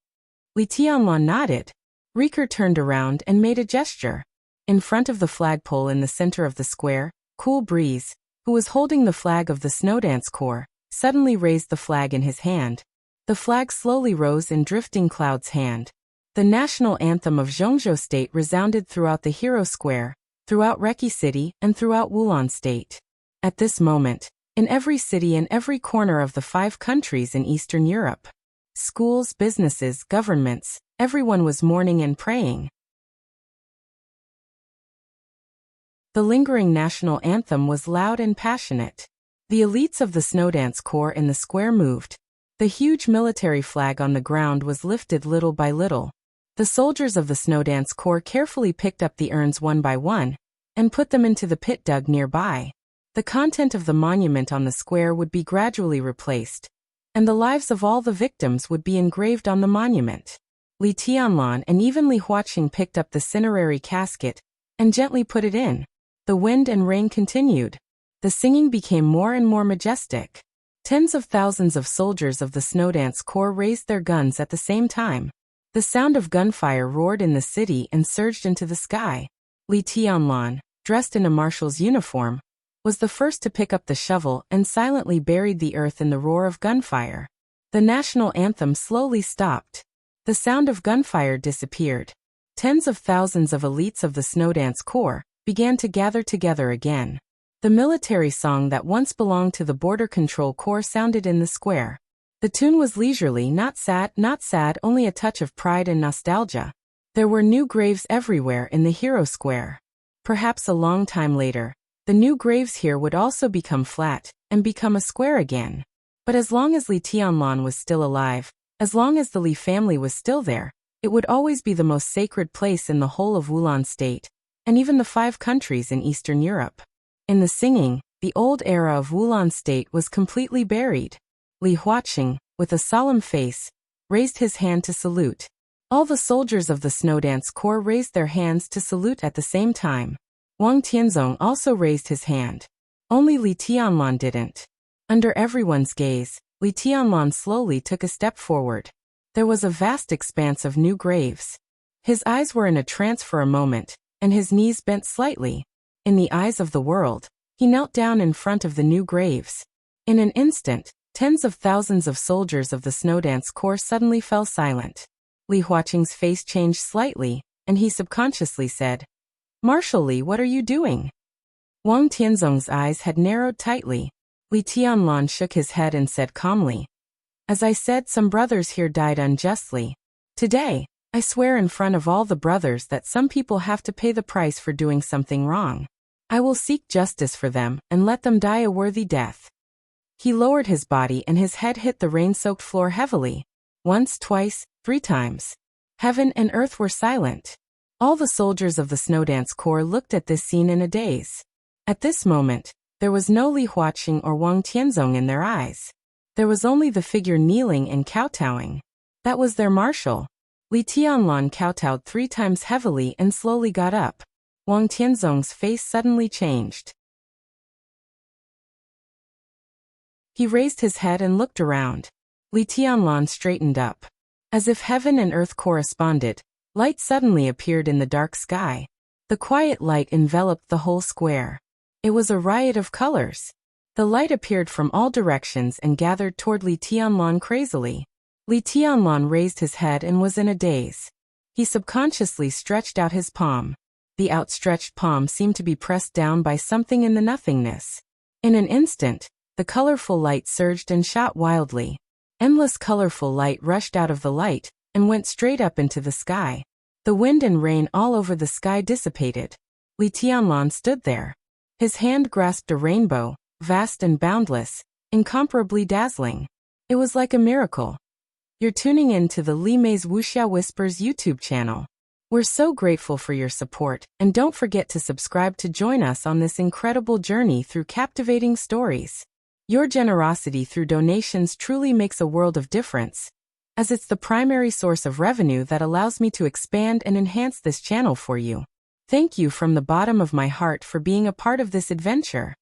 Li Tianlan nodded. Riker turned around and made a gesture. In front of the flagpole in the center of the square, Cool Breeze, who was holding the flag of the Snowdance Corps, suddenly raised the flag in his hand. The flag slowly rose in Drifting Cloud's hand. The national anthem of Zhongzhou State resounded throughout the hero square, throughout Reki City, and throughout Wulan State. At this moment, in every city and every corner of the 5 countries in Eastern Europe, schools, businesses, governments, everyone was mourning and praying. The lingering national anthem was loud and passionate. The elites of the Snowdance Corps in the square moved. The huge military flag on the ground was lifted little by little. The soldiers of the Snowdance Corps carefully picked up the urns one by one, and put them into the pit dug nearby. The content of the monument on the square would be gradually replaced, and the lives of all the victims would be engraved on the monument. Li Tianlan and even Li Huaqing picked up the cinerary casket, and gently put it in. The wind and rain continued. The singing became more and more majestic. Tens of thousands of soldiers of the Snowdance Corps raised their guns at the same time. The sound of gunfire roared in the city and surged into the sky. Li Tianlan, dressed in a marshal's uniform, was the first to pick up the shovel and silently buried the earth in the roar of gunfire. The national anthem slowly stopped. The sound of gunfire disappeared. Tens of thousands of elites of the Snowdance Corps began to gather together again. The military song that once belonged to the Border Control Corps sounded in the square. The tune was leisurely, not sad, only a touch of pride and nostalgia. There were new graves everywhere in the Hero Square. Perhaps a long time later, the new graves here would also become flat and become a square again. But as long as Li Tianlan was still alive, as long as the Li family was still there, it would always be the most sacred place in the whole of Wulan State, and even the 5 countries in Eastern Europe. In the singing, the old era of Wulan State was completely buried. Li Huaqing, with a solemn face, raised his hand to salute. All the soldiers of the Snowdance Corps raised their hands to salute at the same time. Wang Tianzong also raised his hand. Only Li Tianlan didn't. Under everyone's gaze, Li Tianlan slowly took a step forward. There was a vast expanse of new graves. His eyes were in a trance for a moment, and his knees bent slightly. In the eyes of the world, he knelt down in front of the new graves. In an instant, tens of thousands of soldiers of the Snowdance Corps suddenly fell silent. Li Huaqing's face changed slightly, and he subconsciously said, "Marshal Li, what are you doing?" Wang Tianzong's eyes had narrowed tightly. Li Tianlan shook his head and said calmly, "As I said, some brothers here died unjustly. Today, I swear in front of all the brothers that some people have to pay the price for doing something wrong. I will seek justice for them and let them die a worthy death." He lowered his body and his head hit the rain-soaked floor heavily. Once, twice, 3 times. Heaven and earth were silent. All the soldiers of the Snowdance Corps looked at this scene in a daze. At this moment, there was no Li Huaqing or Wang Tianzong in their eyes. There was only the figure kneeling and kowtowing. That was their marshal. Li Tianlan kowtowed 3 times heavily and slowly got up. Wang Tianzong's face suddenly changed. He raised his head and looked around. Li Tianlan straightened up. As if heaven and earth corresponded, light suddenly appeared in the dark sky. The quiet light enveloped the whole square. It was a riot of colors. The light appeared from all directions and gathered toward Li Tianlan crazily. Li Tianlan raised his head and was in a daze. He subconsciously stretched out his palm. The outstretched palm seemed to be pressed down by something in the nothingness. In an instant, the colorful light surged and shot wildly. Endless colorful light rushed out of the light and went straight up into the sky. The wind and rain all over the sky dissipated. Li Tianlan stood there. His hand grasped a rainbow, vast and boundless, incomparably dazzling. It was like a miracle. You're tuning in to the Li Mei's Wuxia Whispers YouTube channel. We're so grateful for your support, and don't forget to subscribe to join us on this incredible journey through captivating stories. Your generosity through donations truly makes a world of difference, as it's the primary source of revenue that allows me to expand and enhance this channel for you. Thank you from the bottom of my heart for being a part of this adventure.